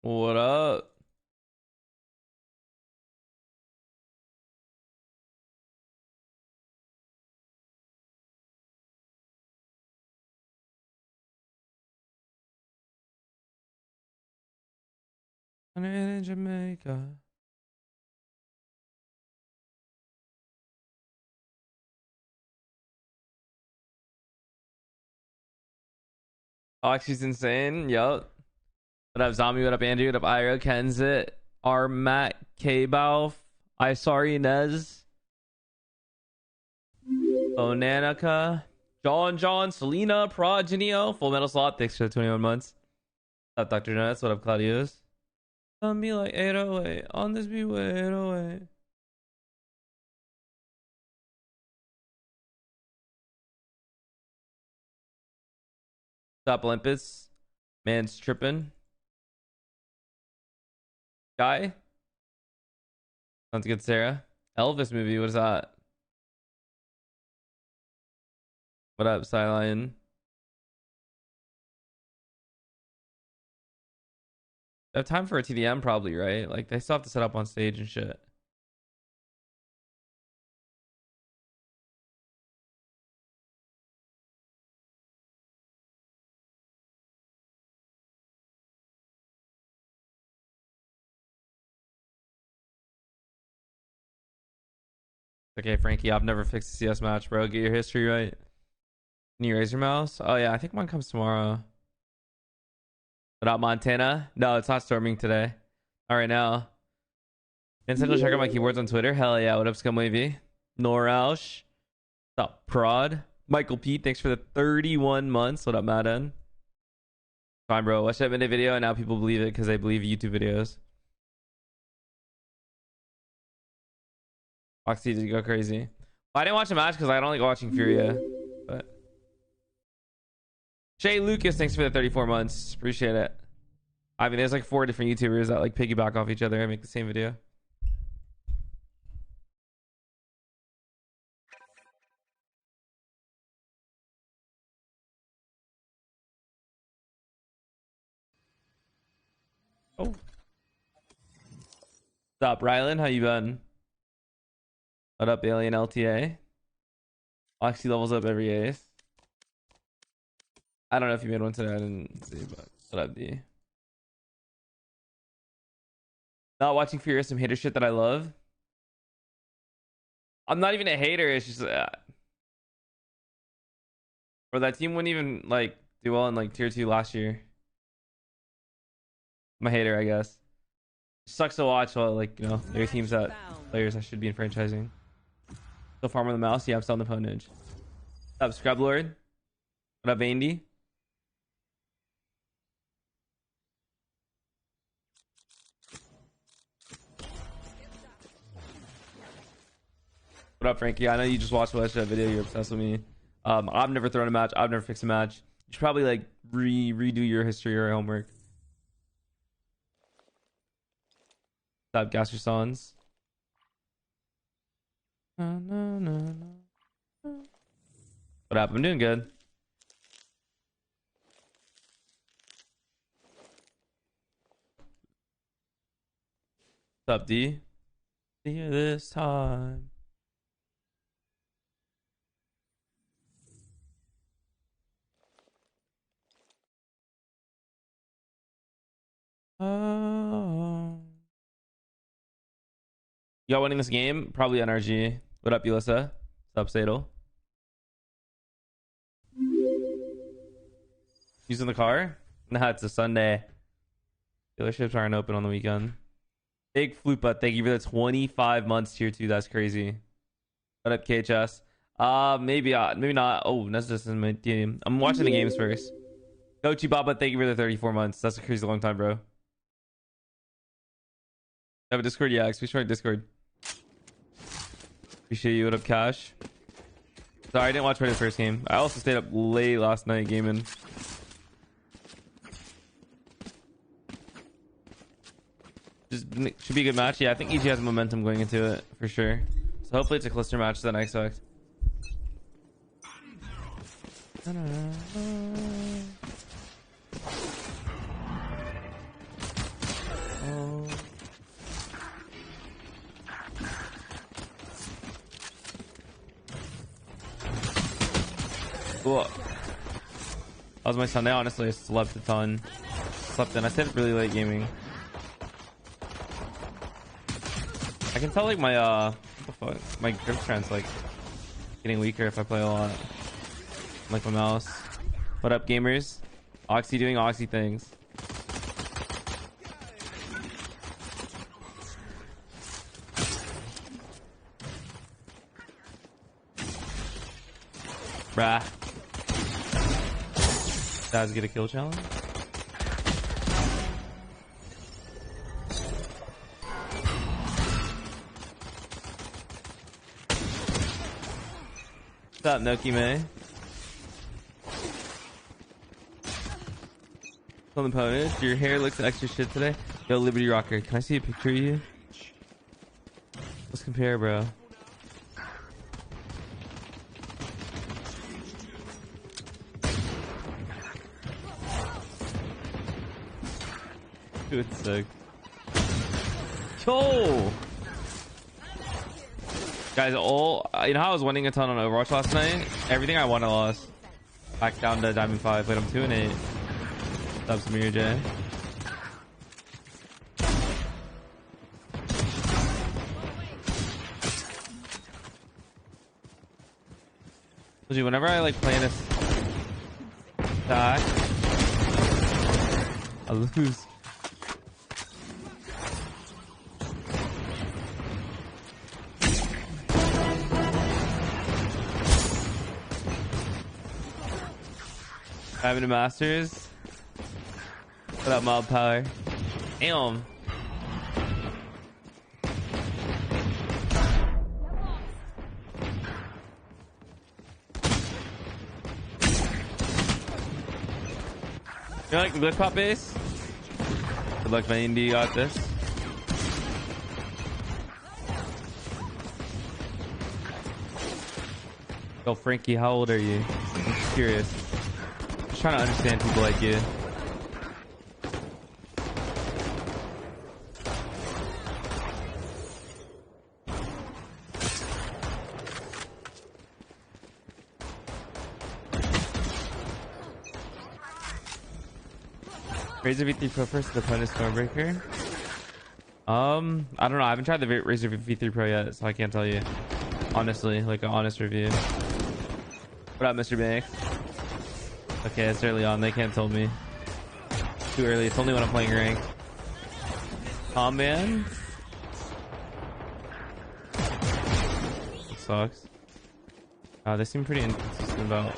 What up? I'm in Jamaica. Oxy's insane. Yup. What up, Zombie? What up, Andrew? What up, Ira? Kenzit? Armat K-Balf? Isari Nez? Onanica? John, Selena, Progenio, Full Metal Slot. Thanks for the 21 months. What up, Dr. Nuts? What up, Claudius? On me like 808. On this be way 808. Stop Olympus. Man's tripping. Guy? Sounds good, Sarah. Elvis movie. What is that? What up, Skyline? They have time for a TDM probably, right? Like they still have to set up on stage and shit. Okay, Frankie, I've never fixed a CS match, bro. Get your history right. Can you raise your mouse? Oh yeah, I think mine comes tomorrow. Without Montana? No, it's not storming today. All right now. Instantly check out my keyboards on Twitter. Hell yeah. What up, Scumwavy? Noraush. What's up, Prod? Michael Pete, thanks for the 31 months. What up, Madden? Fine, bro. Watch that minute video and now people believe it because they believe YouTube videos. Oxy, did you go crazy? Well, I didn't watch a match because I don't like watching Furia. But Shay Lucas, thanks for the 34 months. Appreciate it. I mean, there's like 4 different YouTubers that like piggyback off each other and make the same video. Oh. What's up, Rylan? How you been? What up, Alien LTA? Oxy levels up every ace. I don't know if you made one today. I didn't see, but what up, D? Not watching Furia, some hater shit that I love. I'm not even a hater. It's just, or that team wouldn't even like do well in like tier 2 last year. I'm a hater, I guess. Sucks to watch while like there are teams that players I should be in franchising. So farm on the mouse, yeah, I'm still on the ponage. What's up, Scrub Lord? What up, Andy? What up, Frankie? I know you just watched that video. You're obsessed with me. I've never thrown a match. I've never fixed a match. You should probably like redo your history or homework. What's up, Gaster Sons? What up? I'm doing good. What's up, D? See you this time. Oh. Y'all winning this game? Probably NRG. What up, Ulissa? What's up, Sadel? Using the car? Nah, it's a Sunday. Dealerships aren't open on the weekend. Big Flupa, thank you for the 25 months tier 2. That's crazy. What up, KHS? Maybe not. Oh, Nessus in my team. I'm watching the games first. Gochi Baba, thank you for the 34 months. That's a crazy long time, bro. Have a Discord? Yeah, please join Discord. Appreciate you. What up, Cash? Sorry, I didn't watch the first game. I also stayed up late last night gaming. Just should be a good match. Yeah, I think EG has momentum going into it for sure. So hopefully it's a cluster match that I expect. Oh. Cool. That was my Sunday. Honestly, I slept a ton. Slept in. I stayed really late gaming. I can tell like my what the fuck? My grip strength's like getting weaker if I play a lot. Like my mouse. What up, gamers? Oxy doing Oxy things. Brah. Dad's get a kill challenge. What's up, Noki May? On the opponent, your hair looks extra shit today. Yo, Liberty Rocker, can I see a picture of you? Let's compare, bro. Dude, it's sick. Yo! Guys, you know how I was winning a ton on Overwatch last night? Everything I won, I lost. Back down to Diamond 5, but I'm 2-8. Subs Samir J. Whenever I like play this attack, I lose. Having a Masters. What up, Mob Power? Damn. You like the Glitch Pop base? Good luck, man. You got this. Yo, Frankie, how old are you? I'm just curious. Just trying to understand people like you. Razor V3 Pro first, the opponent Stormbreaker. I don't know. I haven't tried the Razor V3 Pro yet, so I can't tell you. Honestly, like an honest review. What up, Mr. Bank? Okay, it's early on. They can't tell me. Too early. It's only when I'm playing ranked. Oh man. It sucks. They seem pretty inconsistent about.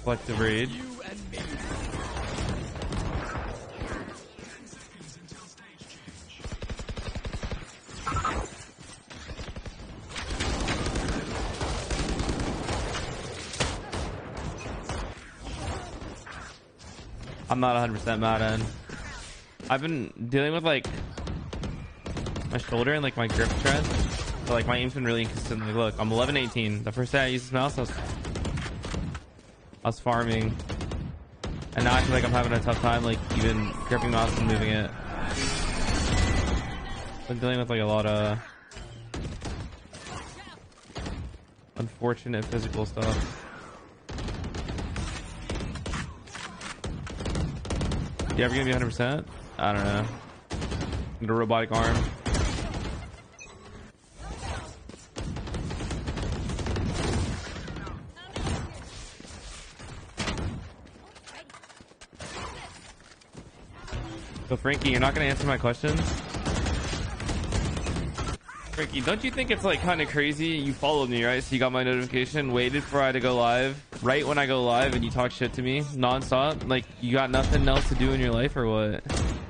Collective rage. I'm not 100% mad at. I've been dealing with like my shoulder and like my grip strength. So like my aim's been really inconsistent. Like look, I'm 11-18. The first day I used this mouse, I was farming, and now I feel like I'm having a tough time like even gripping mouse and moving it. I'm dealing with like a lot of unfortunate physical stuff. You ever gonna be 100%? I don't know. Need a robotic arm. So Frankie, you're not gonna answer my questions? Frankie, don't you think it's like kind of crazy? You followed me, right? So you got my notification, waited for I to go live, right when I go live, and you talk shit to me non-stop? Like, you got nothing else to do in your life or what?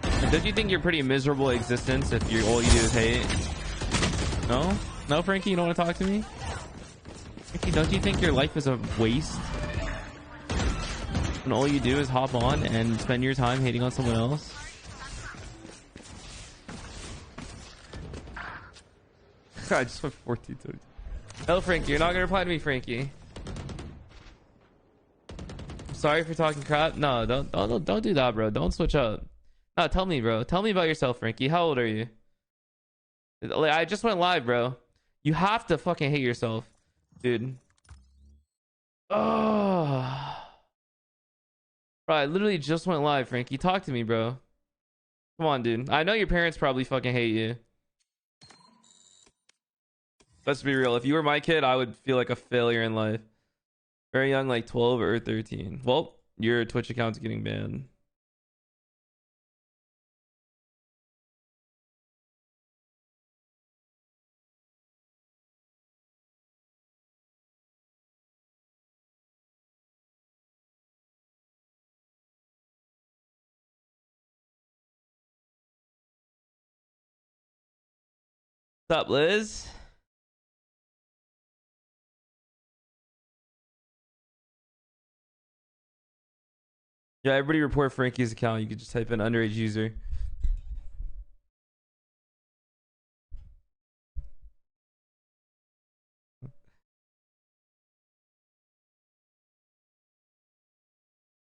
And don't you think you're pretty miserable existence if all you do is hate? No? No, Frankie, you don't want to talk to me? Frankie, don't you think your life is a waste? And all you do is hop on and spend your time hating on someone else? I just went 14 to. Hell, Frankie, you're not gonna reply to me, Frankie. Sorry for talking crap. No, don't do that, bro. Don't switch up. No, tell me, bro. Tell me about yourself, Frankie. How old are you? Like, I just went live, bro. You have to fucking hate yourself, dude. Oh, bro, I literally just went live, Frankie. Talk to me, bro. Come on, dude. I know your parents probably fucking hate you. Let's be real. If you were my kid, I would feel like a failure in life. Very young, like 12 or 13. Well, your Twitch account's getting banned. What's up, Liz? Yeah, everybody report Frankie's account. You could just type in underage user.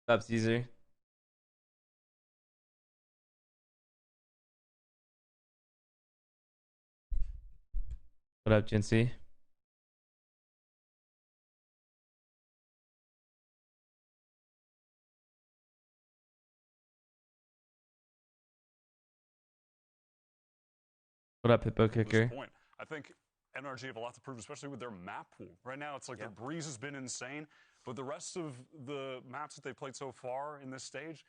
What's up, Caesar? What up, Jinsey? What up, Hippo Kicker? I think NRG have a lot to prove, especially with their map pool. Right now, it's like the Breeze has been insane, but the rest of the maps that they played so far in this stage,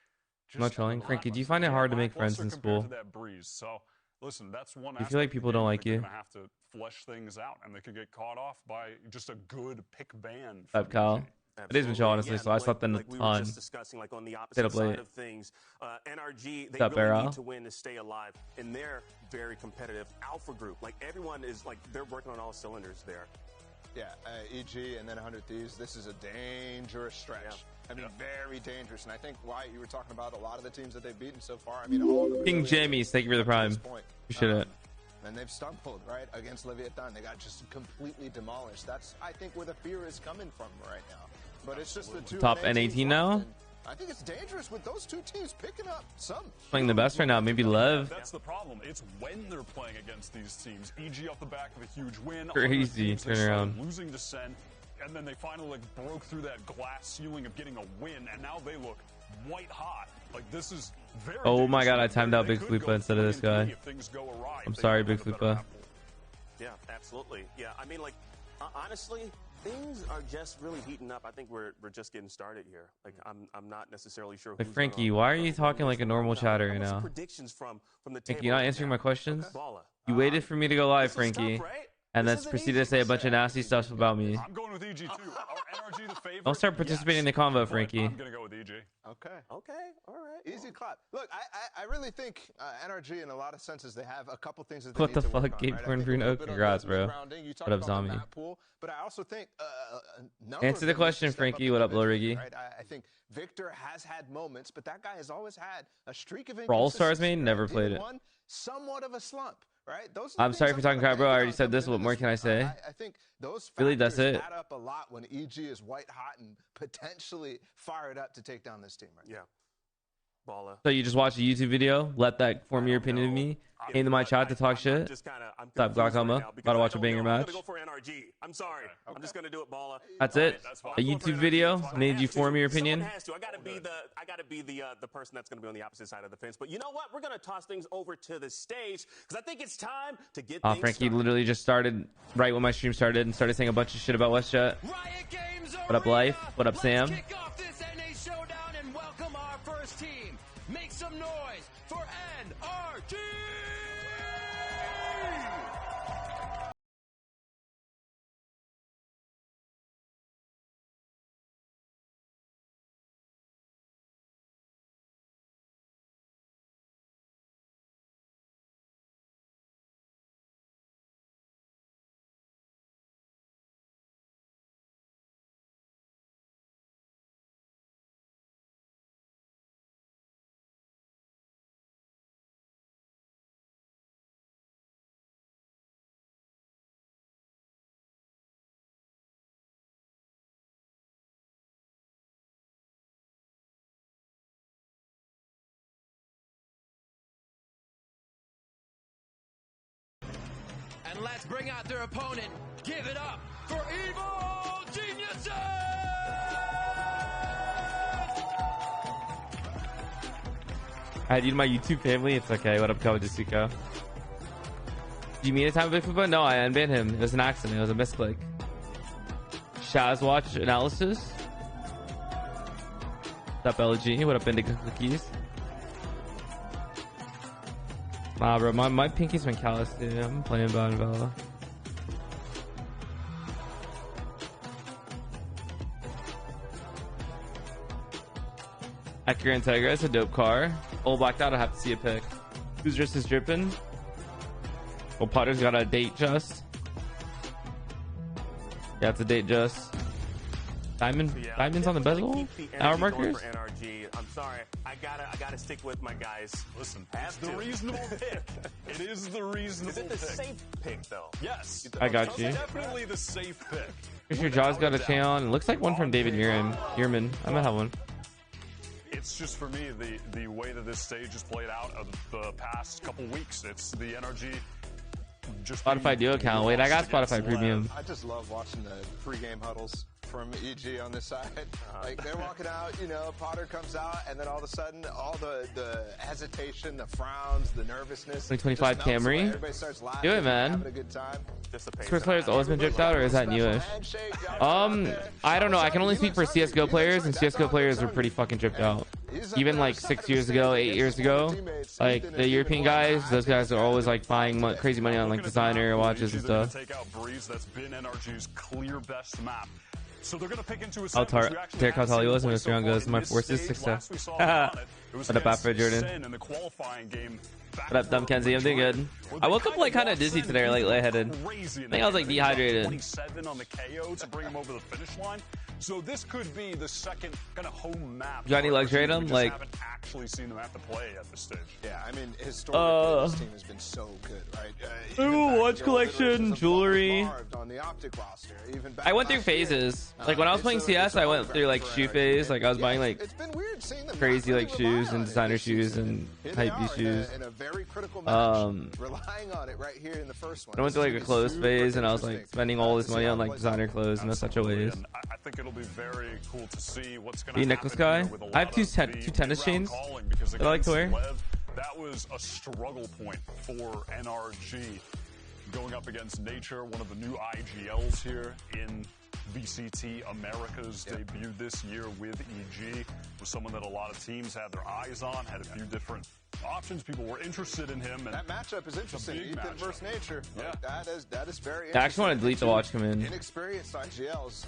just I'm not trolling. Frankie, do you find it hard to make friends in school? To that Breeze. So, listen, that's one. Do you feel like people don't like you? They're gonna have to flesh things out, and they could get caught off by just a good pick ban. What's up, Kyle? It is Mitchell, honestly, so I slept in a we ton. were just discussing, like, on the opposite side of things, NRG, they really need to win to stay alive, and they're very competitive. Alpha Group, like, everyone is, like, they're working on all cylinders there. Yeah, EG and then 100 Thieves, this is a dangerous stretch. Yeah. I mean, very dangerous. And I think, Wyatt, you were talking about a lot of the teams that they've beaten so far. I mean, all of them. King Jammies, thank you for the prime. Appreciate it. And they've stumbled, right, against Leviathan. They got just completely demolished. That's, I think, where the fear is coming from right now. But it's just the two top N18 now. I think it's dangerous with those two teams picking up some. Playing the best right now, maybe Lev. That's the problem. It's when they're playing against these teams. EG off the back of a huge win. Crazy turnaround. Losing to Sen, and then they finally like broke through that glass ceiling of getting a win, and now they look white hot. Like this is very. Oh my god, I timed out Big Flupa instead of this guy. I'm sorry, Big Flupa. Yeah, absolutely. Yeah, I mean, like, honestly, things are just really heating up. I think we're just getting started here. Like I'm not necessarily sure. Like Frankie, why are you talking like a normal chatter right now? Predictions from the table. Frankie, you're not answering my questions. You waited for me to go live, Frankie, and then proceeded to say a bunch of nasty stuff about me. I'm going with EG too. Our NRG the favorite. Don't start participating in the convo, Frankie. I'm gonna go with EG. Okay. Okay. All right. Easy clap. Look, I really think NRG in a lot of senses they have a couple things that they What need the to work fuck, on, Gabe right? Corn Bruno? Congrats, bro. What up, Zombie? But I also think Answer the question, Frankie. What up, Low Riggy? Right? I think Victor has had moments, but that guy has always had a streak of Brawl Stars main, never played it. Somewhat of a slump. Right? I'm sorry for talking crap, bro. I already said this. What more can I say? I think those really, that's it. add up a lot when EG is white hot and potentially fired up to take down this team. Right? Yeah. Baller. So you just watch a YouTube video, let that form your opinion of me, into my chat to talk shit. What's up, Glaucoma? About to watch a banger match. I'm gonna go for NRG. I'm sorry. Okay. I'm just gonna do it, Baller. That's it. A YouTube video made you form your opinion. Has to. I gotta be the person that's gonna be on the opposite side of the fence. But you know what? We're gonna toss things over to the stage because I think it's time to get. Frankie literally just started right when my stream started and started saying a bunch of shit about WestJet. What up, Life? What up, Sam? Make some noise for NRG! And let's bring out their opponent. Give it up for Evil Geniuses! I need my YouTube family. It's okay. What up, Kawajisuko? Do you mean to time Big Fupa? No, I unbanned him. It was an accident. It was a misclick. Shaz watch analysis. What's up, LG? What up, Indica Cookies? Nah, bro, my pinky's been calloused, dude. I'm playing Bone Vela. Acura Integra is a dope car. All blacked out, I have to see a pic. Who's just is dripping? Well, Potter's got a date just. Yeah, it's a date just. Diamonds on the bezel? Hour markers? I'm sorry. I gotta stick with my guys. Listen, it's the reasonable pick. It is the reasonable Is it the pick. safe pick, though? Yes. I got you. Definitely the safe pick. Your Jaws got a channel. It looks like one from David Yearman. I might have one. It's just for me the way that this stage has played out of the past couple weeks. It's the NRG. Just Spotify Duo account. Wait, I got Spotify Premium. I just love watching the pre-game huddles from EG on this side. Like, they're walking out, you know, Potter comes out, and then all of a sudden, all the hesitation, the frowns, the nervousness. 2025 just melts away. Camry. Everybody starts laughing, Do it, man. having a good time. First player's always been dripped out, or is that newish? I don't know. I can only speak for CSGO players, and CSGO players are pretty fucking dripped out. Even like 6 years ago, 8 years ago, like the European guys, those guys are always like buying crazy money on like designer watches and stuff. Take out Breeze. That's been NRG's clear best map. So they're gonna pick into a Derek Cartelli was when Mr. Young goes, my forces success. What up, Afro Jordan? What up, Dumb Kenzie? I'm doing good. I woke up like kind of dizzy today, or like lightheaded. I think I was like dehydrated. 27 on the KO to bring him over the finish line. So this could be the second kind of home map. You got any luxury item? Like, haven't actually seen them have to play at this stage. Yeah, I mean, historically, this team has been so good, right? Ooh, watch collection, jewelry. On the Optic roster, even back I went through last year. phases. Like when I was playing CS, I went through like shoe phase. Like I was buying like It's been weird seeing them crazy not like really rely shoes on and it designer this shoes season. and Here they hypebeast are shoes. in a very critical match, relying on it right here in the first one. I went through like a clothes phase, and I was like spending all this money on like designer clothes in such a ways. And I think it'll be very cool to see what's going to The happen necklace guy. here with a I have lot two of the tennis chains calling, because that I like to wear. against Lev, that was a struggle point for NRG going up against Nature, one of the new IGLs here in VCT Americas. Debuted this year with EG, was someone that a lot of teams had their eyes on, had a few different options. People were interested in him. And that matchup is interesting. Ethan versus Nature. Yeah. That is very interesting. I actually want to delete the watch come in. Inexperienced IGLs.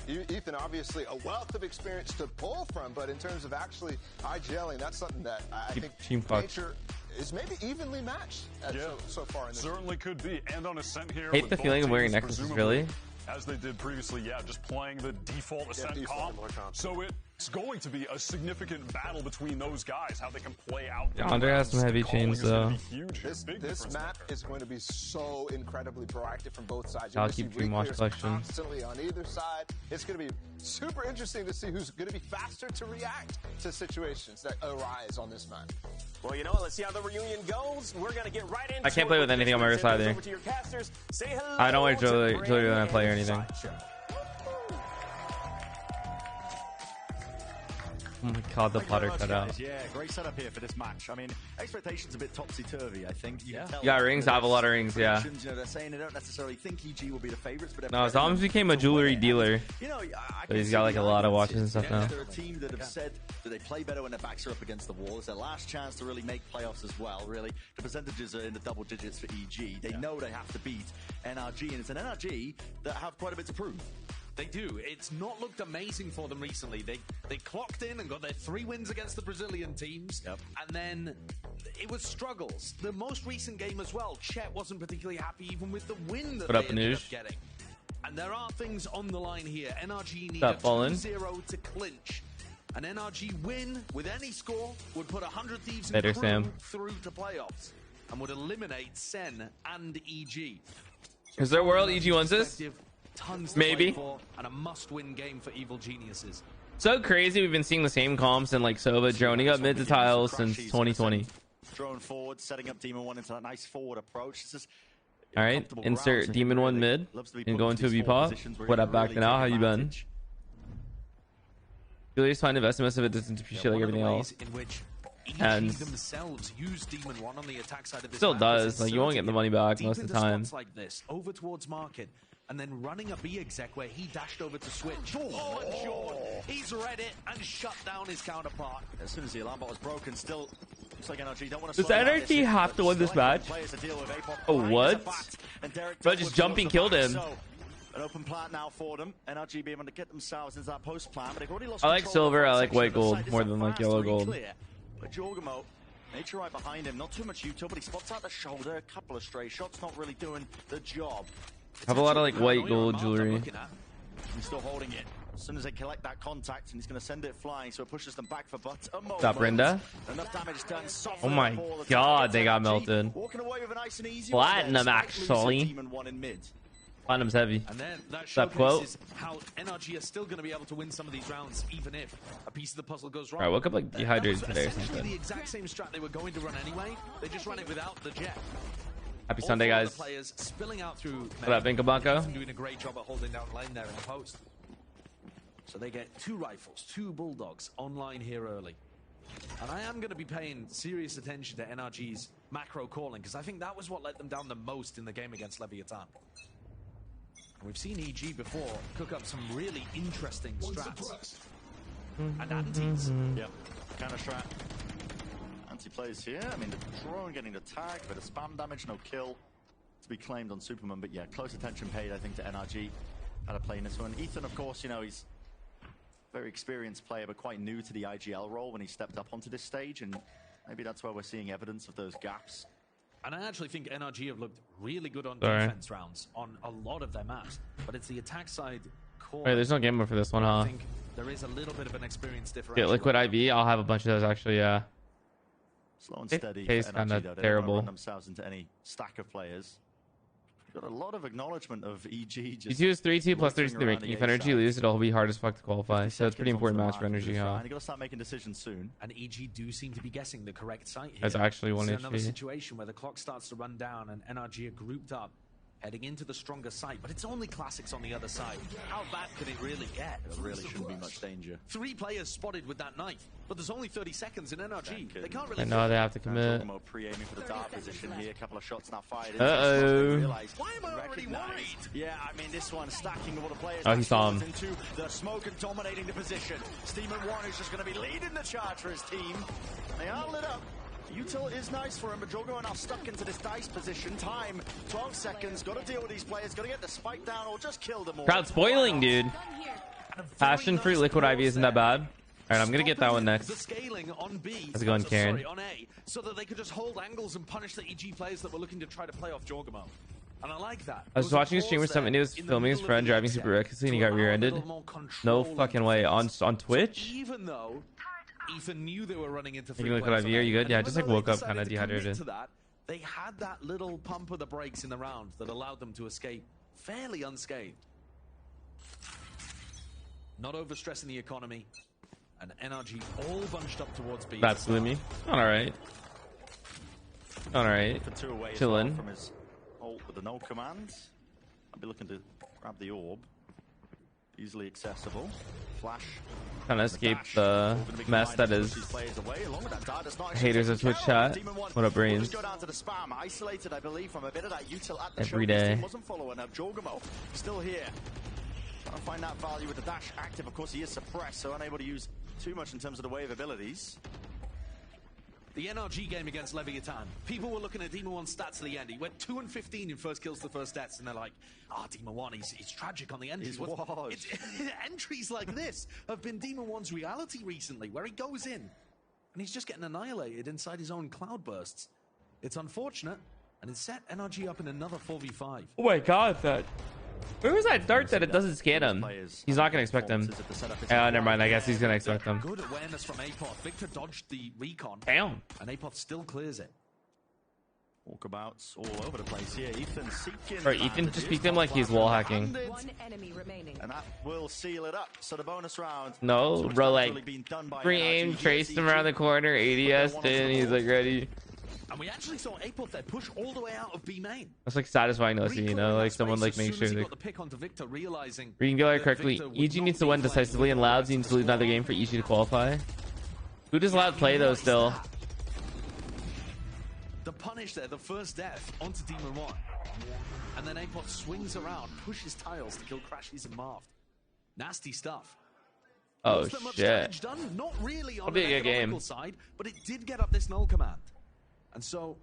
Ethan, obviously, a wealth of experience to pull from, but in terms of actually IGLing, that's something that I think Nature is maybe evenly matched so far in this. Certainly could be. And on Ascent here. Hate the feeling of wearing necklaces, really. As they did previously, just playing the default Ascent comp. So it's going to be a significant battle between those guys, how they can play out. Andre has some heavy chains, though. This map is going to be so incredibly proactive from both sides. I'll keep Dream Watch collection. Constantly on either side. It's going to be super interesting to see who's going to be faster to react to situations that arise on this map. Well, you know what? Let's see how the reunion goes. We're going to get right into I can't play with anything on my wrist either. I don't wear jewelry when I play or anything. Oh my god, the Potter cutout. Yeah, great setup here for this match. I mean, expectations a bit topsy-turvy, I think. You got rings? I have a lot of rings, yeah. You know, they're saying they don't necessarily think EG will be the favorites, but no, Zom's became a jewelry dealer. You know, so he's got like a lot of watches and stuff now. They're a team that have said that they play better when their backs are up against the wall. It's their last chance to really make playoffs as well, really. The percentages are in the double digits for EG. They know they have to beat NRG, and it's an NRG that have quite a bit to prove. They do. It's not looked amazing for them recently. They clocked in and got their 3 wins against the Brazilian teams, and then it was struggles. The most recent game as well, Chet wasn't particularly happy even with the win that they ended up getting. And there are things on the line here. NRG need a 2-0 to clinch. An NRG win with any score would put 100 Thieves and Crew through to playoffs and would eliminate Sen and EG. Is there a world EG wants this? Tons maybe and a must-win game for Evil Geniuses. So crazy, we've been seeing the same comps and like Sova droning up mid to tiles since 2020. Drone forward, setting up Demon 1 into that nice forward approach. It's just All right, insert Demon 1 mid and go into a V-pop. What up, back now? How you been? Julius find investments if it doesn't appreciate like everything else. And themselves use Demon 1 on the attack side of this still map. does. Like, you won't get the money back most of the time. Like this, over towards market, and then running a B exec where he dashed over to switch. Oh, and Sean, he's read it and shut down his counterpart. As soon as the alarm bot was broken, still looks like NRG don't want Does to. NRG have to win this match? Oh, what? Bro, just jumping killed him. An open plant now for them. NRG being able to get themselves into that post plant, but they've already lost. I like silver. I like white gold more than like yellow gold. But Jorgamo, Nature right behind him, not too much util, but he spots out the shoulder, a couple of stray shots, not really doing the job. I have a lot of like white gold jewelry. He's still holding it. As soon as they collect that contact, and he's going to send it flying, so it pushes them back for but a moment. What's up, Brenda? Enough damage done. Oh my god, they got melted. Walking away with a nice and easy Platinum, actually. Platinum's heavy. And then that showcases how NRG are still going to be able to win some of these rounds, even if a piece of the puzzle goes wrong. I woke up like dehydrated today or Essentially something. the exact same strat they were going to run anyway. They just ran it without the jet. Happy Sunday, guys. Players spilling out through. What up, Vinca Blanco? Doing a great job at holding down lane there in the post. So they get 2 rifles, 2 bulldogs online here early. And I am going to be paying serious attention to NRG's macro calling, because I think that was what let them down the most in the game against Leviathan. We've seen EG before cook up some really interesting strats. And antis. Yeah, counter strat. Anti plays here. I mean, the drone getting the tag, but a spam damage, no kill to be claimed on Superman. But yeah, close attention paid, I think, to NRG. How to play in this one. Ethan, of course, you know, he's a very experienced player, but quite new to the IGL role when he stepped up onto this stage. And maybe that's where we're seeing evidence of those gaps. And I actually think NRG have looked really good on defense rounds on a lot of their maps, but it's the attack side core. Wait, there's no game mode for this one, huh? I think there is a little bit of an experience difference. Get Liquid IV. I'll have a bunch of those actually. Yeah. Slow and steady. Case kind of terrible. Run themselves into any stack of players. Got a lot of acknowledgement of EG. Just E2 is 3-2 plus 33 ranking. If NRG lose, it'll be hard as fuck to qualify. So it's a pretty important match for NRG, huh? You got to start making decisions soon. And EG do seem to be guessing the correct site here. That's actually one another HP. situation where the clock starts to run down and NRG are grouped up, heading into the stronger site, but it's only classics on the other side. How bad could it really get? There really shouldn't be much danger. 3 players spotted with that knife, but there's only 30 seconds in NRG. They can't really. I know they have to commit. Pre-aiming for the dart position here. A couple of shots now fired. Uh-oh. Why am I already worried? Yeah, I mean, this one stacking of all the players. Oh, he saw him. Into the smoke and dominating the position. Steeman 1 is just going to be leading the charge for his team. They are lit up. Util is nice for him, but Jorgo are now stuck into this dice position. Time, 12 seconds. Got to deal with these players. Got to get the spike down or just kill them all. Crowd spoiling, dude. Passion fruit liquid IV isn't that bad. Alright, I'm gonna get that one next. The scaling on B. How's it going, Karen? Sorry, on A, so that they could just hold angles and punish the EG players that were looking to try to play off Jorgamo. And I like that. I was watching a stream where some idiot was filming his friend driving super recklessly and he got rear-ended. No fucking way. On Twitch? Even though Ethan knew they were running into free liquid IV, are you good? Yeah, I just like woke up kind of dehydrated. They had that little pump of the brakes in the round that allowed them to escape fairly unscathed. Not overstressing the economy. And NRG all bunched up towards B. That's Lumi. Alright. Alright. Chillin'. From his ult with the no command. I'll be looking to grab the orb. Easily accessible. Flash. Trying to escape the mess that is haters of Twitch chat. What up, Brains? Isolated, I believe, from a bit of that util at the every day. Wasn't following up. Jorgamo still here. Trying to find that value with the dash active. Of course, he is suppressed, so unable to use too much in terms of the wave abilities. The NRG game against Leviathan. People were looking at Demon 1's stats at the end. He went 2 and 15 in first kills to first deaths, and they're like, Demon 1, he's tragic on the entries. Entries like this have been Demon 1's reality recently, where he goes in, and he's just getting annihilated inside his own cloudbursts. It's unfortunate, and it's set NRG up in another 4v5. Oh my god, that... Where was that dart that it doesn't scan him? He's not going to expect him. Never mind. I guess he's going to expect him. Good awareness from Apoth. Victor dodged the recon. Damn. And Apoth still clears it. Walkabouts all over the place here. Ethan seeking. Right, Ethan just beat him like he's wall hacking. One enemy remaining. And that will seal it up. So the bonus round. No, bro, like free aim, traced him around the corner, ADS, and he's like ready. And we actually saw Apoth there push all the way out of B main. That's like satisfying to see, you know, like someone like make sure they reading Gilliard correctly. EG needs to win decisively, and Loud needs to lose another game for EG to qualify. Who does Loud play though? Still, the punish there, the first death onto Demon 1, and then Apoth swings around, pushes tiles to kill Crashies and Marv. Nasty stuff. Oh shit! Done? Not really on It'll be the a good game. Side, but it did get up this null command, and so.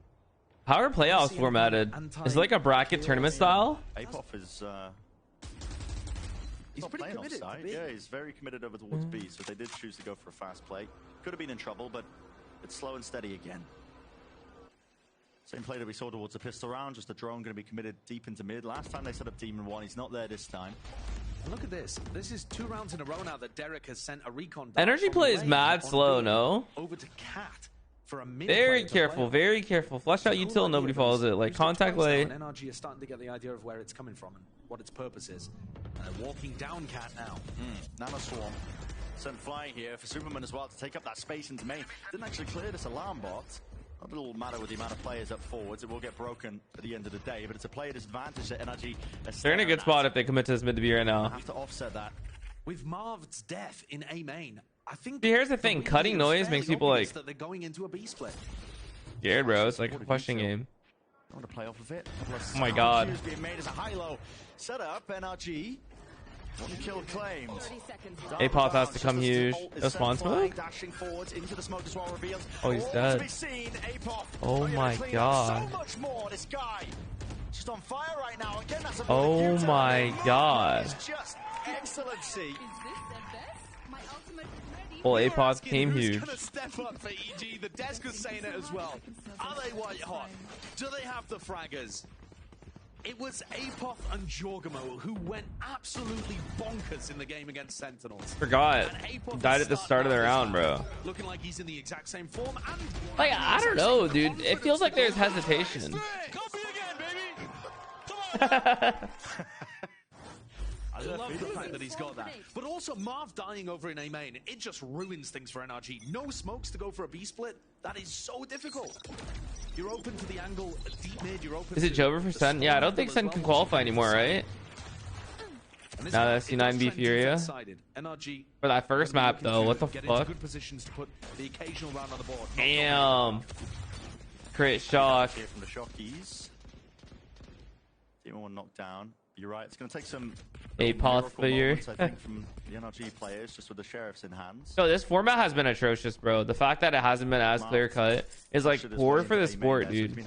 How are playoffs formatted? Is it like a bracket tournament style? Apoth is he's pretty committed. Yeah, he's very committed over towards B, so they did choose to go for a fast play. Could have been in trouble, but it's slow and steady again. Same play that we saw towards the pistol round, just a drone going to be committed deep into mid. Last time they set up Demon 1, he's not there this time. And look at this. This is 2 rounds in a row now that Derek has sent a recon. Energy play is mad slow, no? Over to Cat. For a very careful, very careful. Flush out util, nobody follows it. Like contact lay. NRG is starting to get the idea of where it's coming from and what its purpose is. Walking down Cat now. Nano Swarm sent flying here for Superman as well to take up that space into main. Didn't actually clear this alarm bot. Not a little matter with the amount of players up forwards. It will get broken at the end of the day, but it's a player disadvantage that NRG. They're in a good spot if they commit to this mid to B right now. Have to offset that. With Marv's death in A main, I think. See, here's the thing: cutting noise makes people like. That they're going into a B split. Scared, bro. It's like a question game. I want to play off of it. Oh my god. Being made as a high-low setup. NRG. One kill claimed. Apoth has to come huge. No spawn smoke? Dashing forwards into the smoke as well reveals. Oh, he's dead. Oh my god. So much more. This guy just on fire right now. Again, that's a oh my god. It's just excellency. Well, Apoth came huge. Gonna step up for EG. The desk was saying it as well. Are they white hot? Do they have the fraggers? It was Apoth and Jorgamo who went absolutely bonkers in the game against Sentinels. Forgot. Died at the start of the round, bro. Looking like he's in the exact same form. And like, I don't know, dude. It feels like there's hesitation. Copy again, baby. Come on. I love the fact that he's got that. But also, Marv dying over in A main, it just ruins things for NRG. No smokes to go for a B split. That is so difficult. You're open to the angle, deep mid, you're open. Is it Jover for Sen? Yeah, I don't think Sen can qualify anymore, right? Now that's C9B Furia. For that first map, though, what the fuck? Damn. Crit shock. Here from the Shockies. Demon 1 knocked down. You're right. It's going to take some Apoth figure. I think from the NRG players, just with the sheriffs in hands. No, this format has been atrocious, bro. The fact that it hasn't been as clear cut is like poor for the sport, dude.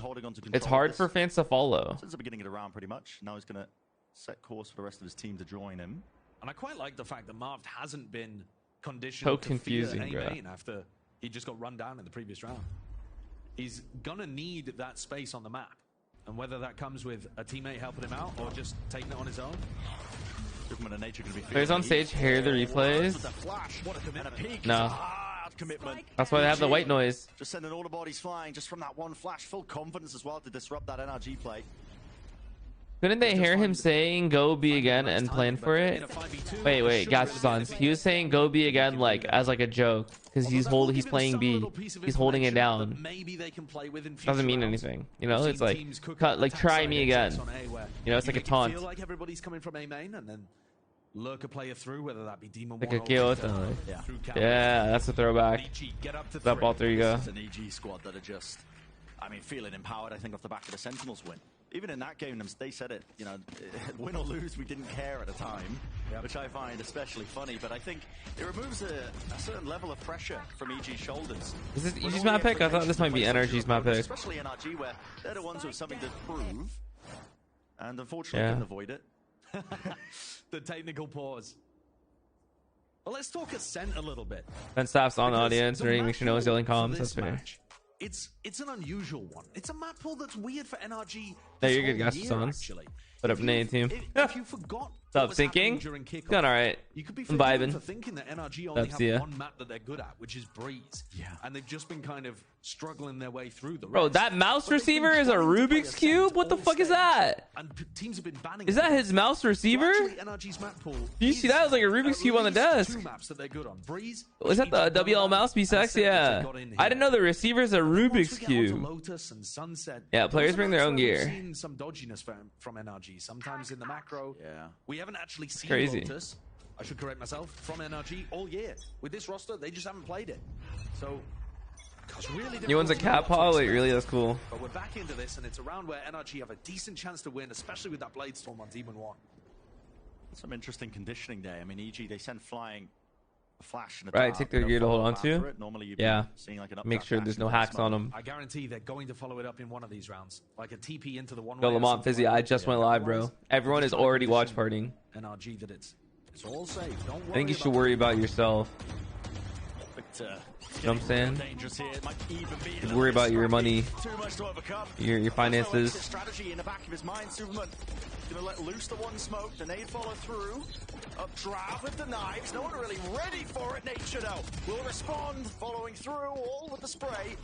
It's hard for fans to follow. Since the beginning of the round, pretty much. Now he's going to set course for the rest of his team to join him. And I quite like the fact that Marv hasn't been conditioned so to confusing, bro. After he just got run down in the previous round. He's gonna need that space on the map. And whether that comes with a teammate helping him out or just taking it on his own. Players on stage hear the replays. No. That's why they have the white noise. Just sending all the bodies flying just from that one flash. Full confidence as well to disrupt that NRG play. Couldn't they hear him saying go B again and plan for it? Wait, Gatsons. He was saying go B again like as like a joke because he's playing B. He's holding it down. Doesn't mean anything, you know. It's like try me again. You know, it's like a taunt. Feel like everybody's coming from A main and then lurk a player through, whether that be Demon like a Kyoto. Yeah, that's a throwback. That ball, there you go. It's an EG squad that are just, I mean, feeling empowered. I think off the back of the Sentinels win. Even in that game, they said it, you know, win or lose, we didn't care at the time, which I find especially funny. But I think it removes a certain level of pressure from EG's shoulders. Is this EG's map pick? I thought this might be NRG's map pick. Especially NRG, where they're the ones who have something to prove. And unfortunately, couldn't avoid it. The technical pause. Well, let's talk Ascent a little bit. Ben Staff's on the audience, ready to make sure no one's yelling comms. That's fair. It's an unusual one. It's a map pool that's weird for NRG. No, you're good, Gaspons. Actually, What up, Nate team? If you forgot What's up, thinking? during kickoff, Going all right. you could be I'm vibing. for thinking that NRG only Up, have see ya. one map that they're good at, which is Breeze. Yeah. And they've just been kind of struggling their way through the Bro, rest. that mouse But they've been receiver is a trying to play Rubik's a Cube? sense What the all fuck is stage. that? And teams have been banning Is that his mouse receiver? So actually, NRG's map pool Do you see is that? It was like a Rubik's at Cube on the least desk. Two maps that they're good on. Breeze. Was that the WL mouse B6? Yeah. I didn't know the receiver's a Rubik's Cube. Lotus and Sunset. Yeah, players bring their own We've gear. seen some dodginess from NRG. Sometimes in the macro. Yeah. We haven't actually seen crazy. Lotus, I should correct myself, from NRG all year. With this roster, they just haven't played it. So, it's really You one's a cat paw? Wait, really? That's cool. But we're back into this, and it's a round where NRG have a decent chance to win, especially with that Blade Storm on Demon 1. Some interesting conditioning there. I mean, EG, they send flying a flash and a Right, dart, take their no gear to hold on follow-up to. after it. Normally you'd be Yeah. seeing like an Make updraft sure there's action no in hacks this on moment. them. I guarantee they're going to follow it up in one of these rounds. Like a TP into the one-way. Yo, or Lamont something Fizzy, like I that. just went live, bro. Everyone is already watch partying. NRG that it's all safe. Don't worry I think you should worry about yourself. But, You know what I'm saying? dangerous here. It might even be a Just little worry bit about your money, too much to overcome. your finances. Exit strategy in the back of his mind. Superman gonna let loose the one smoke. The nade follow through. Updraft with the knives. No one really ready for it. Nature though will respond, following through all with the spray.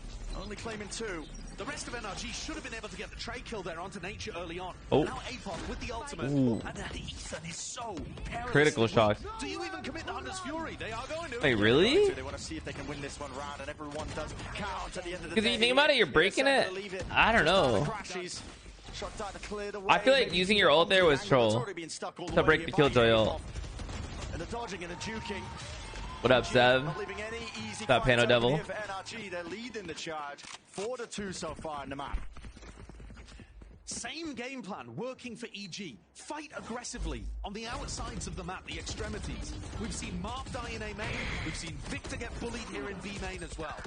Only claiming 2. The rest of NRG should have been able to get the trade kill there onto Nature early on. Oh. Now Apop with the ultimate. Ooh. And then Ethan is so perilous. Critical shot. Do you even commit the Hunter's Fury? They are going to. Wait, really? They want to see if they can win this one round, and everyone does count at the end of the day. Because if you think about it, you're breaking it. I don't know. I feel like using your ult there was troll to break the killjoy ult. And the dodging and the juking. What up, Zev? Not leaving any easy That fights Pano over Devil. here for NRG. They're leading the charge 4-2 so far in the map. Same game plan working for EG. Fight aggressively on the outsides of the map, the extremities. We've seen Marv die in A main. We've seen Victor get bullied here in B main as well.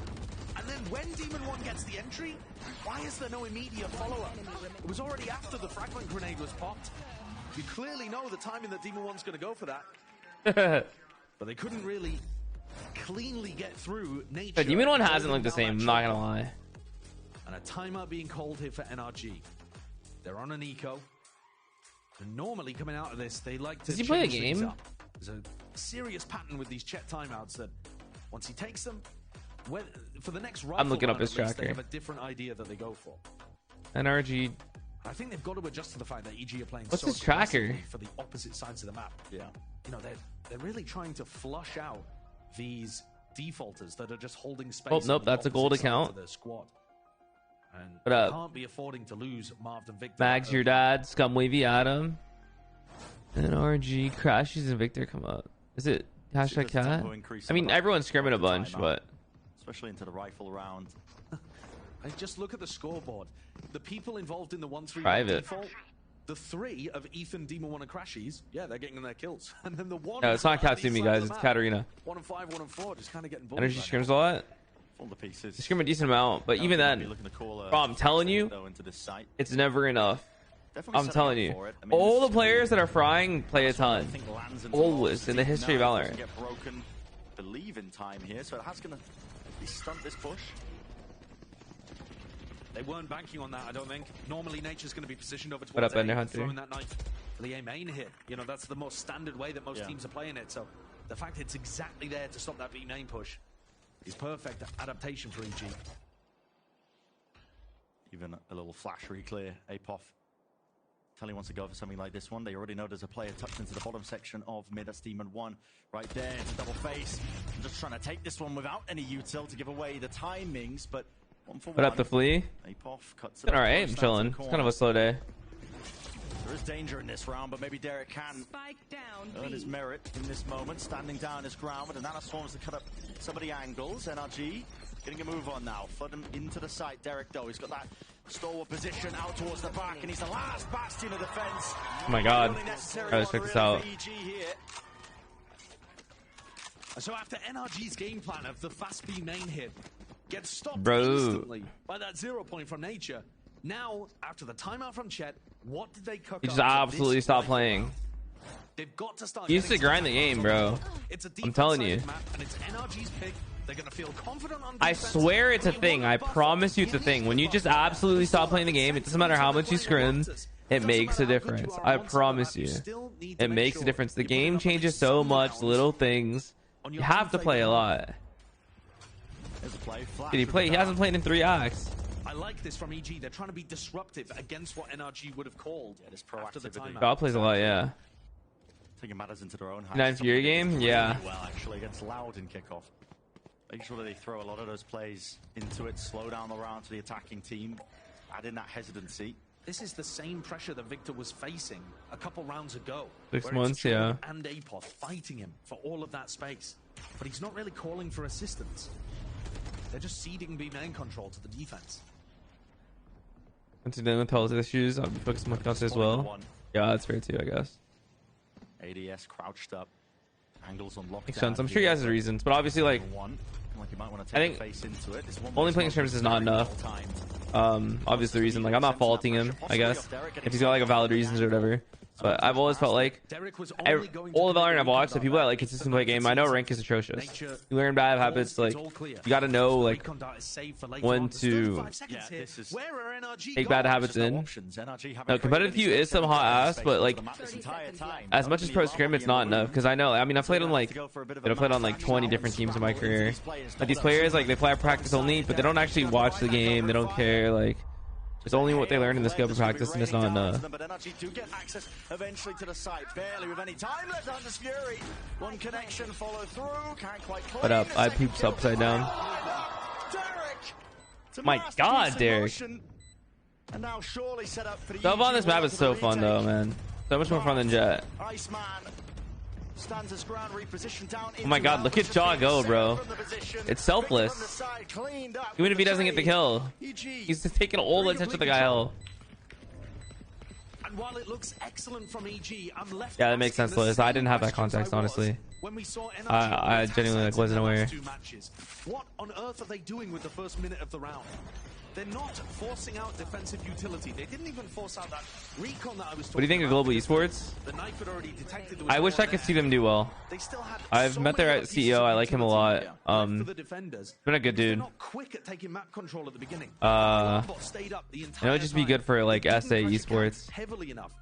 And then when Demon 1 gets the entry, why is there no immediate follow-up? It was already after the fragment grenade was popped. You clearly know the timing that Demon 1's going to go for that. But they couldn't really cleanly get through Nature. But Demon 1 hasn't looked the same, I'm not gonna lie. And a timeout being called here for NRG. They're on an eco. And normally coming out of this, they like to Does he play a change things game? up. There's a serious pattern with these Chet timeouts that once he takes them, for the next rifle I'm looking up round, his at least, tracker. They have a different idea that they go for. NRG. I think they've got to adjust to the fact that EG are playing What's so his tracker? aggressively for the opposite sides of the map. Yeah. You know, they're really trying to flush out these defaulters that are just holding space. Oh, on nope, the that's a gold opposite sides account. of their squad. And What up? they can't be affording to lose Marv and Victor. Mags, your dad, Scumwavy Adam. NRG, Crashes, and Victor come up. Is it hashtag cat? I mean, everyone's scrimming a bunch, but especially into the rifle round. And just look at the scoreboard. The people involved in the 1-3 Private. default, the 3 of Ethan, Demon 1, and Crashies, yeah, they're getting their kills. And then the 1. no, it's not Katsumi, guys. It's Katarina. 1 and 5, 1 and 4, just kind of getting bullied. Energy scrims a lot. All the pieces. They scrim a decent amount, but even then, bro, I'm telling you, it's never enough. I'm telling you, all the players that are frying play a ton. Always in the history of Valorant. Get broken, believe in time here, so that's going to stunt this push. They weren't banking on that, I don't think. Normally, Nature's going to be positioned over What towards up, Ender A, Hunter? throwing that knife for the A main hit. You know, that's the most standard way that most teams are playing it. So the fact it's exactly there to stop that B main push is perfect adaptation for EG. Even a little flash re-clear. Apop. Telly wants to go for something like this one. They already know there's a player tucked into the bottom section of mid. That's Demon 1 right there. It's a double face. I'm just trying to take this one without any util to give away the timings, but one for What up, the flea? Apop cuts All right, I'm chilling. It's kind of a slow day. There is danger in this round, but maybe Derek can earn his merit in this moment, standing down his ground with the Nana Swarms to cut up some of the angles. NRG getting a move on now. Flood him into the site. Derek, though, he's got that stalwart position out towards the back, and he's the last bastion of defense. Oh my god. Let's check this out. So after NRG's game plan of the fast B main hit gets stopped Bro. instantly by that 0 point from Nature, now after the timeout from Chet, what did they cook He up just to absolutely this stopped rifle playing. round? They've got to start. He used to getting grind the some game, shots bro. on the board. It's a I'm telling defense-sided you. map, and it's NRG's pick. They're gonna feel confident on I defense. swear it's a They thing. want I buffer. promise you it's a He thing. needs When you buffer. just absolutely stop playing the game, it doesn't matter how much you scrim, It makes a difference. I promise you. It makes a difference. The game changes so much, little things. You have to play a lot. Did he play? He hasn't played in 3 acts. I like this from EG. They're trying to be disruptive against what NRG would have called after the timeout. God plays a lot, yeah. Taking matters into their own hands. 9 Fury game, yeah. Well, actually, against Loud in kickoff. Make sure that they throw a lot of those plays into it, slow down the round to the attacking team, add in that hesitancy. This is the same pressure that Victor was facing a couple rounds ago. 6 months, yeah. And Apoth fighting him for all of that space. But he's not really calling for assistance. They're just ceding B main control to the defense. Dealing with health issues, I'll be focusing my cuts as well. Yeah, that's fair too, I guess. ADS crouched up. Angles on lockdown. Makes sense. I'm sure he has his reasons, but obviously, like, I think only playing scrims is not enough. Obviously, reason, like, I'm not faulting him, I guess, if he's got like a valid reasons or whatever. But I've always felt like all the Valorant I've watched, the people that like consistently play game, I know rank is atrocious. You learn bad habits, like you got to know like when to take bad habits in. No, competitive view is some hot ass, but like as much as pro scrim, it's not enough. Because I know, I mean, I've played on like 20 different teams in my career. Like these players, like they play practice only, but they don't actually watch the game. They don't care, like. It's only what they learn in the scope of practice, and it's not enough. But NRG do get access eventually to the site, barely with any time left. Anders Fury, one connection follow through, can't quite clear. What up? I poops upside down. My God, Derek! And now surely set up for the Stuff on this map is so fun, though, man. So much more fun than Jet. Iceman stands his ground, repositioned down. Oh my God, look at Jaw go, bro. It's selfless. Even if he doesn't get the kill, he's just taking all the attention to the guy L. And while it looks excellent from EG, I'm left. Yeah, that makes sense, Liz. I didn't have that context, honestly. I genuinely like, wasn't aware. What on earth are they doing with the first minute of the round? They're not forcing out defensive utility. They didn't even force out that recon that I was talking about. What do you think of Global Esports? The knife had already detected. I wish I could see them do well. I've met their CEO. I like him a lot. Been a good dude. Quick at taking map control at the beginning. It would just be good for like SA Esports. Heavily enough.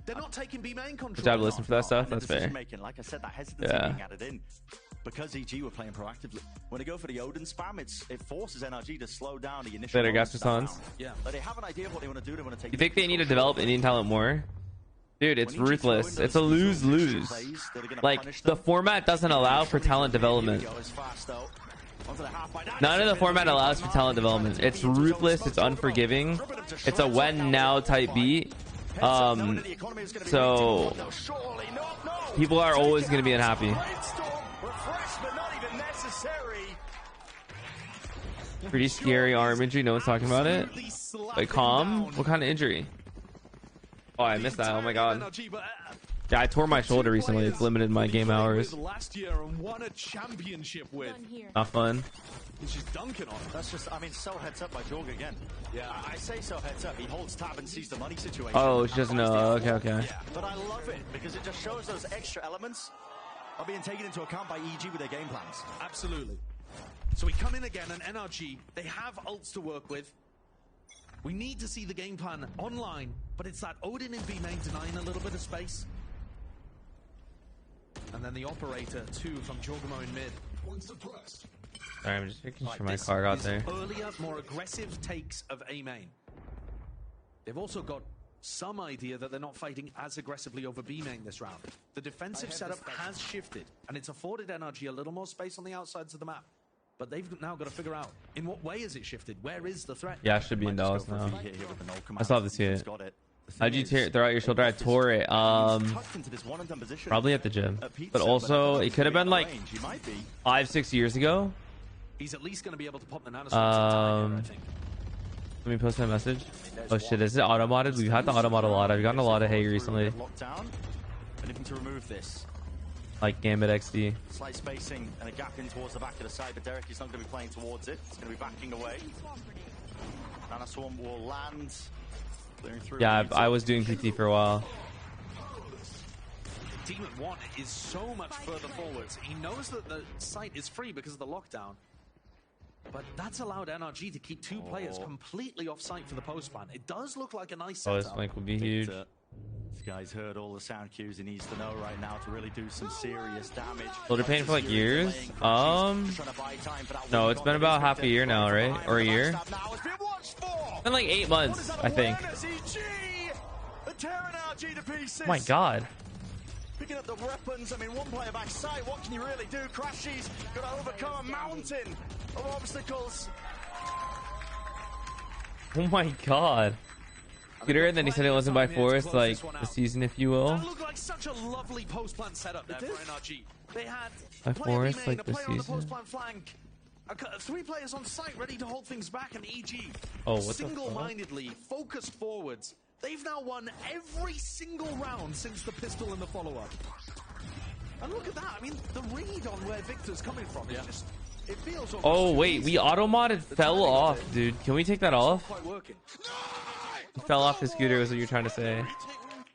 They're not taking B main control. Which I've listened for that stuff. That's fair. Like I said, that hesitancy being added in. Because EG were playing proactively. When they go for the Odin spam, it forces NRG to slow down the initial. Better gas response. Yeah. Like they have an idea of what they want to do. They want to take. You think they need to develop Indian talent more? Dude, it's ruthless. It's a lose-lose. Like, the format doesn't allow for talent development. None of the format allows for talent development. It's ruthless. It's unforgiving. It's a when-now type beat. So people are always going to be unhappy. Pretty scary arm injury. No one's talking about it. Like, calm? What kind of injury? Oh, I missed that. Oh my God. Yeah, I tore my shoulder recently. It's limited my game hours. Last year and won a championship with. Not fun. He's just dunking on it. That's just, I mean, so heads up by Jorg again. Yeah, I say so heads up. He holds tab and sees the money situation. Oh, she doesn't know. Okay, okay. Yeah, but I love it because it just shows those extra elements are being taken into account by EG with their game plans. Absolutely. So we come in again, and NRG, they have ults to work with. We need to see the game plan online, but it's that Odin in B main denying a little bit of space. And then the operator, too, from Jorgamo in mid. Sorry, I'm just making sure my car got there. Earlier, more aggressive takes of A main. They've also got some idea that they're not fighting as aggressively over B main this round. The defensive setup has shifted, and it's afforded NRG a little more space on the outsides of the map. But they've now got to figure out, in what way has it shifted? Where is the threat? Yeah, it should be in Dallas now. I still have to see it. How'd you throw out your shoulder? I tore it. Probably at the gym. But also, it could have been like 5-6 years ago. He's at least going to be able to pop the nanosword. Let me post my message. Oh shit, is it auto-modded? We've had the auto-mod a lot. I've gotten a lot of hate recently. To remove this. Like Gambit XD. Slight spacing and a gap in towards the back of the side, but Derek is not going to be playing towards it. He's going to be backing away. Nanoswarm will land. Yeah, I was doing PT for a while. Team at 1 is so much further forwards. He knows that the site is free because of the lockdown. But that's allowed NRG to keep two players completely off site for the post ban. It does look like a nice setup. This flank would be huge. This guy's heard all the sound cues he needs to know right now to really do some serious damage. Shoulder pain for like years? No, it's been about half a year now, right? Or a year? It's been like 8 months, I think. Oh my god. Picking up the weapons, I mean, one player backside, what can you really do? Crashy's got to overcome a mountain of obstacles. Oh my god. Scooter, and then he said it wasn't by force, like the season, if you will. That looked like such a lovely post-plant setup there for NRG. They had by force, like the season. Flank. 3 players on site ready to hold things back, and EG single-mindedly focused forwards. They've now won every single round since the pistol and the follow-up. And look at that. I mean, the read on where Victor's coming from. Yeah. It feels oh, wait. We auto-modded fell off, dude. Can we take that off? It fell off the Scooter is what you're trying to say.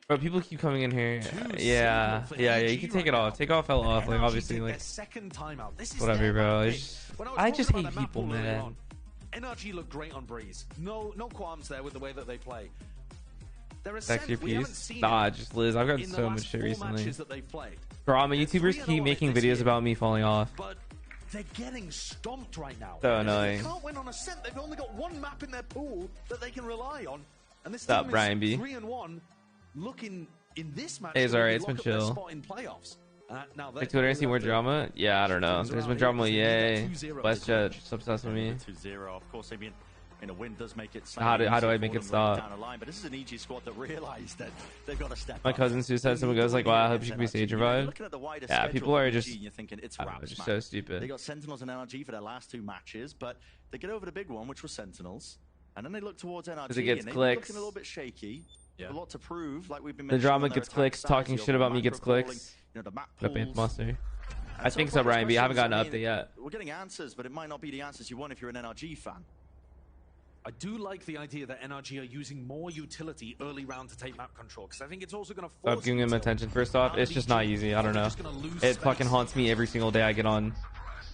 Bro, people keep coming in here. Yeah. You can take it off. Take off fell off. Like, obviously, like... Whatever, bro. I just hate people, man. NRG look great on Breeze. No qualms there with the way that they play. Back to your piece. Nah, just Liz. I've gotten so much shit recently. Drama YouTubers keep making videos about me falling off. But they're getting stomped right now. So annoying. They can't win on Ascent. They've only got one map in their pool that they can rely on. And this team is Brian B. 3-1. Looking in this match. Hey, it's alright. It's been chill. Like Twitter and see more drama? Yeah, I don't know. There's been drama. Yay. WestJet just obsessed with me. 2-0. Of course, a win does make it. How do I make it stop? But this is an EG squad that realized that they've got to step My cousin Sue said someone goes like, "Wow, I hope she can be stage revived." Yeah, people are just, just so stupid. They got Sentinels and NRG for their last 2 matches, but they get over the big one, which was Sentinels, and then they look towards NRG. Because it gets and clicks. Looking a little bit shaky. Yeah. A lot to prove. Like we've been. The drama gets clicks. Talking shit about me gets clicks. You know, the map pools. Monster. I think so, Brian B. I haven't gotten an update yet. We're getting answers, but it might not be the answers you want if you're an NRG fan. I do like the idea that NRG are using more utility early round to take map control, because I think it's also going to force... Stop giving him attention. First off, it's just not easy. I don't know. It fucking haunts me every single day I get on.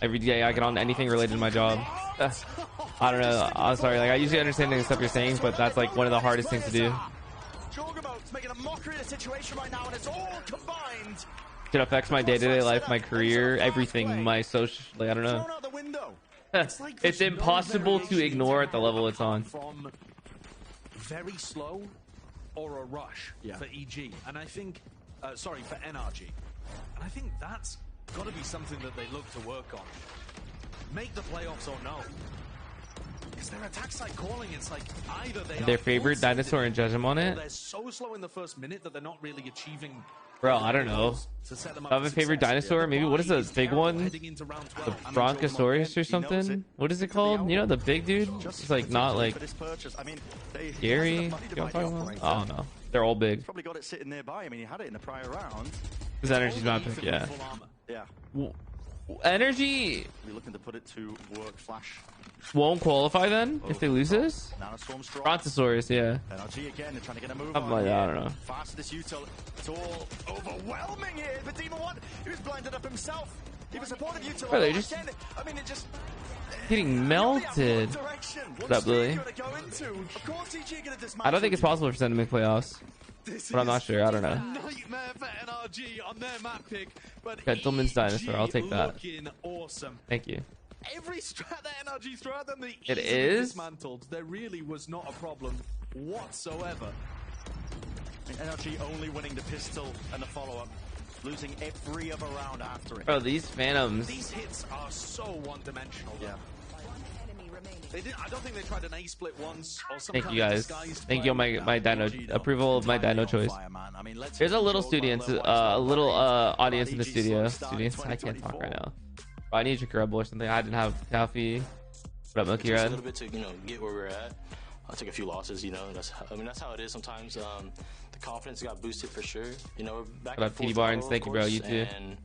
Every day I get on anything related to my job. I don't know. I'm sorry. Like, I usually understand the stuff you're saying, but that's like one of the hardest things to do. Making a mockery of the situation right now, and it's all combined. It affects my day-to-day life, my career, everything, my social... Like, I don't know. It's impossible to ignore at the level it's on. From very slow or a rush for EG, and I think, sorry, for NRG, and I think that's got to be something that they look to work on. Make the playoffs or no, because their attack side calling, it's like either they their favorite dinosaur and judge them on it. They're so slow in the first minute that they're not really achieving. Bro, I don't know. I have a favorite dinosaur. Maybe what is the big one? The Bronchosaurus or something? What is it called? You know, the big dude? It's like not like scary. You know what I'm talking about? I don't know. They're all big. Probably got it sitting nearby. I mean, he had it in the prior round. His energy's not pick, yeah. Yeah. Energy. We're looking to put it to work. Flash won't qualify then if they lose this. Brontosaurus, yeah. NRG again, they're trying to get a move on. Like, I don't know. Fastest util. It's all overwhelming here. But Demon One, he was blinded up himself. He was supportive util. Bro, they're just getting melted. What's up, Lily? I don't think it's possible for them to make playoffs. But I'm not sure. I don't know. Nightmare for NRG on their map pick, but Gentleman's Dinosaur. I'll take that. Awesome. Thank you. Every strat that NRG threw at them, they it is dismantled. There really was not a problem whatsoever. NRG only winning the pistol and the follow-up, losing every other round after it. Bro, these Phantoms. These hits are so one-dimensional. Yeah. They did. I don't think they tried an A split once or some Thank you guys. Thank you on my dino approval of my dino choice. There's a little audience in the studio. Students, I can't talk right now. I need to drink a Red Bull or something. I didn't have coffee. What up, Milky Red? A little bit to get where we're at. I took a few losses. That's how it is sometimes. The confidence got boosted for sure. We're back. What up, TD Barnes? Thank you, bro. You too. And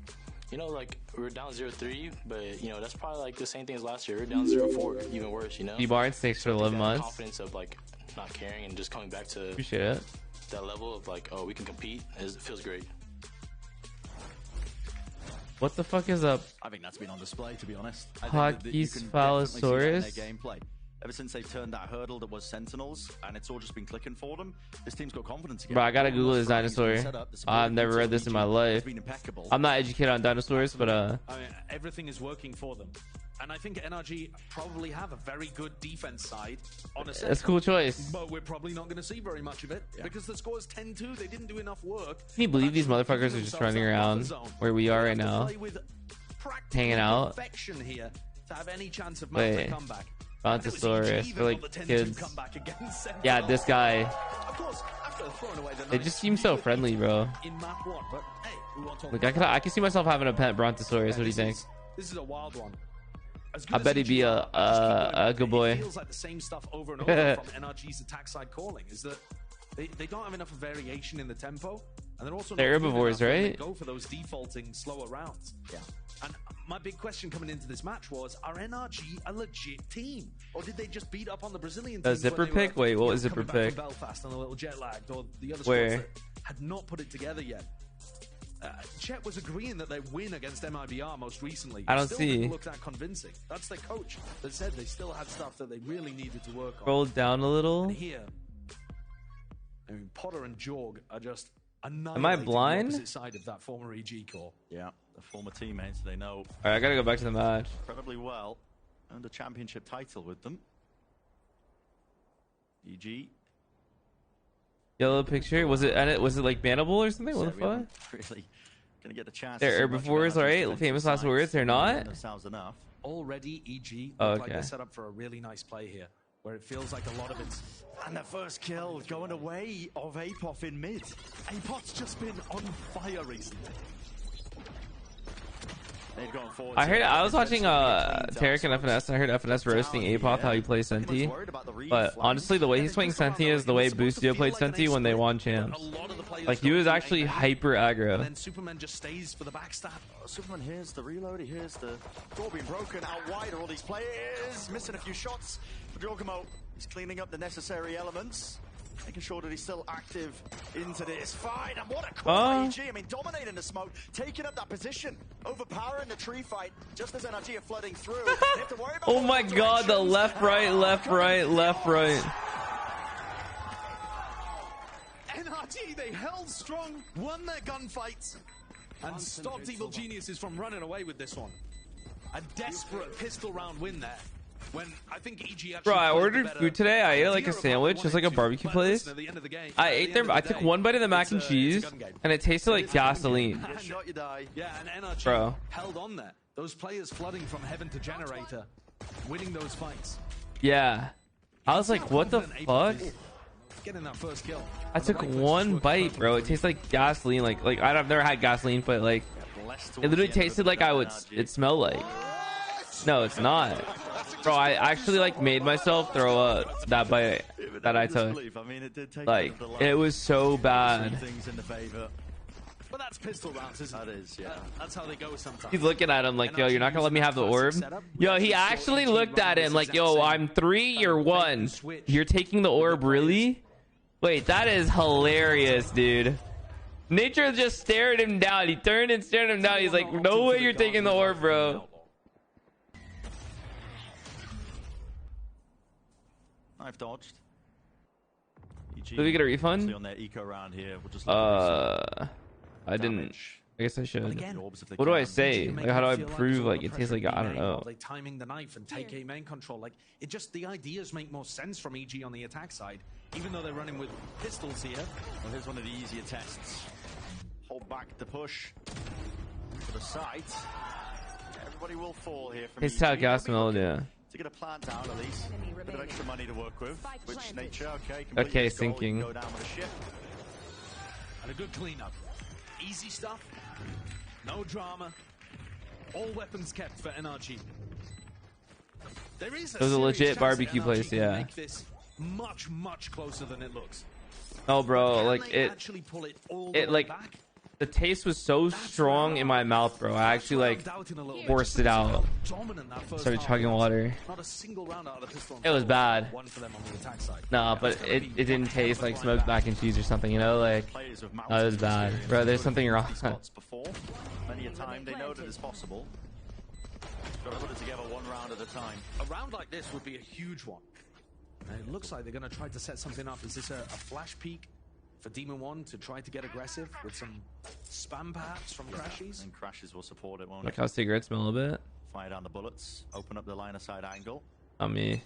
like we're down 0-3, but that's probably like the same thing as last year. We're down 0-4, even worse. TD Barnes, thanks for 11 months. Confidence of like not caring and just coming back to appreciate it. That level of like, oh, we can compete. It feels great. What the fuck is up? I think that's been on display, to be honest. Hockeysphallosaurus. Gameplay. Ever since they've turned that hurdle that was Sentinels, and it's all just been clicking for them, this team's got confidence again. Bro, I gotta Google this dinosaur. I've never read this in my life. I'm not educated on dinosaurs, but I mean, everything is working for them. And I think NRG probably have a very good defense side on a set. That's a cool choice. But we're probably not going to see very much of it because the score is 10-2. They didn't do enough work. Can you believe these motherfuckers are just running around where we are right now? Hanging out. Here to have any chance of making a comeback. Brontosaurus for like kids. Yeah, this guy. They just seem so friendly, bro. Like I can see myself having a pet Brontosaurus. What do you think? This is a wild one. I bet he'd be a good boy. It feels like the same stuff over and over from NRG's attack side calling. Is that they don't have enough variation in the tempo, and they're also they're herbivores, right? Go for those defaulting slower rounds. Yeah. And my big question coming into this match was: are NRG a legit team, or did they just beat up on the Brazilian team? Zipper pick? Wait, what was zipper pick? Belfast and a little jet lagged, or the other squads that had not put it together yet. Chet was agreeing that they win against MIBR most recently. I don't see. Looked that convincing. That's their coach that said they still had stuff that they really needed to work on. Roll down a little. And here, I mean, Potter and Jorg are just am I blind? The opposite side of that former EG core. Yeah, the former teammates. They know. All right, I gotta go back to the match. Incredibly well, and a championship title with them. EG. Yellow picture. Was it like Bannable or something? What the fuck? Really gonna get the chance. They're herbivores, alright? Famous last words. They're not. That sounds enough. Already, EG look like they're set up for a really nice play here, where it feels like a lot of it's. And the first kill going away of Apoth in mid. Apoth's just been on fire recently. I was watching Tarek and FNS, and I heard FNS roasting Apoth how he plays Senti. But honestly, the way he's playing Senti is the way Boostio played Senti when they won champs. Like, he was actually hyper aggro. And then Superman just stays for the backstab. Superman hears the reload, he hears the door being broken out wide. All these players missing a few shots. But Giorgimo is cleaning up the necessary elements, making sure that he's still active into this fight. And what a call EG. I mean, dominating the smoke, taking up that position, overpowering the tree fight, just as NRG are flooding through. They have to worry about oh my god, the left, right, left, right, left, right. NRG, they held strong, won their gunfights, and stopped Evil Geniuses from running away with this one. A desperate pistol round win there. When I think EG bro, I ordered food today. I ate like a sandwich, just like a barbecue place. I ate there. I took one bite of the mac and cheese, and it tasted like gasoline. Yeah, and NRG bro held on there. Those players flooding from heaven to generator, winning those fights. Yeah, I was like, what the fuck? Getting that first kill. I took one bite, bro. It tastes like gasoline. Like I've never had gasoline, but like it literally tasted like it smelled like. No, it's not. Bro, I actually like made myself throw up that bite that I took. Like, it was so bad. But that's pistol rounds, isn't it? Is, yeah. That's how they go sometimes. He's looking at him like, yo, you're not gonna let me have the orb? Yo, he actually looked at him like, yo, I'm 3, you're 1. You're taking the orb, really? Wait, that is hilarious, dude. Nature just stared him down. He turned and stared him down. He's like, no way you're taking the orb, bro. I've dodged. Did we get a refund? On their eco round here. We'll just I didn't. I guess I should. What do I say? Like, how do I prove like it tastes like I don't know? They timing the knife and take a main control. Like it just the ideas make more sense from EG on the attack side, even though they're running with pistols here. Well, here's one of the easier tests. Hold back the push to the site. Everybody will fall here from It's how gas mode, yeah. To get a plant out at least, a bit of extra money to work with, which Nature, okay, sinking. Go down with a ship. And a good cleanup. Easy stuff, no drama, all weapons kept for NRG. There is it was a legit barbecue place, yeah. Make this much closer than it looks. Oh, bro, like it actually pull it all the way like back? The taste was so strong in my mouth, bro. I actually like forced it out. Started chugging water. It was bad. No, but it didn't taste like smoked mac and cheese or something, you know? Like, no, it was bad. Bro, there's something wrong. Many a time they know that it's possible. Got to put it together one round at a time. A round like this would be a huge one. And it looks like they're going to try to set something up. Is this a flash peek for Demon One to try to get aggressive with some spam perhaps from Crashies? And Crashies will support it, won't Look how cigarettes smell a bit. Fire down the bullets, open up the line of sight angle. On me.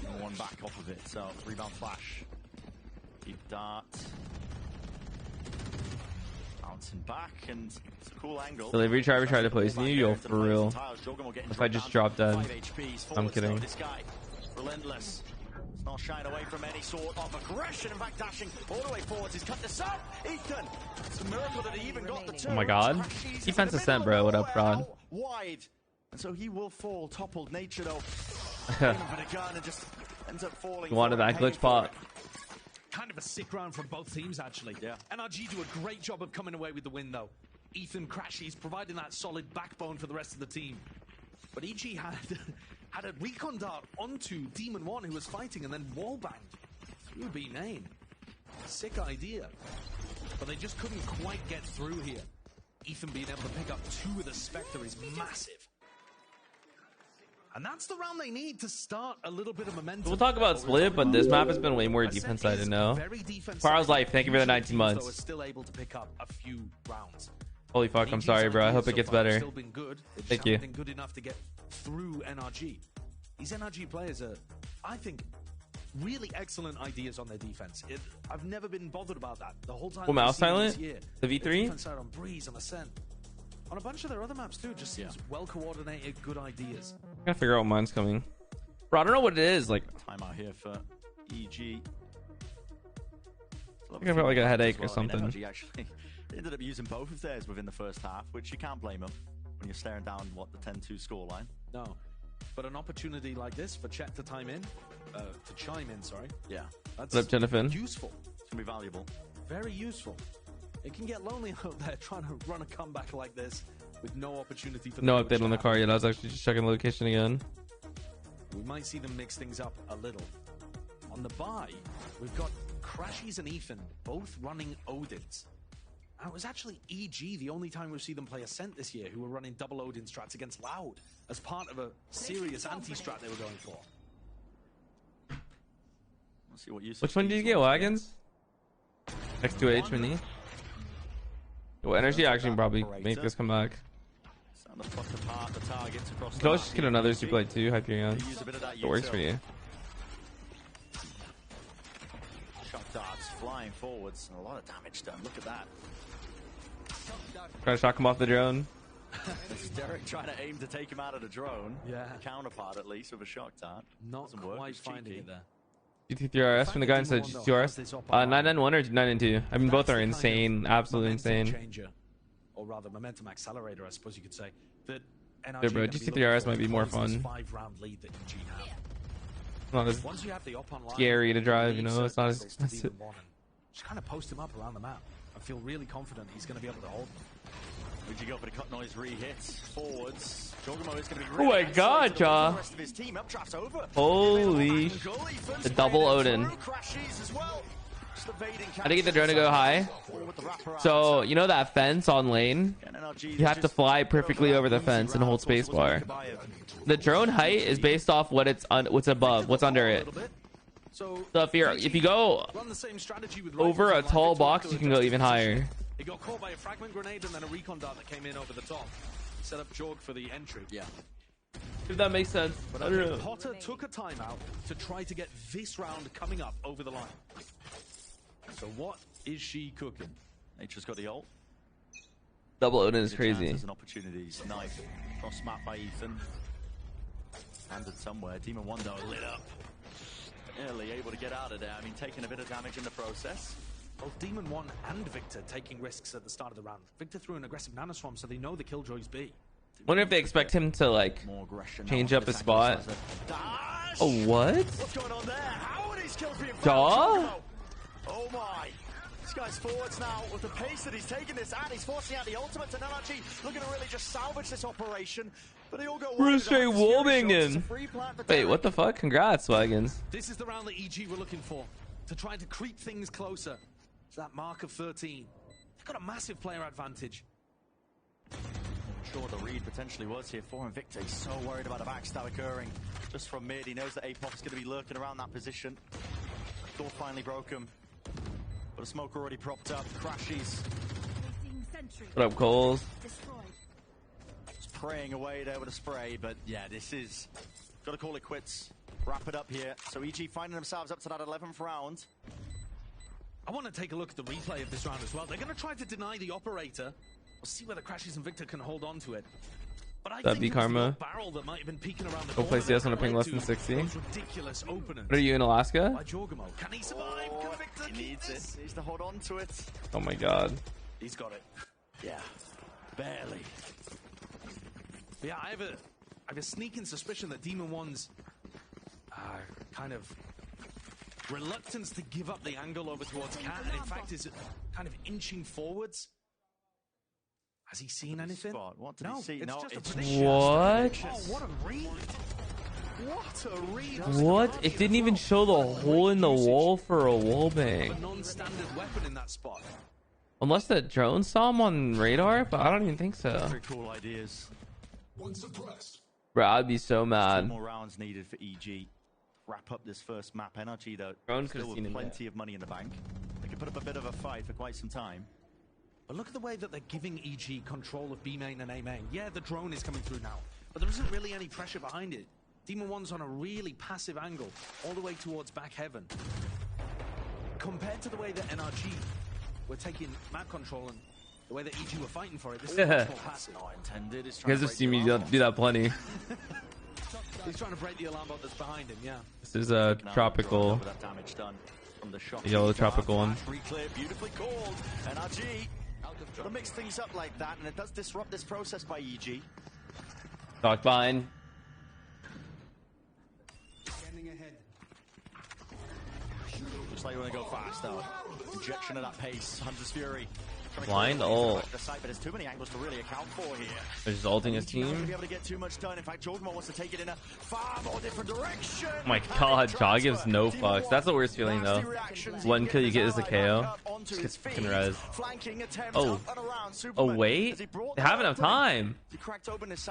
Demon One back off of it, so rebound flash. Keep dart. Bouncing back, and it's a cool angle. Delivery driver tried to place you, yo, for real. If I just drop dead. I'm kidding. This guy, relentless. It's not shying away from any sort of aggression. In fact, dashing all the way forwards. He's cut this up. Ethan. It's a miracle that he even got the turn. Oh my god. Defense ascent, bro. What up, Rod? Wide. And so he will fall. Toppled nature, though. For the gun and just ends up falling. You wanted that glitch pot. Kind of a sick round from both teams, actually. Yeah. NRG do a great job of coming away with the win, though. Ethan Crashies providing that solid backbone for the rest of the team. But EG had a recon dart onto Demon One, who was fighting, and then wallbanged through B-Main. Sick idea. But they just couldn't quite get through here. Ethan being able to pick up 2 of the Spectre is massive. And that's the round they need to start a little bit of momentum. We'll talk about Split, but this map has been way more defense side to know. Farrell's Life, thank you for the 19 months. Still able to pick up a few rounds. Holy fuck, I'm sorry, bro. I hope it gets better. Thank you. Been good enough to get through NRG. These NRG players are, I think, really excellent ideas on their defense. I've never been bothered about that the whole time. Well, Mouse Silent? The V3? Defense side on Breeze, on Ascent. On a bunch of their other maps too, just seems well coordinated, good ideas. I gotta figure out when mine's coming. Bro, I don't know what it is. Like, timeout here for EG. I think I've got like a headache or something. NRG actually ended up using both of theirs within the first half, which you can't blame them when you're staring down what the 10-2 scoreline. No, but an opportunity like this for Chet to chime in. Sorry. Yeah, that's useful. It's gonna be valuable. Very useful. It can get lonely out there trying to run a comeback like this with no opportunity for. No update on the car yet. I was actually just checking the location again. We might see them mix things up a little. On the buy, we've got Crashies and Ethan both running Odins. And it was actually EG the only time we've seen them play Ascent this year, who were running double Odin strats against Loud as part of a serious anti-strat they were going for. Let's see what you. Which one did you get, Wagons? X2H mini. Well, Energy actually probably make this come back. Go just get another Super Light too. Hype your guns. It works for you. Shock darts flying forwards and a lot of damage done. Look at that. Try to shock him off the drone. This is Derek trying to aim to take him out of the drone. Yeah. Counterpart at least with a shock dart. Not quite finding it there. GT3RS from the guy said GT3RS. 991 or 992? I mean, both are insane. Absolutely insane. Changer, or rather, momentum accelerator, I suppose you could say. That yeah, bro. GT3RS might be more fun. 5-round lead that EG have. Not as Once you have the op online, scary to drive, you know. It's not as expensive. Just kind of post him up around the map. I feel really confident he's going to be able to hold them. Would you go for the cut noise re-hits forwards? Jogamo is going to be oh my god, Jaw. Holy the double Odin. I think the drone to go high. So you know that fence on lane? You have to fly perfectly over the fence and hold spacebar. The drone height is based off what's above, what's under it. So if you go over a tall box, you can go even higher. He got caught by a fragment grenade and then a recon dart that came in over the top. Set up Jorg for the entry. Yeah. If that makes sense. But I think Potter took a timeout to try to get this round coming up over the line. So what is she cooking? Nature's got the ult. Double Odin is crazy. An opportunities. Knife. Cross map by Ethan. Landed somewhere. Demon One though lit up. Early able to get out of there. I mean, taking a bit of damage in the process. Both Demon One and Victor taking risks at the start of the round. Victor threw an aggressive nanoswarm, so they know the Killjoys B. Wonder if they expect him to like change up his spot. Oh what? What's going on there? How are these kills being Daw? Oh my! This guy's forwards now with the pace that he's taking this at. He's forcing out the ultimate, and NRG looking to really just salvage this operation. But they all go Bruce J. Wolbingen. Wait, what the fuck? Congrats, Wagons. This is the round that EG were looking for, to try to creep things closer to that mark of 13. They've got a massive player advantage. Sure, the read potentially was here for him. Victor, he's so worried about a backstab occurring just from mid. He knows that Apop's going to be lurking around that position. Door finally broke him, but a smoke already propped up. Crashies. What up, Coles? Just praying away there with a spray, but yeah, this is got to call it quits. Wrap it up here. So EG finding themselves up to that 11th round. I want to take a look at the replay of this round as well. They're going to try to deny the operator. We'll see whether Crashies and Victor can hold on to it. But I That'd be karma. Barrel that might have been peeking around the Go play CS on a ping less than 60. Ridiculous openers. What are you in Alaska? Can he survive? Can Victor He needs it. He needs to hold on to it. Oh my god. He's got it. Yeah, barely. But yeah, I have a sneaking suspicion that Demon One's kind of reluctance to give up the angle over towards Cat, and in fact is kind of inching forwards. Has he seen anything? What did no, he see? it's No, just it's a prediction. What? Oh, what a read! What a read! What? It didn't even show the hole in the wall for a wallbang. A non-standard weapon in that spot. Unless that drone saw him on radar, but I don't even think so. Very cool ideas. Bro, I'd be so 2 mad. more rounds needed for EG. Wrap up this first map. NRG though, Drone could've still seen with him plenty of money in the bank. They could put up a bit of a fight for quite some time. But look at the way that they're giving EG control of B main and A main. Yeah, the drone is coming through now, but there isn't really any pressure behind it. Demon One's on a really passive angle, all the way towards back heaven. Compared to the way that NRG were taking map control and the way that EG were fighting for it, this is much more passive. Not intended. You guys have seen me do that plenty. He's trying to break the alarm bot that's behind him, yeah. This is a tropical. That damage done from the shot. Yellow tropical one. Reclear, beautifully called. NRG. Gotta mix things up like that, and it does disrupt this process by EG. Talk behind. Looks like you want to go fast though. Injection of that pace. Hunter's Fury. Blind ult. But there's too many angles to really account for here. They're just ulting his team. Be able to get too much done. In fact, Jorgemon wants to take it in a far more different direction. Oh my god, Jaw gives no fucks. That's the worst feeling though. One kill you get is a KO. Just gets fucking res. Oh. Oh wait? They have enough time.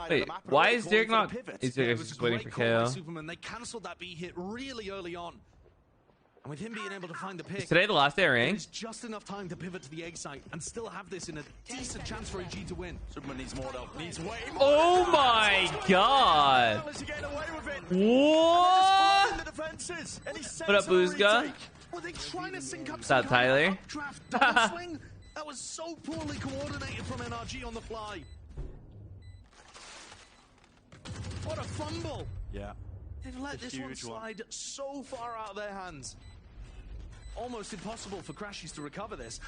Wait, why is Derek not... He's just waiting for KO. Superman. They cancelled that B hit really early on. And with him being able to find the pick, is today the last day of ranked? there's just enough time to pivot to the egg site and still have this in a decent chance for EG to win. Superman needs more though. Needs way more. Oh my god! What? What up, Boozga? Were they trying to sync up What's up, Tyler? Updraft double swing? That was so poorly coordinated from NRG on the fly. What a fumble! Yeah. They've let this one slide so far out of their hands. Almost impossible for Crashies to recover this.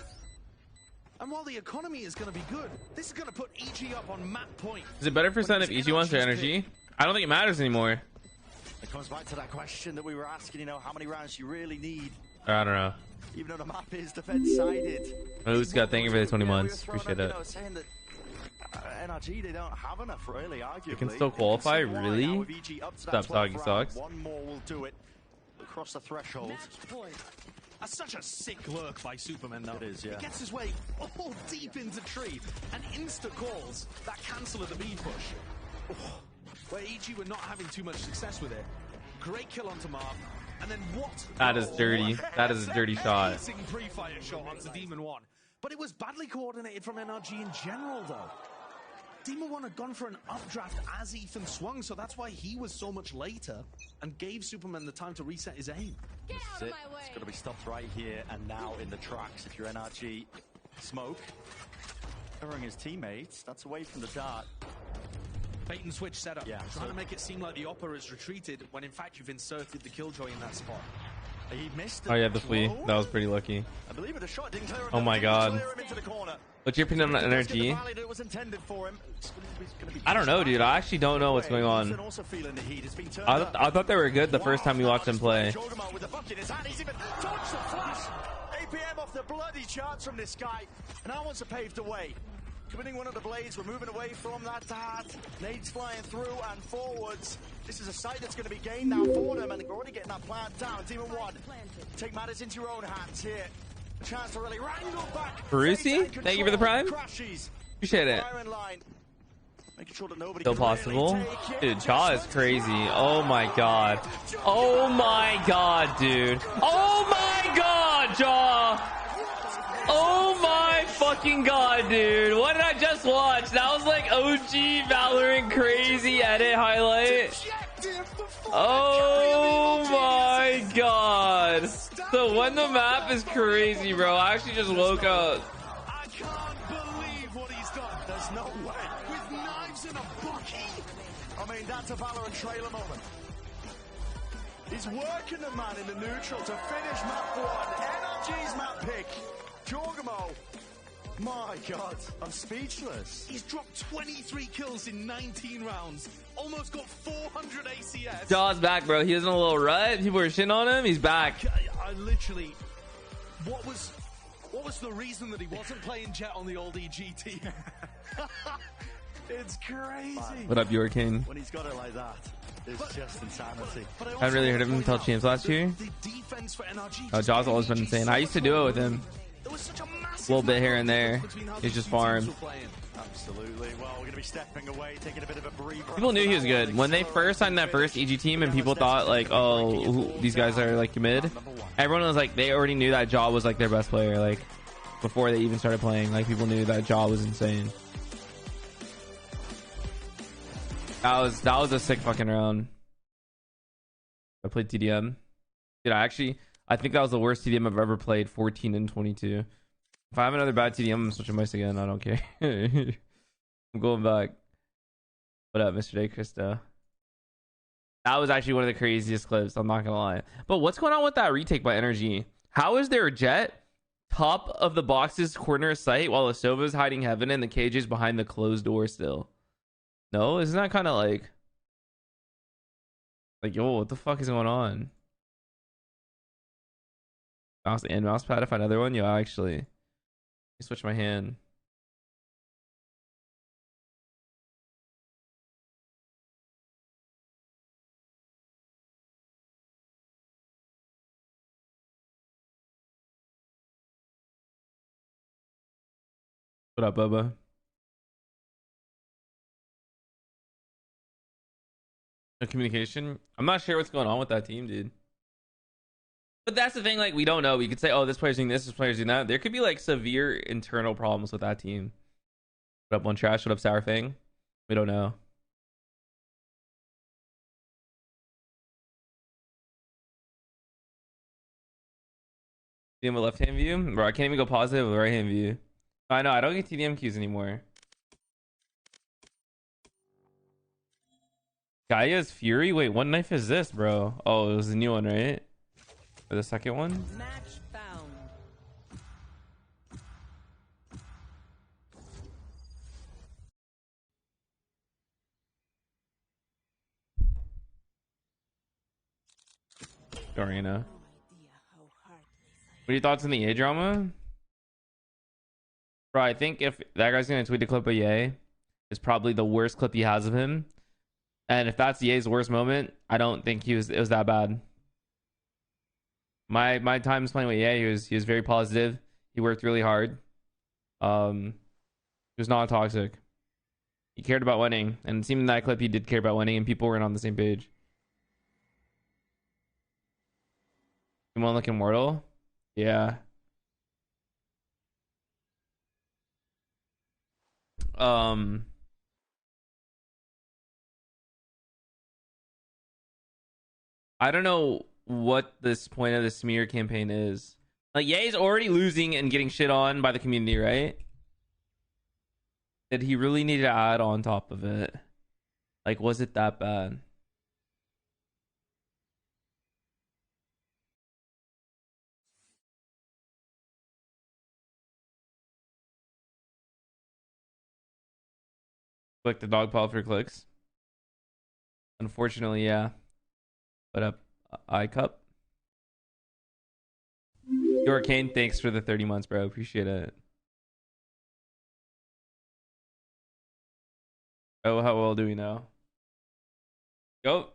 And while the economy is going to be good, this is going to put EG up on map point. Is it better for Sun if EG wants their energy? I don't think it matters anymore. It comes back to that question that we were asking, you know, how many rounds you really need. I don't know. Even though the map is defense-sided. Who's got thank you for the 20 months. Appreciate it. Saying that NRG, they don't have enough, really, arguably. You can still qualify, really? Stop, Doggy Socks. One more will do it. Across the threshold. That's such a sick lurk by Superman, though. It is, yeah. He gets his way all deep into tree and insta-calls that cancel of the B push. Where EG were not having too much success with it. Great kill onto Marv. And then what? That is dirty. That is a dirty shot. Amazing pre-fire shot onto Demon One. But it was badly coordinated from NRG in general, though. Demon One had gone for an updraft as Ethan swung, so that's why he was so much later and gave Superman the time to reset his aim. It's got to be stopped right here and now in the tracks. If you're NRG, smoke. Covering his teammates. That's away from the dart. Bait and switch setup. Yeah, trying to make it seem like the Opera has retreated when in fact you've inserted the Killjoy in that spot. He missed Oh yeah, the flea. That was pretty lucky. I believe it, the shot didn't clear him. Oh my god. What's your opinion on energy? I don't know, dude. I actually don't know what's going on. I thought they were good the first time we watched them play. CPM off the bloody charts from this guy, and that one's paved away. Committing one of the blades, we're moving away from that dart. Nades flying through and forwards. This is a site that's going to be gained now for them, and they're already getting that plant down. Demon 1, take matters into your own hands here. A chance to really wrangle back. Barusi, thank you for the prime. Appreciate it. Sure Still possible. Dude, Jaw is crazy. Oh my god. Oh my god, dude. Oh my god, Jaw. Oh my fucking god, dude. What did I just watch? That was like OG Valorant crazy edit highlight. Oh my god. So when the map is crazy, bro, I actually just woke up. I can't believe what he's done. There's no way. With knives in a bucket. I mean, that's a Valorant trailer moment. He's working the man in the neutral to finish map 1. NRG's map pick. Jorgamo. My god, I'm speechless. He's dropped 23 kills in 19 rounds. Almost got 400 ACS. Jaw's back, bro. He was in a little rut. People were shitting on him. He's back. I literally... What was the reason that he wasn't playing Jet on the old EGT? It's crazy. What up, Yorkin? When he's got it like that, it's just insanity. I really heard him until champs last year. Oh, Jaw's always been insane. I used to do it with him. A little bit here and there. He's just farm. Absolutely. Well, we're going to be stepping away, taking a bit of a breather. People knew he was good. When they first signed that first EG team and people thought like, oh, these guys are like mid. Everyone was like, they already knew that Jaw was like their best player. Like before they even started playing, like people knew that Jaw was insane. That was a sick fucking round. I played TDM. Dude, I think that was the worst TDM I've ever played. 14 and 22. If I have another bad TDM, I'm switching mice again. I don't care. I'm going back. What up, Mr. Day Krista? That was actually one of the craziest clips. I'm not gonna lie. But what's going on with that retake by NRG? How is there a Jet top of the box's corner sight while Asova's hiding heaven and the cage is behind the closed door still? No, isn't that kind of like yo, what the fuck is going on? Mouse and mouse pad. If another one, yo, actually, let me switch my hand. What up, Bubba? No communication. I'm not sure what's going on with that team, dude. But that's the thing, like, we don't know. We could say, oh, this player's doing this player's doing that. There could be like severe internal problems with that team. What up, One Trash? What up, Sour Fang? We don't know. TDM with left hand view? Bro, I can't even go positive with right hand view. I know, I don't get TDM cues anymore. Gaia's Fury? Wait, what knife is this, bro? Oh, it was the new one, right? Or the second one? Match found. Garena. What are your thoughts on the Ye drama? Bro, I think if that guy's gonna tweet a clip of Ye, it's probably the worst clip he has of him. And if that's Ye's worst moment, I don't think it was that bad. My times playing with Ye, he was very positive. He worked really hard. He was not toxic. He cared about winning, and it seemed in that clip he did care about winning, and people weren't on the same page. You want to look immortal? Yeah. I don't know what this point of the smear campaign is. Like, Ye's already losing and getting shit on by the community, right? Did he really need to add on top of it? Like, was it that bad? Click the dog paw for clicks. Unfortunately, yeah. But up, iCup. Yo, Kane, thanks for the 30 months, bro. Appreciate it. Oh, how well do we know? Go.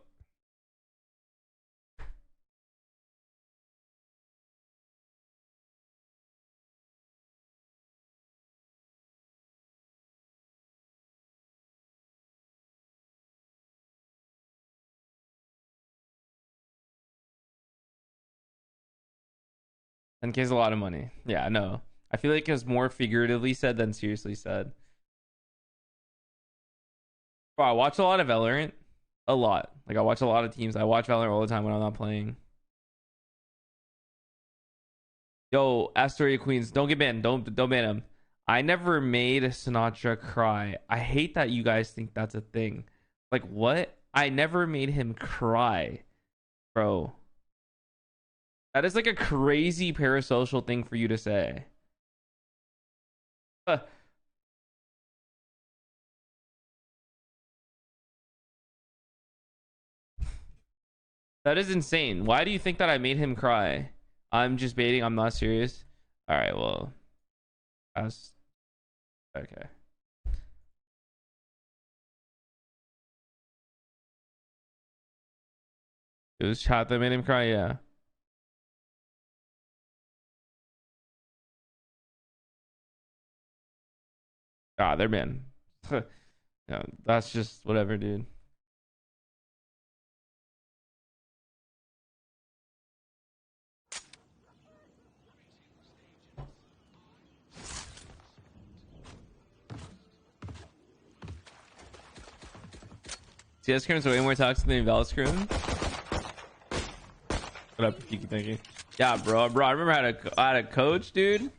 $10K is a lot of money. Yeah, no. I feel like it was more figuratively said than seriously said. Bro, I watch a lot of Valorant. A lot. Like, I watch a lot of teams. I watch Valorant all the time when I'm not playing. Yo, Astoria Queens, don't get banned. Don't ban him. I never made Sinatraa cry. I hate that you guys think that's a thing. Like, what? I never made him cry. Bro. That is like a crazy parasocial thing for you to say. That is insane. Why do you think that I made him cry? I'm just baiting. I'm not serious. All right, well. That's okay. It was chat that made him cry, yeah. Ah, they're banned. Yeah, that's just whatever, dude. CS scrims are way more toxic than Val scrim. What up, Kiki? Thank you. Yeah, bro. I remember I had a coach, dude.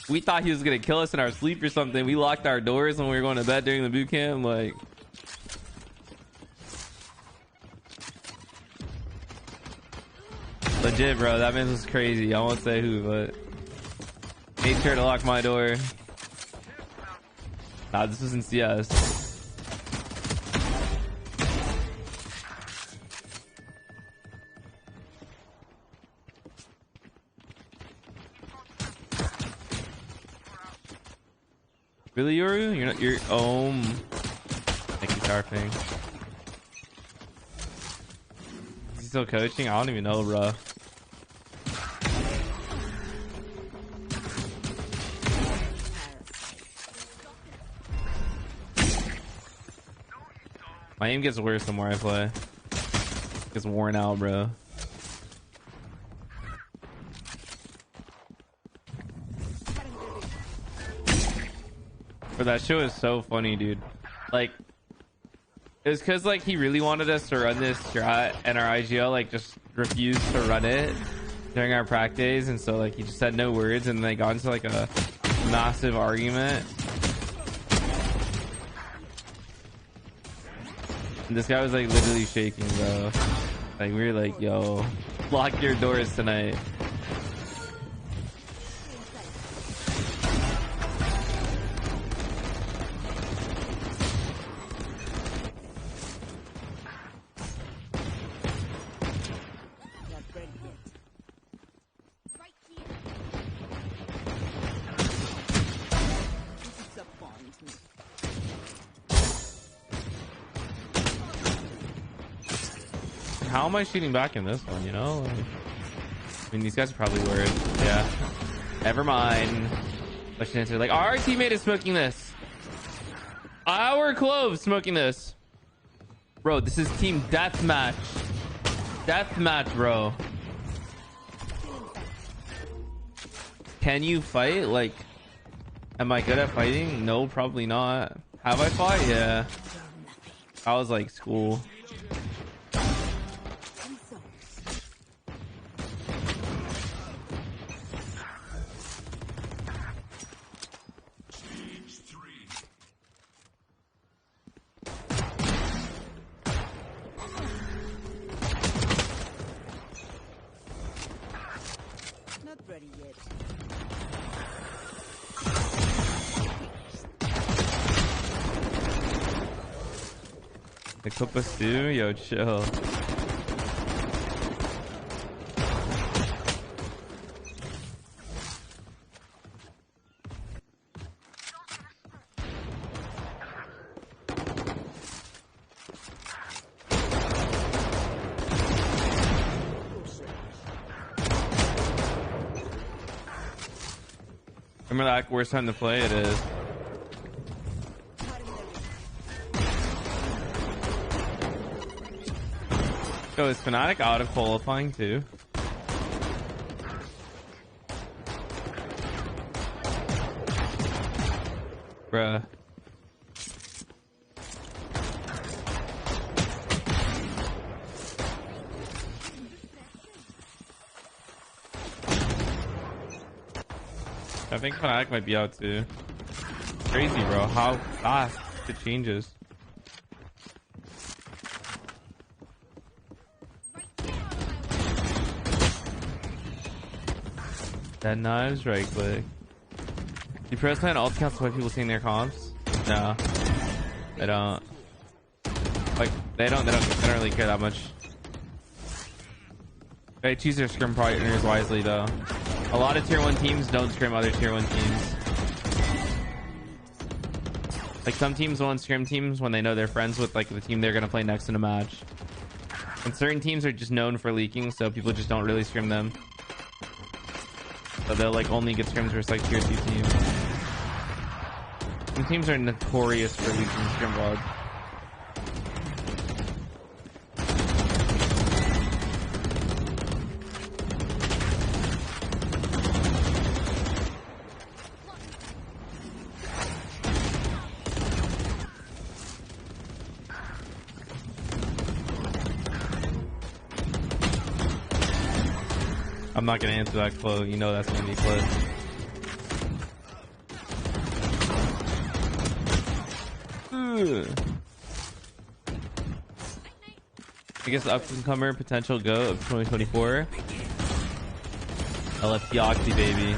We thought he was gonna kill us in our sleep or something. We locked our doors when we were going to bed during the boot camp. Like, legit, bro. That man was crazy. I won't say who, but made sure to lock my door. Nah, this was in CS. Really, Yoru? You're not. You're. Thank you, Tarping. Is he still coaching? I don't even know, bro. My aim gets worse the more I play. It gets worn out, bro. But that show is so funny, dude. Like, it was because like he really wanted us to run this strat, and our IGL like just refused to run it during our prac days, and so like he just said no words, and they got into like a massive argument. And this guy was like literally shaking, bro. Like, we were like, yo, lock your doors tonight. How am I shooting back in this one, you know? Like, I mean, these guys are probably worried. Yeah. Never mind. Let's answer. Like, our teammate is smoking this. Our Clove smoking this. Bro, this is team deathmatch. Deathmatch, bro. Can you fight? Like, am I good at fighting? No, probably not. Have I fought? Yeah. I was like school. The Copa Stew? Yo, chill. Remember that worst time to play? It is. So is Fnatic out of qualifying too? Bruh. I think Fnatic might be out too. Crazy, bro. How fast it changes. Dead knives, right click. Do press play on alt accounts why people seeing their comps? No. They don't. Like, they don't really care that much. They choose their scrim partners wisely though. A lot of tier 1 teams don't scrim other tier 1 teams. Like some teams won't scrim teams when they know they're friends with like the team they're gonna play next in a match. And certain teams are just known for leaking, so people just don't really scrim them. So they'll like only get scrims versus like tier 2 teams. Some teams are notorious for leaking scrim VOD. I'm not gonna answer that quote. You know that's gonna be close. I guess up-and-comer potential GOAT of 2024. LFT Oxy, baby.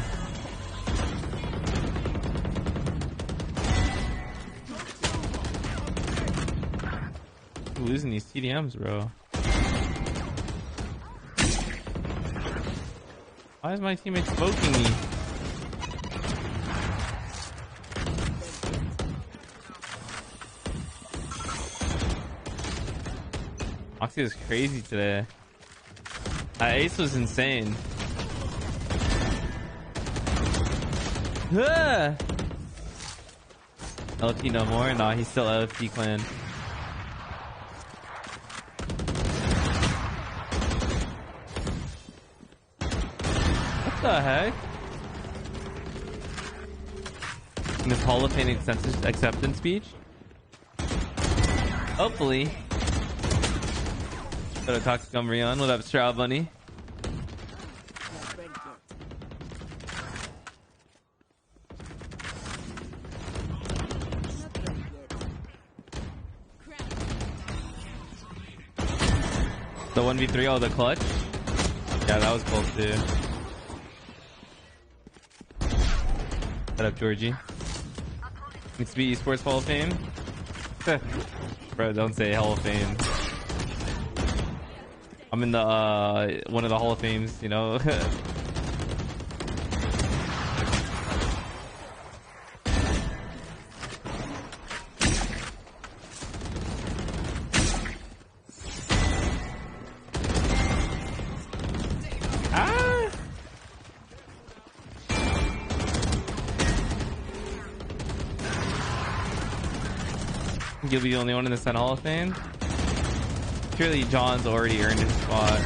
I'm losing these TDMs, bro. Why is my teammate smoking me? Oxy was crazy today. That ace was insane. LFT no more? Nah, he's still LFT clan. What the heck? In this Hall of Fame acceptance speech? Hopefully. Got a Toxic Umbreon. What up, Stroud Bunny? The 1v3, oh, the clutch? Yeah, that was cool too. What up, Georgie? It's be Esports Hall of Fame? Bro, don't say Hall of Fame. I'm in the one of the Hall of Fames, you know. You'll be the only one in the Sun Hall of Fame. Surely John's already earned his spot.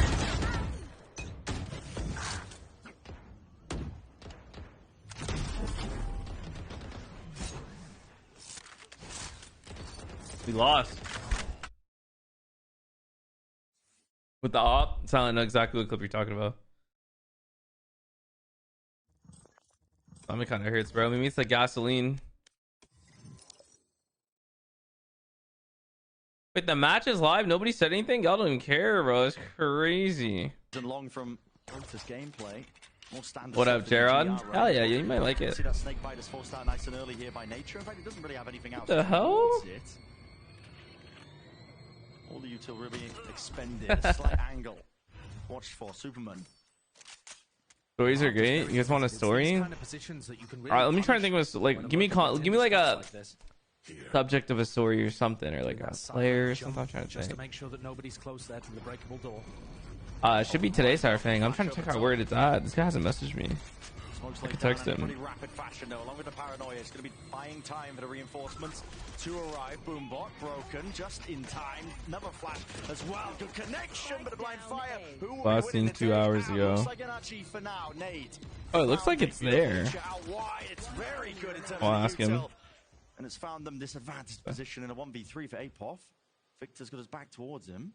We lost. With the op, Silent know exactly what clip you're talking about. Stomach kind of hurts, bro. Maybe it's like gasoline. Wait, the match is live? Nobody said anything? Y'all don't even care, bro. It's crazy. Long from gameplay. What up, Jaron? Hell yeah, you might like it. See that snake bite is forced out nice and early here by nature. In fact, it doesn't really have anything else. What the hell? All the util really expended. Slight angle. Watched for Superman. Stories are great. You guys want a story? Alright, let me try and think of a, like, give me like a subject of a story or something, or like a player or something. I'm trying to think. Make sure that nobody's close there to the breakable door. It should be today's our thing. I'm trying to check out where it's at. This guy hasn't messaged me. Smoke's I could text him. Pretty rapid fashion though, along with the paranoia. It's going to be buying time for the reinforcements to arrive. Boombot broken just in time. Another flash as well. Good connection, but a blind fire. Last seen 2 hours ago. Looks like an Archie for now. Nate. Oh, it looks like it's there. It's very good in terms I'll of ask him. And it's found them disadvantaged position in a 1v3 for Apov. Victor's got his back towards him.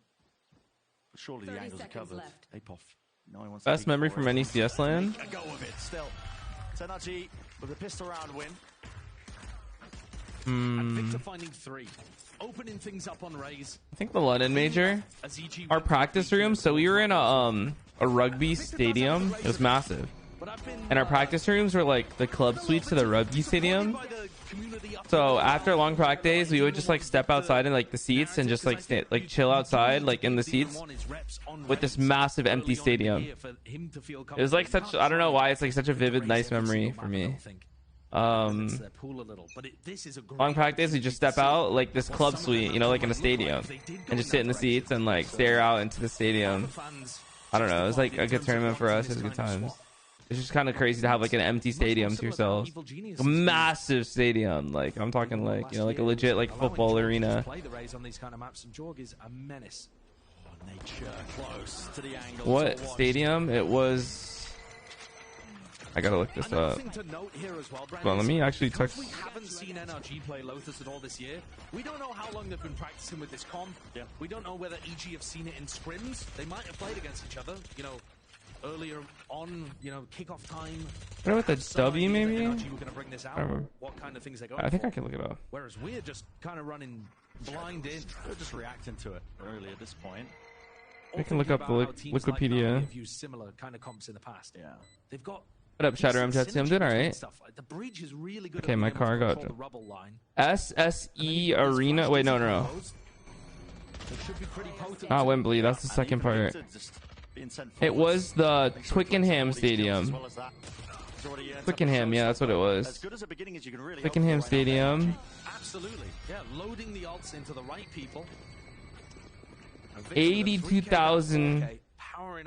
But surely the angles are covered. Apov. No one wants Best memory from any CS LAN? A go of it still. Tenergy with a pistol round win. And Victor finding 3. Opening things up on Raze. I think the London major, our practice room. So we were in a rugby stadium. It was massive, and our practice rooms were like the club suites to the rugby stadium. So after long practice days, we would just like step outside in like the seats and just like chill outside like in the seats with this massive empty stadium. It was like such, I don't know why it's like such a vivid, nice memory for me. Long practice, we just step out like this club suite, you know, like in a stadium, and just sit in the seats and like stare out into the stadium. I don't know, it was like a good tournament for us. It was good times. It's just kind of crazy to have like an empty stadium to yourselves. A massive stadium, like I'm talking like, you know, like a legit like football arena. What stadium? It was, I gotta look this up. Well, let me actually text. We haven't seen NRG play Lotus at all this year. We don't know how long they've been practicing with this comp. We don't know whether EG have seen it in scrims. They might have played against each other, you know, earlier on, you know, kickoff time. What about the W maybe? What kind of things they go I think I can look it up. Whereas we're just kind of running blind in. We're just reacting to it early at this point. I can look up the Wikipedia. Have used similar kind of comps in the past. Yeah. They've got. What up, Shadow? I'm doing alright. The bridge is really good. Okay, my car got SSE Arena. Wait, no. Not Wembley. That's the second part. It was the Twickenham Stadium. Twickenham, yeah, that's what it was. Twickenham Stadium. Absolutely. Yeah, loading the ults into the right people. 82,000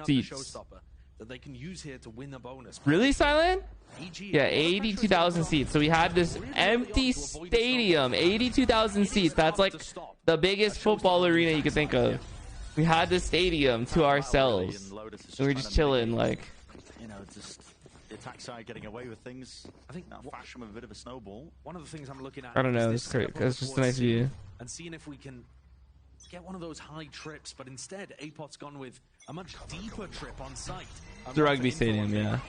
seats. That they can use here to win the bonus. Really, Silent? Yeah, 82,000 seats. So we had this empty stadium, 82,000 seats. That's like the biggest football arena you could think of. We had the stadium to ourselves. We were just chilling, like. You know, just the attack side getting away with things. I think now fashion with a bit of a snowball. One of the things I'm looking at. I don't know. It's great. It's just a nice view. And seeing if we can get one of those high trips, but instead Apot's gone with a much deeper trip on site. The rugby stadium, yeah.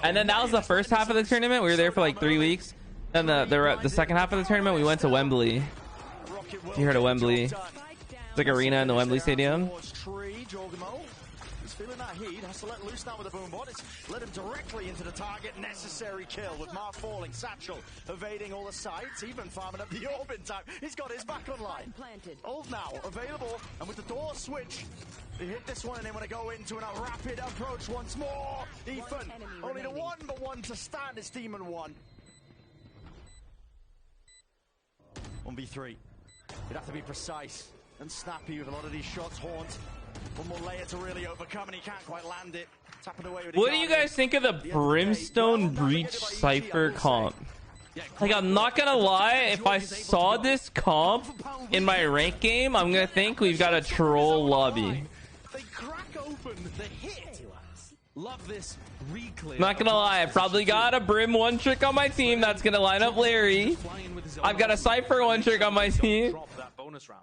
And then that was the first half of the tournament. We were there for like 3 weeks. Then the second half of the tournament, we went to Wembley. You heard of Wembley? It's like arena in the Wembley Stadium. He's feeling that heat, has to let loose now with the Boombot. It's led him directly into the target. Necessary kill with Mark falling. Satchel evading all the sights, even farming up the orb in time. He's got his back online. Ult now available, and with the door switch, they hit this one and they want to go into a rapid approach once more. Ethan, only the one but one to stand. It's Demon 1. 1v3. You'd have to be precise and snappy with a lot of these shots. Haunt. One more layer to really overcome, and he can't quite land it. Tapping away with what do you guys think of the Brimstone Breach Cypher comp? Like, I'm not gonna lie, if I saw this comp in my rank game, I'm gonna think we've got a troll lobby. They crack open the hit. Love this reclear. Not gonna lie, I probably got a Brim one trick on my team that's gonna line up Larry. I've got a Cypher one trick on my team. Drop that bonus round.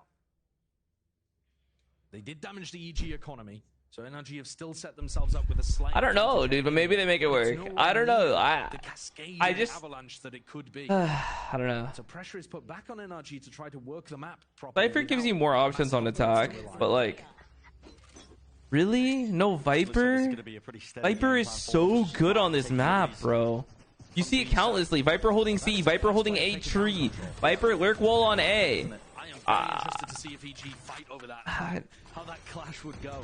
They did damage the EG economy, so NRG have still set themselves up with a slight. I don't know, dude, but maybe they make it work. I don't know. I just avalanche that it could be. I don't know. So pressure is put back on NRG to try to work the map properly. Cypher gives you more options on attack, but like, really? No Viper? Viper is so good on this map, bro. You see it countlessly. Viper holding C, Viper holding A tree, Viper lurk wall on A. I am very interested to see if EG fight over that. How that clash would go.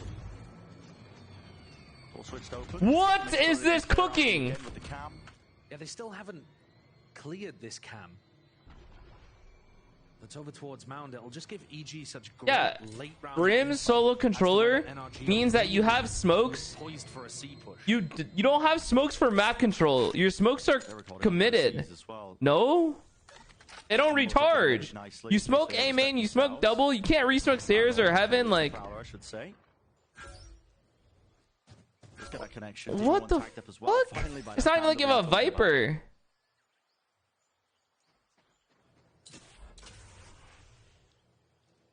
What is this cooking? Yeah, they still haven't cleared this cam. that's over towards Mound. It'll just give EG such great late round. Brim's solo controller means that you have smokes. You don't have smokes for map control. Your smokes are committed. No? They don't recharge. You smoke A main, you smoke double, you can't resmoke stairs or heaven, like... What the fuck? It's not even like you have a Viper.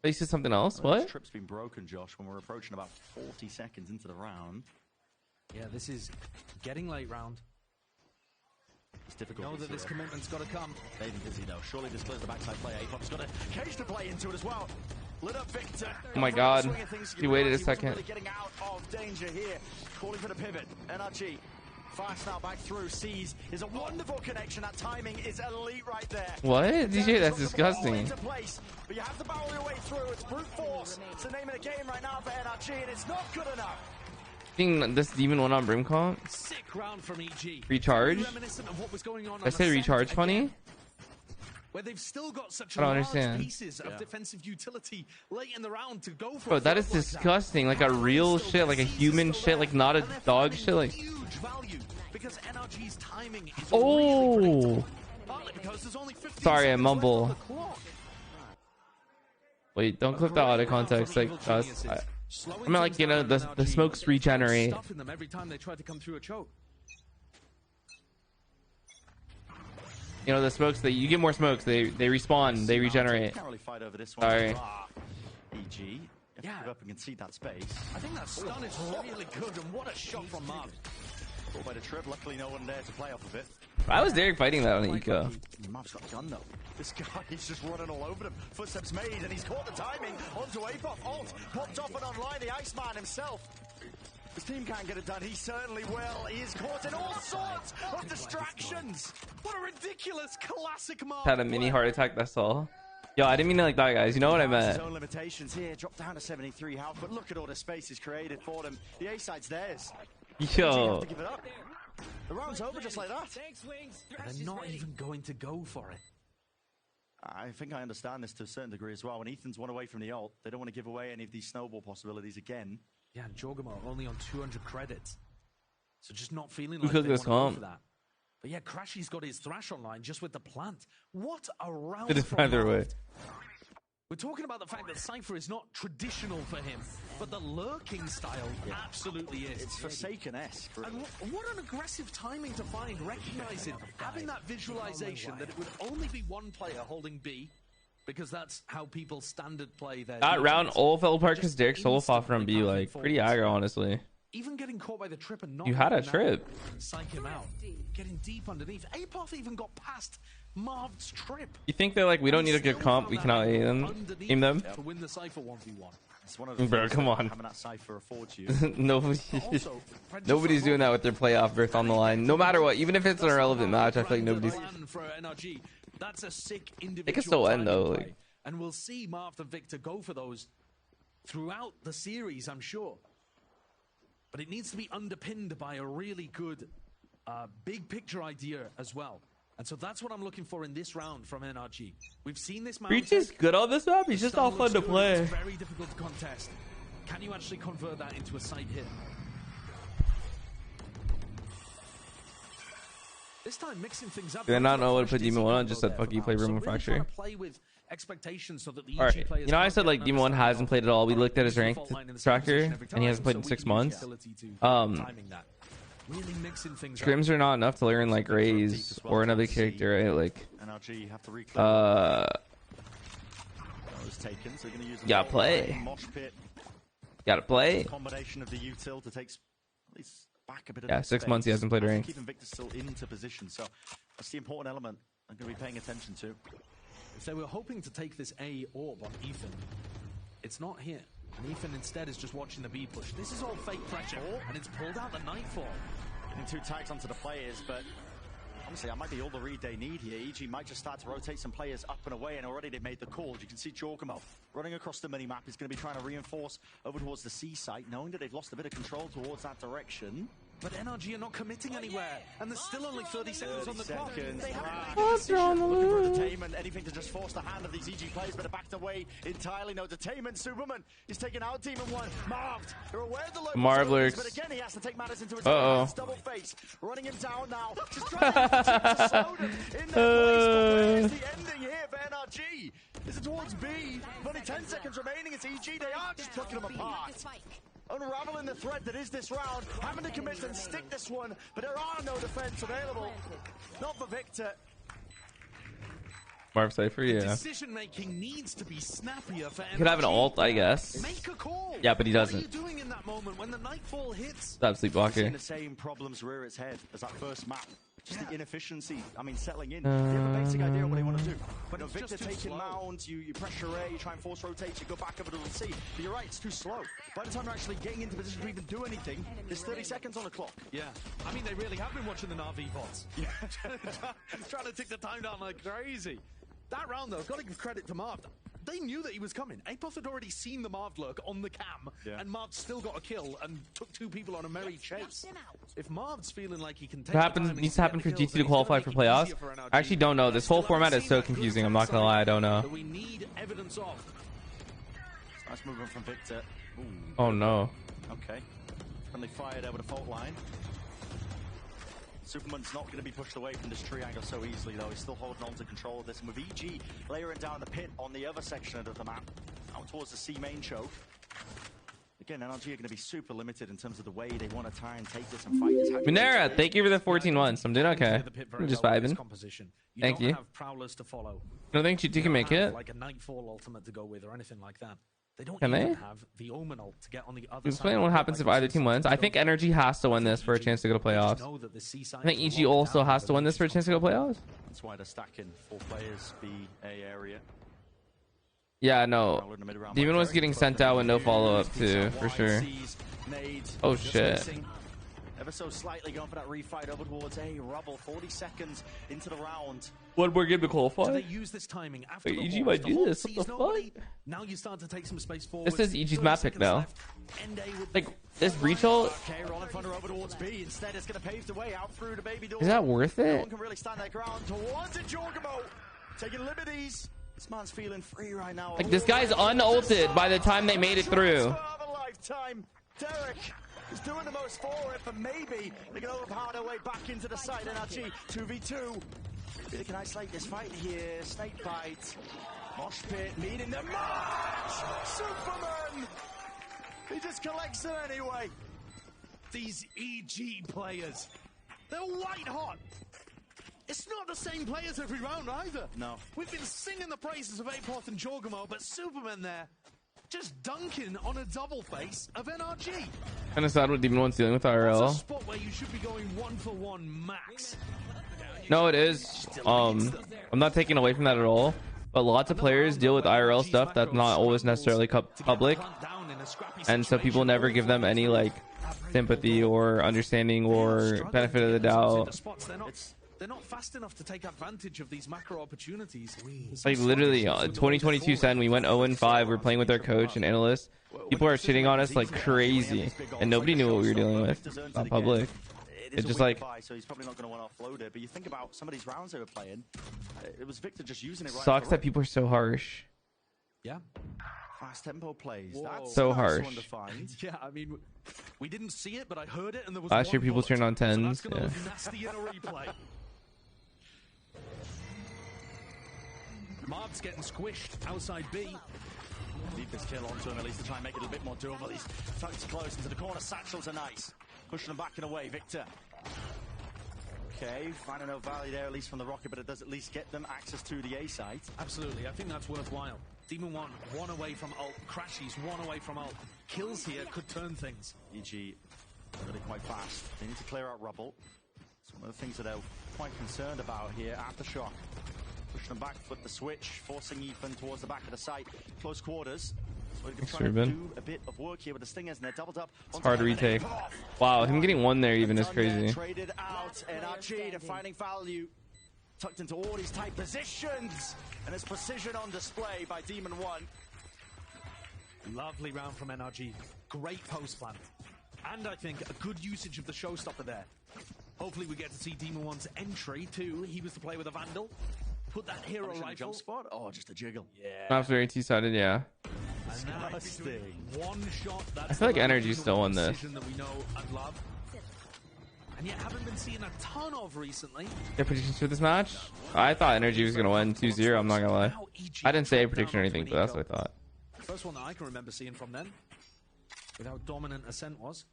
This is something else. What? Trip's been broken, Josh, when we're approaching about 40 seconds into the round. Yeah, this is getting late round. It's difficult. Know that this commitment's got to come. David busy though. Surely this clears the backside play. Apop's got a cage to play into it as well. Lit up Victor. Oh my god. He waited a second. Really getting out of danger here. Calling for the pivot. NRG. Fast now back through. Sees is a wonderful connection. That timing is elite right there. What? DJ, that's disgusting. But you have to barrel your way through. It's brute force. It's the name of the game right now for NRG, and it's not good enough. Think this demon went on Brim comp. Sick round from EG. Recharge? I say recharge funny? Where they've still got such I don't understand. Pieces of defensive utility late in the round to go for. Bro, that is disgusting. Like a real shit, like a human shit, like not a dog shit. Like. Huge value because NRG's timing is oh. Sorry, I mumble. Wait, don't clip that out of context. Like, I mean, like, you know, the smokes regenerate. Every time they try to come through a choke. You know, the smokes, you get more smokes, they respawn, they regenerate. Can't really fight over this one. Sorry. EG. Yeah. Give up and concede that space. I think that stun is really good, and what a shot from Marv. Caught by the trip, luckily no one there to play off of it. Why was Derek fighting that on Eco? Marv's got a gun though. This guy is just running all over them. Footsteps made, and he's caught the timing onto Apop. Alt popped off and online, the Iceman himself. His team can't get it done. He certainly will. He is caught in all sorts of distractions. What a ridiculous classic Marv. Had a mini heart attack, that's all. Yo, I didn't mean to like that, guys. You know what I meant. His own limitations here. Dropped down to 73 health, but look at all the space he's created for them. The A side's theirs. Yo. To give it up. The round's over just like that. They're not even going to go for it. I think I understand this to a certain degree as well. When Ethan's one away from the ult, they don't want to give away any of these snowball possibilities again. Yeah, and Jorgamo only on 200 credits. So just not feeling like they want to go for that. But yeah, Crashy's got his Thrash online just with the plant. What a round from Marv. We're talking about the fact that Cypher is not traditional for him, but the lurking style absolutely is. It's Forsaken-esque. And what an aggressive timing to find, recognizing, having that visualization that it would only be one player holding B, because that's how people standard play their that round all fell apart because Derek solo fought from B, like pretty aggro, honestly. Even getting caught by the trip and not you had a trip. Psych him out. Getting deep underneath. Apop even got past Marv's trip. You think they're like, we don't need a good comp, we cannot aim them? To win the Cypher 1v1. It's one of the bro, come on. Having that Cypher affords you. Nobody's doing that with their playoff berth on the line. No matter what, even if it's an irrelevant match, I feel like nobody's. That's a sick individual. It can still end though. Like. And we'll see Marv and Victor go for those throughout the series, I'm sure. But it needs to be underpinned by a really good big picture idea as well. And so that's what I'm looking for in this round from NRG. We've seen this map. Breach is good on this map. He's just all fun to play. It's very difficult to contest. Can you actually convert that into a side hit? This time mixing things up. Did I not know what to put Demon 1 on? Just said fuck you, play Room of Fracture. Play with expectations so that the Alright, you know I said like Demon 1 hasn't played at all. We looked at his rank tracker and he hasn't played in 6 months. Really mixing things scrims are not enough to learn like Raze or another character, right? Like gotta play. Gotta play. Combination of the util to take at least back a bit of 6 months he hasn't played a rank. Keeping Victor still into position, so that's the important element I'm going to be paying attention to. If they were hoping to take this A orb on Ethan, it's not here. And Ethan instead is just watching the B push. This is all fake pressure, and it's pulled out the Nightfall. Getting 2 tags onto the players, but honestly, that might be all the read they need here. EG might just start to rotate some players up and away, and already they've made the calls. You can see Jorgamo running across the minimap. He's going to be trying to reinforce over towards the C site, knowing that they've lost a bit of control towards that direction. But NRG are not committing anywhere, and there's still only 30 seconds on the clock. They have Entertainment. Anything to just force the hand of these EG players, but they're backed away entirely. No Entertainment. Superman is taking out Demon One. Marved. They're aware of the low Marvelous. but again he has to take matters into his own. Double face, running him down now. Just trying to slow them in their place. But where is the ending here for NRG? Is it towards B? Only 10 seconds remaining. It's EG. They are just plucking them apart. Unraveling the thread that is this round, having to commit and stick this one, but there are no defense available. Not for Victor. Marv Cypher, yeah. Decision making needs to be snappier for He could have an ult, I guess. Make a call. Yeah, but he doesn't. What are you doing in that moment when the nightfall hits? Stop Sleepwalker. The same problems rear its head as that first map. Just the inefficiency. I mean, settling in. They have a basic idea of what they want to do. But no, Victor taking mounds, you pressure A, you try and force rotate, you go back over to the C. But you're right, it's too slow. By the time you're actually getting into position to even do anything, there's 30 seconds on the clock. Yeah, I mean, they really have been watching the Na'Vi bots. Yeah, trying to tick the time down like crazy. That round, though, got to give credit to Marv. They knew that he was coming. APOS had already seen the Marv lurk on the cam, and Marv still got a kill and took 2 people on a merry chase. If Marv's feeling like he can take Needs to happen for GT to qualify for playoffs? I actually don't know. This whole format is so confusing. I'm not gonna lie, I don't know. We need evidence of. Nice movement from Victor. Ooh. Oh no. Okay. And they fired over the fault line. Superman's not going to be pushed away from this triangle so easily, though. He's still holding on to control of this. And with EG layering down the pit on the other section of the map, out towards the C main choke. Again, NRG are going to be super limited in terms of the way they want to try and take this and fight this. Minera, thank you for the 14 months. I'm doing okay. I'm just vibing. Thank you. Prowlers to follow. I don't think GT can make it. Like a Nightfall ultimate to go with or anything like that. They don't Can even they? have the Omen ult to get on the other Explain what happens if either team wins. I think NRG has to win this for a chance to go to playoffs. I think EG also has to win this for a chance to go to playoffs. That's why they're stacking 4 players, B, A area. Yeah, no. Demon was getting sent out with no follow-up too, for sure. Oh shit. Ever so slightly going for that refight over towards A. Rubble, 40 seconds into the round. One more game to qualify. Do they use this timing after Wait, the EG might do this. What the fuck? Now you start to take some space forward. This is EG's map pick now. Like, this breach ult. Okay, rolling thunder over towards B. Instead, it's going to pave the way out through the baby door. Is that worth No it? one can really stand their ground towards it. Jorgamo taking liberties. This man's feeling free right now. Like, this guy's unulted by the time they made it through. Of a lifetime. Derek is doing the most for it, but maybe they can overpower their way back into the side. NRG 2v2. They can isolate this fight here. Snake bite. Mosh pit leading the match. Superman. He just collects it anyway. These EG players, they're white hot. It's not the same players every round either. No. We've been singing the praises of APOS and Jorgamo, but Superman there, just dunking on a double face of NRG. Kind of sad what Demon One's dealing with That's a IRL. spot where you should be going 1-for-1 max. No, it is. I'm not taking away from that at all. But lots of players deal with IRL stuff that's not always necessarily public. And so people never give them any, like, sympathy or understanding or benefit of the doubt. They're not fast enough to take advantage of these macro opportunities. Like, literally, 2022 Sen, we went 0-5. We're playing with our coach and analyst. People are shitting on us like crazy. And nobody knew what we were dealing with. It's not public. It's just like, so he's probably not going to want to offload it. But you think about some of these rounds they were playing, it was Victor just using it right. Sucks that people are so harsh. Yeah. Fast tempo plays. Whoa. That's so nice harsh. one to find. Yeah, I mean, we didn't see it, but I heard it, and there was Last year one people bullet. turned on 10s. So that's gonna Yeah. look nasty in a replay. Marv's getting squished outside B. Leave this kill onto him at least to try and make it a bit more doable. He's tucked close into the corner. Satchels are nice. Pushing him back and away. Victor. Okay, finding no value there, at least from the rocket, but it does at least get them access to the A site. Absolutely, I think that's worthwhile. Demon one away from ult. Crashies, one away from ult. Kills here could turn things. EG really quite fast. They need to clear out Rubble. It's one of the things that they're quite concerned about here. Aftershock. Pushing them back with the switch, forcing Ethan towards the back of the site. Close quarters. So they're trying to do a bit of work here with the Stingers, and they're doubled up. It's hard to retake. Wow, him getting one there even is crazy. Traded out. NRG, they're finding value. Tucked into all these tight positions. And it's precision on display by Demon One. Lovely round from NRG. Great post plan. And I think a good usage of the showstopper there. Hopefully we get to see Demon One's entry too. He was to play with a Vandal. Put that hero rifle. Jump spot? Oh, just a jiggle. Yeah. Not very T-sided, yeah. One shot. I feel like NRG still won this. That we know and love. And yet haven't been seeing a ton of recently. Your predictions for this match? I thought NRG was going to win 2-0, I'm not going to lie. I didn't say a prediction or anything, but that's what I thought. First one that I can remember seeing from them. With how dominant Ascent was.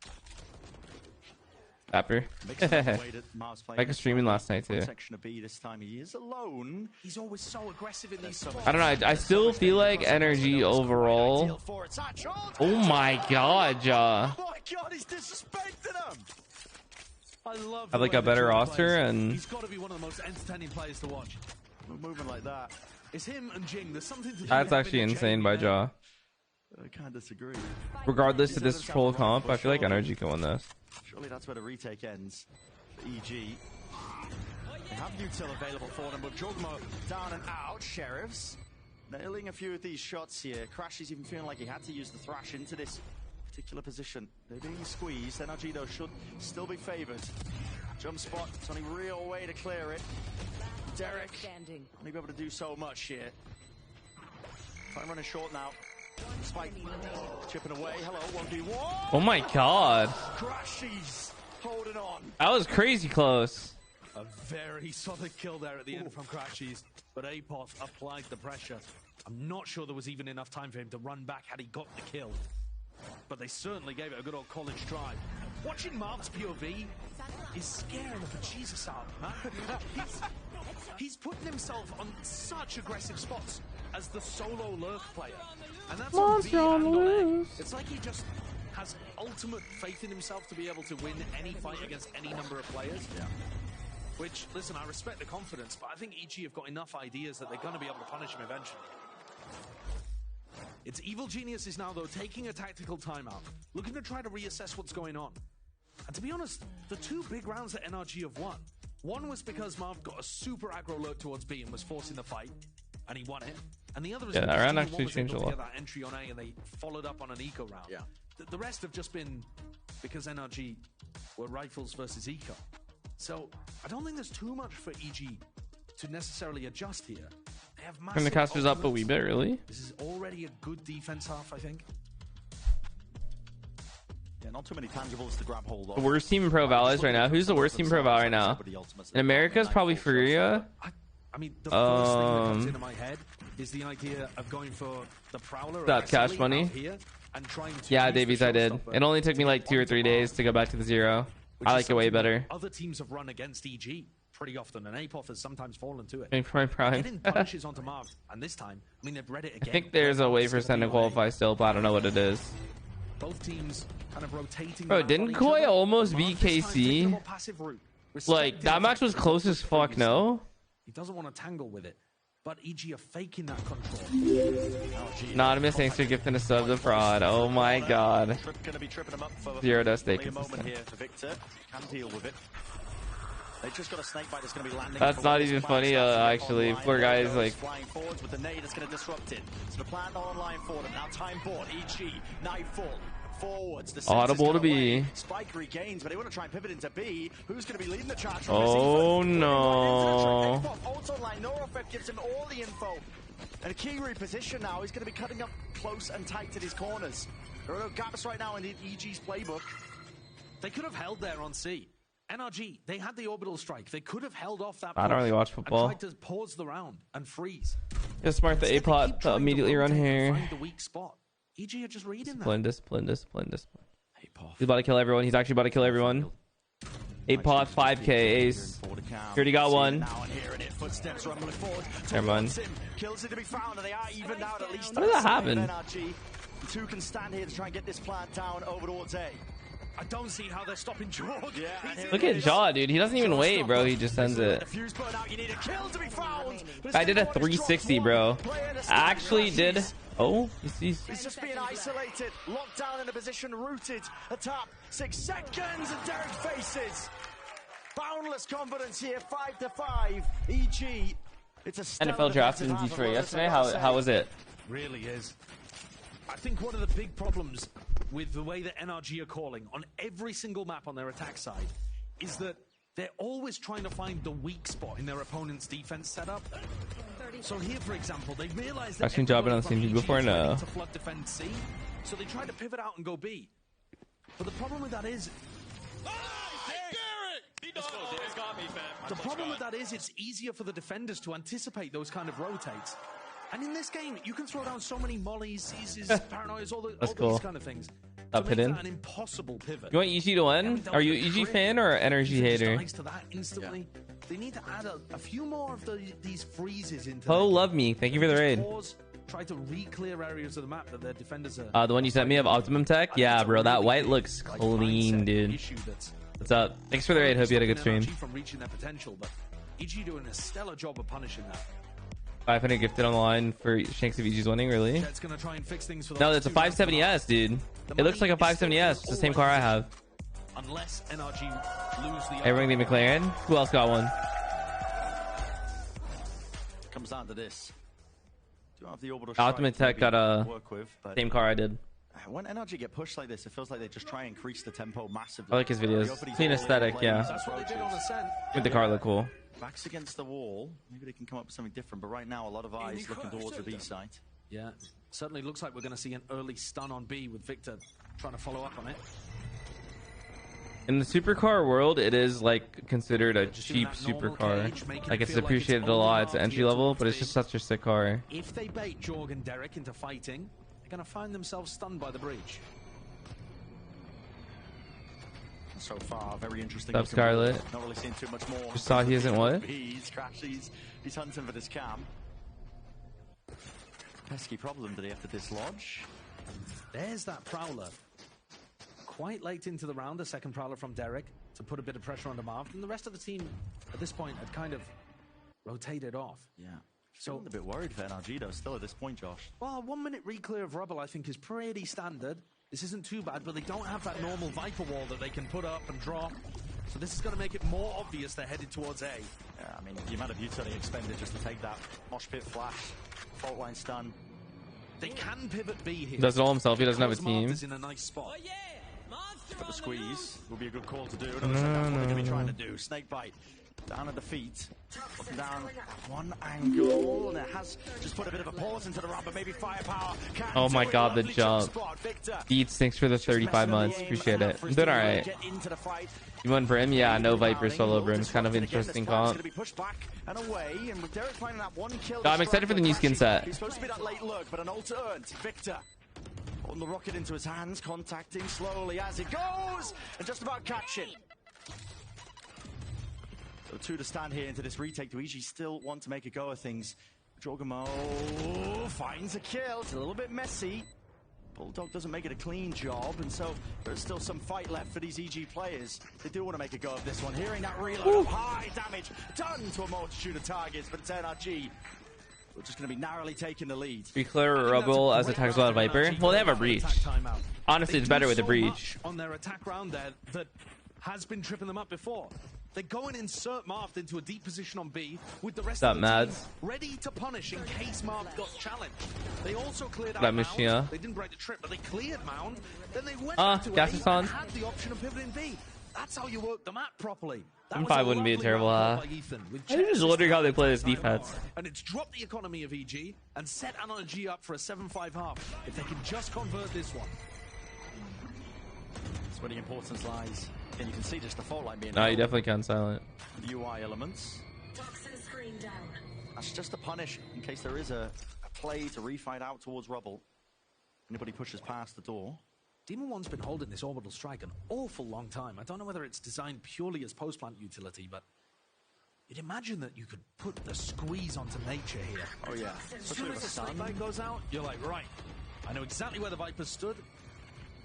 Dapper. Like a streaming last night too. Section of B this time he is alone. He's always so aggressive in these spots. I don't know. I still feel like NRG overall. Oh my god, Ja. Oh my god, he's disrespecting him. I love have like a better roster, and he's got to be one of the most entertaining players to watch. Moving like that. It's him and Jing. There's something to do. That's actually insane by Ja. I can't disagree. Regardless of this full comp, I feel like NRG can win this. Surely that's where the retake ends. EG. They have Util available for them, but Jugmo down and out. Sheriffs nailing a few of these shots here. Crash is even feeling like he had to use the Thrash into this particular position. They're being squeezed. NRG though should still be favored. Jump spot. It's only real way to clear it. Derek only be able to do so much here. Time running short now. Spike chipping away. Hello, 1v1. Oh my god. Crashies holding on. That was crazy close. A very solid kill there at the end from Crashies, but Apoth applied the pressure. I'm not sure there was even enough time for him to run back had he got the kill. But they certainly gave it a good old college try. Watching Mark's POV is scaring the bejesus out of man. He's putting himself on such aggressive spots as the solo lurk player. And that's Monster on the loose. It's like he just has ultimate faith in himself to be able to win any fight against any number of players. Yeah. Which, listen, I respect the confidence, but I think EG have got enough ideas that they're going to be able to punish him eventually. It's Evil Geniuses now, though, taking a tactical timeout, looking to try to reassess what's going on. And to be honest, the two big rounds that NRG have won, one was because Marv got a super aggro lurk towards B and was forcing the fight, and he won it. And the other is that round actually changed a lot. That entry on A, and they followed up on an eco round. Yeah. The rest have just been because NRG were rifles versus eco. So I don't think there's too much for EG to necessarily adjust here. They have massive Turn the casters up a wee bit, really. This is already a good defense half, I think. Yeah, not too many tangibles to grab hold of. The worst team in Pro Val is right now. Who's the worst team in Pro Val right now? In America is probably Furia. I mean, the first thing that comes into my head is the idea of going for the Prowler. That's Cash Money. And trying to Yeah, Davies, I did. It only took me like 2 or 3 days to go back to the 0. I like it way better. Other teams have run against EG pretty often, and Apoth has sometimes fallen to it. In Prime. Getting punishes onto Marv, and this time, I mean, they've read it again. I think there's a way for Sen to qualify still, but I don't know what it is. Both teams kind of rotating. Bro, didn't Koi almost beat KC? Like, that match was close as fuck, no? He doesn't want to tangle with it, but EG are faking that control. Anonymous, thanks for gifting a sub to Fraud. Oh my god. Gonna be tripping him up for 0 to stay consistent. Here for Victor. Can deal with it. They just got a snake bite that's going to be landing. That's not even funny, actually. Poor guys, like. Flying forwards with the nade that's going to disrupt it. So the plan online for them. Now time bought. EG. Nightfall. Forwards. The audible to B. Spike regains, but they want to try and pivot into B. Who's going to be leading the charge? Oh no. Also line. Norofet gives him all the info. And a key reposition now. He's going to be cutting up close and tight to these corners. There are no gaps right now in EG's playbook. They could have held there on C. NRG, they had the orbital strike. They could have held off that. I don't really watch football. And tried to pause the round and freeze. It's smart the A-Pot to immediately run here. Find the weak spot. EG are just reading that. Discipline. He's about to kill everyone. He's actually about to kill everyone. 8-Pot, 5k, ace. He already got one. Never mind. How did that happen? Two can stand here to try and get this plant down over towards A. I don't see how they're stopping Jorg. Yeah, look at Jaw, dude. He doesn't even wait, bro. He just sends it. I did a 360, bro. I actually did. Oh, he's just being isolated, locked down in a position, rooted. A tap, 6 seconds, and Derek faces. Boundless confidence here, 5-5. EG. It's a NFL draft in Detroit yesterday. How was it? Really is. I think one of the big problems with the way that NRG are calling on every single map on their attack side is that they're always trying to find the weak spot in their opponent's defense setup. So here, for example, they realized that I've jobbing on CMP before, no. to flood defend C, so they tried to pivot out and go B. But the problem with that is, the problem with that is it's easier for the defenders to anticipate those kind of rotates. And in this game, you can throw down so many mollies, seizes, paranoias, all these kind of things. Up hidden. An impossible pivot. You want EG to win? Are you EG fan or energy hater? To that instantly. They need to add a few more of these freezes into. Oh, love me. Thank you for the raid. Try to re-clear areas of the map that their defenders are. The one you sent me of Optimum Tech? Yeah, bro. That white looks clean, dude. What's up? Thanks for the raid. Hope you had a good stream. From reaching their potential, but EG doing a stellar job of punishing that. 500 gifted on the line for Shanks if EG's winning, really? No, it's a 570S, dude. It looks like a 570S. It's the same car I have. Unless NRG lose the everyone get McLaren. Who else got one? Comes down to this. Do you have the orbital Ultimate Tech got a same car I did. When NRG get pushed like this, it feels like they just try and increase the tempo massively. I like his videos. Clean aesthetic, yeah. That's what they did on the set. Make the car look cool. Backs against the wall. Maybe they can come up with something different, but right now a lot of eyes looking towards the B site. Yeah, certainly looks like we're going to see an early stun on B with Victor trying to follow up on it. In the supercar world, it is like considered a cheap supercar. Like it's appreciated a lot. It's entry level, but it's just such a sick car. If they bait Jorg and Derek into fighting, they're going to find themselves stunned by the breach. So far, very interesting. What's up, Scarlet? Not really seeing too much more. Just saw he isn't what? He's hunting for this cam. Pesky problem. Did he have to dislodge? There's that Prowler. Quite late into the round, the second Prowler from Derek to put a bit of pressure on the Marv. And the rest of the team at this point had kind of rotated off. Yeah. So a bit worried for NRG though, still at this point, Josh. Well, 1 minute re-clear of rubble I think is pretty standard. This isn't too bad, but they don't have that normal Viper wall that they can put up and drop. So this is going to make it more obvious they're headed towards A. Yeah, I mean, the amount of utility expended just to take that mosh pit flash, fault line stun. They can pivot B here. Does it all himself. He doesn't have a team. Is in a nice spot. But the squeeze will be a good call to do. That's what they're going to be trying to do. Snakebite down at the feet. Looking down one angle. And it has just put a bit of a pause into the round, but maybe firepower can. Oh my god, the jump. Deeds, thanks for the 35 months. Appreciate it. I'm doing alright. You went for him? Yeah, no Viper solo brim. It's kind of interesting comp. I'm excited for the new skin set. He's supposed to be that late look, but an ult earned. Victor holding the rocket into his hands, contacting slowly as it goes, and just about catching. So 2 to stand here into this retake. Do EG still want to make a go of things? Jorgamo finds a kill. It's a little bit messy. Bulldog doesn't make it a clean job, and so there's still some fight left for these EG players. They do want to make a go of this one. Hearing that reload of high damage done to a multitude of targets, but it's NRG. We're just going to be narrowly taking the lead. Be clear, Rubble as attacks without Viper. Well, they have a breach. Honestly, it's better with a breach. On their attack round there that has been tripping them up before. They go and insert Marth into a deep position on B with the rest of the team ready to punish in case Marth got challenged. They also cleared out Mound. They didn't break the trip, but they cleared Mound. Then they went back to A and had the option of pivoting B. That's how you work the map properly. M5 wouldn't be a terrible I'm just wondering how they play this defense. And it's dropped the economy of EG and set NRG up for a 7-5 half if they can just convert this one. That's where the importance lies. And you can see just the fault line being. No, you definitely can silent. UI elements. That's just a punish in case there is a play to refight out towards Rubble. Anybody pushes past the door. Demon One's been holding this orbital strike an awful long time. I don't know whether it's designed purely as post-plant utility, but you'd imagine that you could put the squeeze onto nature here. Oh yeah. As soon as the Snakebite goes out, you're like, right, I know exactly where the Vipers stood.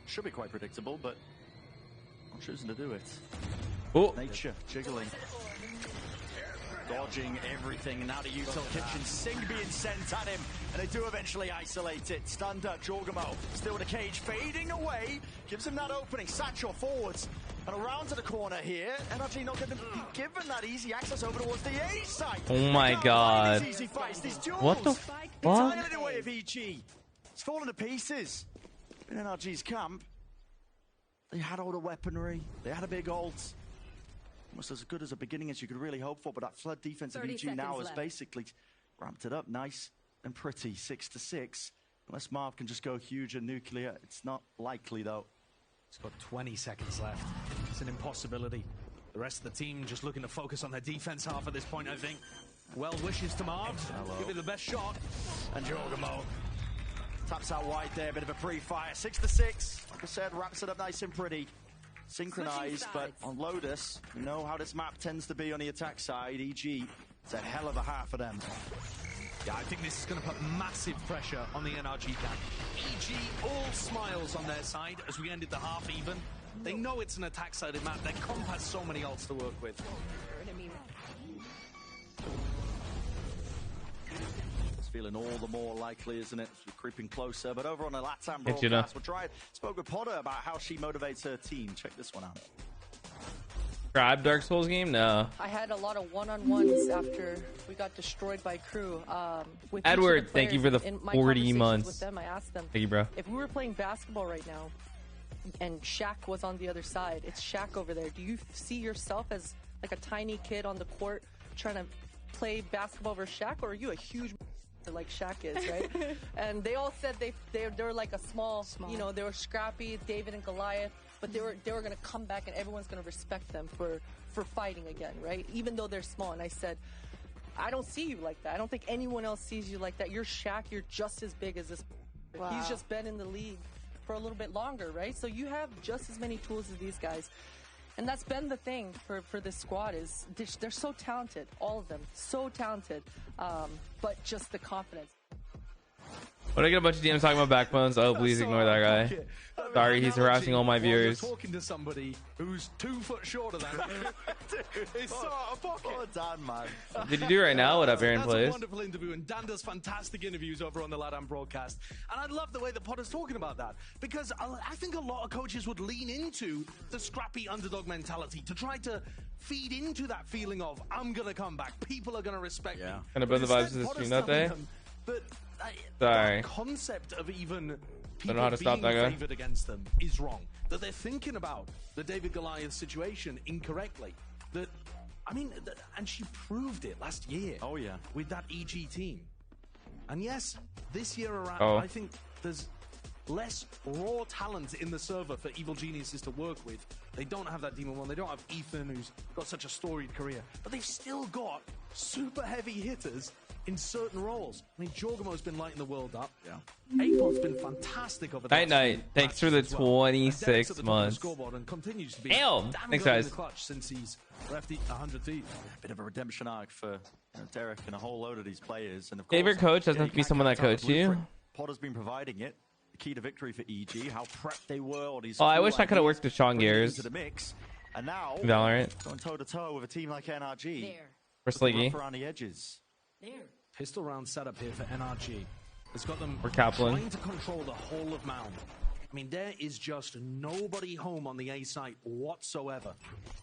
Should be quite predictable, but I'm choosing to do it. Oh. Nature jiggling. Dodging everything. Now to Util Kitchen. Sing being sent at him. And they do eventually isolate it. Stunned up Jorgamo. Still in the cage. Fading away. Gives him that opening. Satchel forwards. And around to the corner here. NRG not going to be given that easy access over towards the A side. Oh my god. What the fuck? Entirely away of EG. It's falling to pieces. In NRG's camp. They had all the weaponry. They had a big ult. Almost as good as a beginning as you could really hope for, but that flood defense of EG now has basically ramped it up nice and pretty, 6-6. Unless Marv can just go huge and nuclear, it's not likely though. He's got 20 seconds left. It's an impossibility. The rest of the team just looking to focus on their defense half at this point, I think. Well wishes to Marv. Give it the best shot. And Jorgamo taps out wide there, a bit of a pre-fire. 6-6. Like I said, wraps it up nice and pretty. Synchronized, but on Lotus, you know how this map tends to be on the attack side. EG, it's a hell of a half for them. Yeah, I think this is going to put massive pressure on the NRG camp. EG all smiles on their side as we ended the half even. They know it's an attack-sided map. Their comp has so many ults to work with. It's feeling all the more likely, isn't it? We're creeping closer. But over on the LATAM broadcast, spoke with Potter about how she motivates her team. Check this one out. Tribe Dark Souls game? No. I had a lot of one-on-ones after we got destroyed by crew. With Edward, thank you for the 40 months. With them, I asked them, thank you, bro. If we were playing basketball right now and Shaq was on the other side, it's Shaq over there. Do you see yourself as like a tiny kid on the court trying to play basketball versus Shaq, or are you a huge like Shaq is, right? And they all said they were like a small, you know, they were scrappy, David and Goliath, but they were going to come back and everyone's going to respect them for fighting again, right? Even though they're small. And I said, I don't see you like that. I don't think anyone else sees you like that. You're Shaq. You're just as big as this. Wow. He's just been in the league for a little bit longer, right? So you have just as many tools as these guys. And that's been the thing for this squad is they're so talented, all of them, so talented, but just the confidence. When I get a bunch of DMs talking about backbones, oh, please ignore that guy. Sorry, he's harassing all my viewers. You're talking to somebody who's 2 foot shorter than you. It's so out of pocket. Oh, Dan, man. Did you do right now? What up, Aaron Plays? That's a wonderful interview, and Dan does fantastic interviews over on the LATAM broadcast. And I love the way that Potter's talking about that, because I think a lot of coaches would lean into the scrappy underdog mentality to try to feed into that feeling of, I'm going to come back, people are going to respect me. Kind of been the vibes of the stream that day. But sorry. The concept of even people don't know how to stop that guy. favored against them is wrong. That they're thinking about the David Goliath situation incorrectly. That, I mean, and she proved it last year. Oh yeah, with that EG team. And yes, this year around, I think there's less raw talent in the server for Evil Geniuses to work with. They don't have that Demon One. They don't have Ethan, who's got such a storied career. But they've still got super heavy hitters in certain roles. I mean, Jorgamo's been lighting the world up. Yeah. April's been fantastic over the Night. Thanks for the 26 months. And continues to be damn. Thanks, guys. In the clutch since he's left 100 feet. Bit of a redemption arc for Derek and a whole load of these players. And of favorite course, coach doesn't have to be someone that coached you. Potter's been providing it. The key to victory for EG. How prepped they were. Oh, I wish I could have worked with Sean Gears. Into the mix. And now Valorant. Going toe to toe with a team like NRG. For Sliggy. Around the edges. Pistol round setup here for NRG. It's got them Kaplan. trying to control the whole of Mound. I mean, there is just nobody home on the A site whatsoever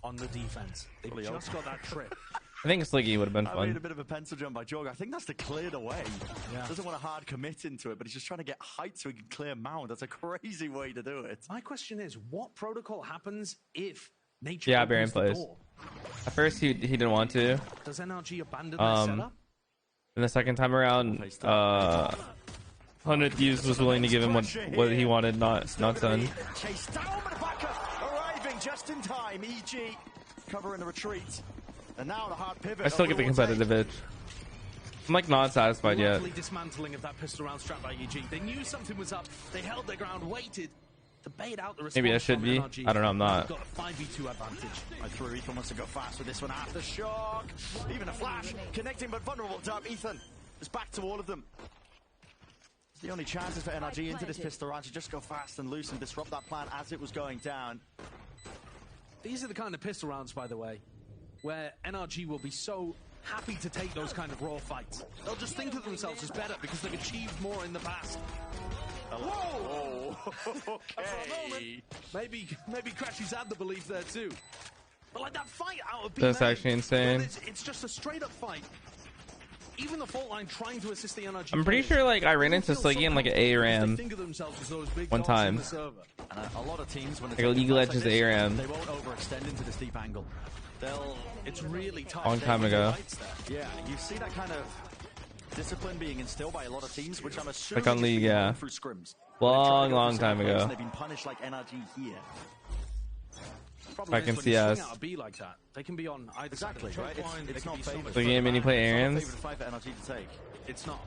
on the defense. They've just got that trip. I think Sliggy would have been I fun. made a bit of a pencil jump by Jorg. I think that's the cleared away. Yeah. Doesn't want to hard commit into it, but he's just trying to get height so he can clear Mound. That's a crazy way to do it. My question is, what protocol happens if Nature Baron plays? At first, he didn't want to. Does NRG abandon their setup? And the second time around, 100 Thieves was willing to give him what he wanted, not Sun. Chase down, arriving just in time. EG covering the retreat. And now the hard pivot. I still get the competitive edge. I'm like not satisfied yet. Dismantling of that pistol round strap by EG. They knew something was up. They held their ground, waited to bait out the response. Maybe I should be. NRG. I don't know. I'm not. Got a 5v2 advantage. I threw Ethan wants to go fast with this one. Aftershock. Even a flash connecting, but vulnerable to Ethan. It's back to all of them. It's the only chances for NRG into this pistol round to just go fast and loose and disrupt that plan as it was going down. These are the kind of pistol rounds, by the way, where NRG will be so happy to take those kind of raw fights. They'll just think of themselves as better because they've achieved more in the past. Whoa! Okay. For a moment, maybe Crashy's had the belief there too. But like that fight out of That's actually insane. It's just a straight up fight. even the fault line trying to assist the NRG. I'm pretty sure like I ran into Sliggy in like an ARAM one time. And a lot of teams, when like a League of Legends ARAM. They won't overextend into this deep angle. It's really tough. Long time ago. Yeah, you see that kind of discipline being instilled by a lot of teams, which I'm assuming like on League, yeah. through scrims. Long time ago. They've been punished like NRG here. I can see us. Like that. They can be on either exactly right. It's not favored. The game many play ARAMs. It's not.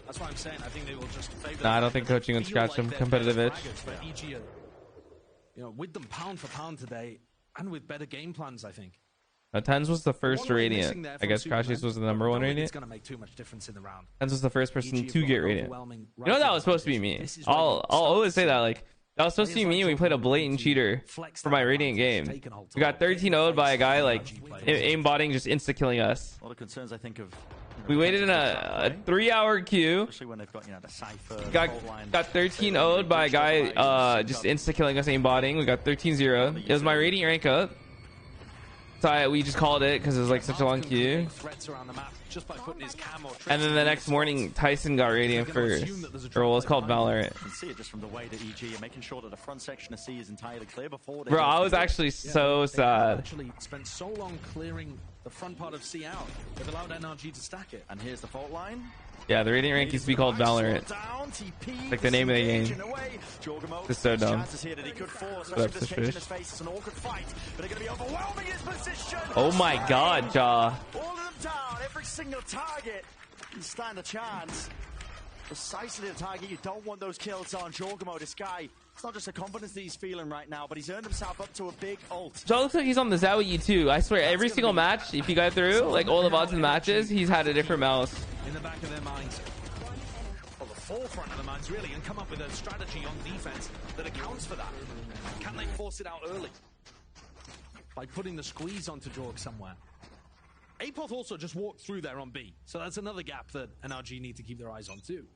That's why I'm saying I think they will just favor. Nah, I don't think coaching would scratch them competitive itch. You know, with them pound for pound today, and with better game plans, I think. Tens was the first Radiant. I guess Crashies was the number 1 Radiant. It's gonna make too much difference in the round. Tens was the first person to get Radiant. You know that was supposed to be me. I'll always say that, like, that was supposed to be me. We played a blatant cheater for my Radiant game. We got 13-0'd by a guy like aimbotting, just insta killing us. A lot of concerns, I think, of. We waited in a 3-hour queue. Especially when they've got, you know, the Cypher. Got 13-0'd by a guy just insta killing us aimbotting. We got 13-0. It was my Radiant rank up. So we just called it because it was like such a long queue. And then the next morning, Tyson got Radiant first. Or what was called Valorant. You can see it just from the way that EG are making sure that the front section of C is entirely clear before. Bro, I was actually so sad. Actually spent so long clearing the front part of C out. They've allowed NRG to stack it. And here's the fault line. Yeah, the Radiant rank used to be called Valorant. Like the name of the game. It's so dumb. Oh my god, Jaw. All of them down, every single target. You stand a chance. Precisely the target you don't want those kills on. Jorgamo, this guy, it's not just the confidence that he's feeling right now, but he's earned himself up to a big ult. Jaw looks like he's on the Zowie too. I swear, every single match, if you got through, like all the VODs and matches, he's had a different mouse. In the back of their minds, or the forefront of their minds really, and come up with a strategy on defense that accounts for that. Can they force it out early by putting the squeeze onto Jorg somewhere? Apoth also just walked through there on B, so that's another gap that NRG need to keep their eyes on too.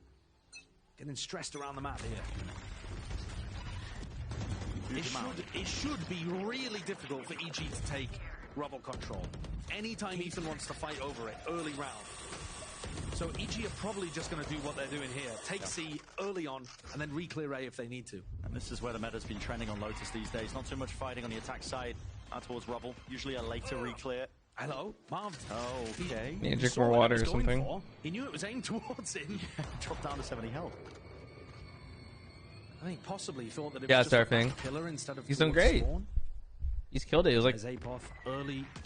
Getting stressed around the map here. It should be really difficult for EG to take Rubble control. Anytime Ethan wants to fight over it, early round. So EG are probably just going to do what they're doing here. Take C early on, and then re-clear A if they need to. And this is where the meta's been trending on Lotus these days. Not too much fighting on the attack side out towards Rubble. Usually a later re-clear. Hello, Marv. Oh, okay. Yeah, drink more water or something. He knew it was aimed towards him. Dropped down to 70 health. I think possibly he thought that it was just a killer instead of. He's done great. Spawn. He's killed it. He was like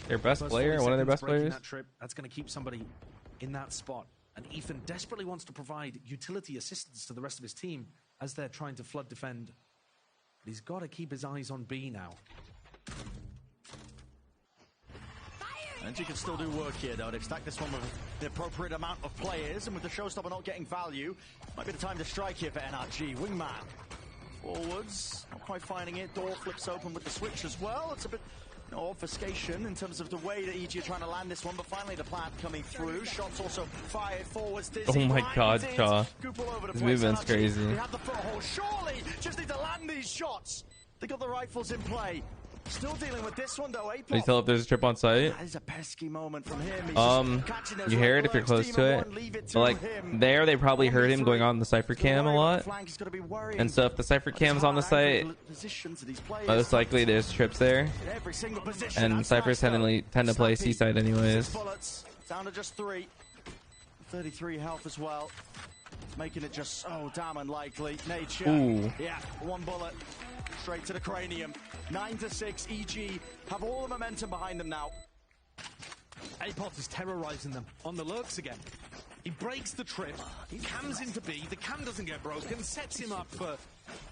their best player, one of their best players. That's going to keep somebody in that spot. And Ethan desperately wants to provide utility assistance to the rest of his team as they're trying to flood defend. But he's got to keep his eyes on B now. And you can still do work here, though. They've stacked this one with the appropriate amount of players, and with the Showstopper not getting value, might be the time to strike here for NRG. Wingman forwards, not quite finding it. Door flips open with the switch as well. It's a bit, you know, obfuscation in terms of the way that EG are trying to land this one, but finally the plant coming through. Shots also fired forwards. Oh my god, Shaw. His movement's crazy. They have the foothold. Surely just need to land these shots. They got the rifles in play. Still dealing with this one though. Can you tell if there's a trip on site? That is a pesky moment from him. You hear it if you're close to it. But like there, they probably heard him going on the Cypher cam a lot. And so if the Cypher cam's on the site, most likely there's trips there. And Cyphers tend to play C side anyways. Down to just 3. 33 health as well. Making it just so damn unlikely. Nature. Ooh. Yeah, 1 bullet. Straight to the cranium. 9-6. EG have all the momentum behind them now. Apoth is terrorizing them on the lurks again. He breaks the trip. He cams into B. The cam doesn't get broken. Sets him up for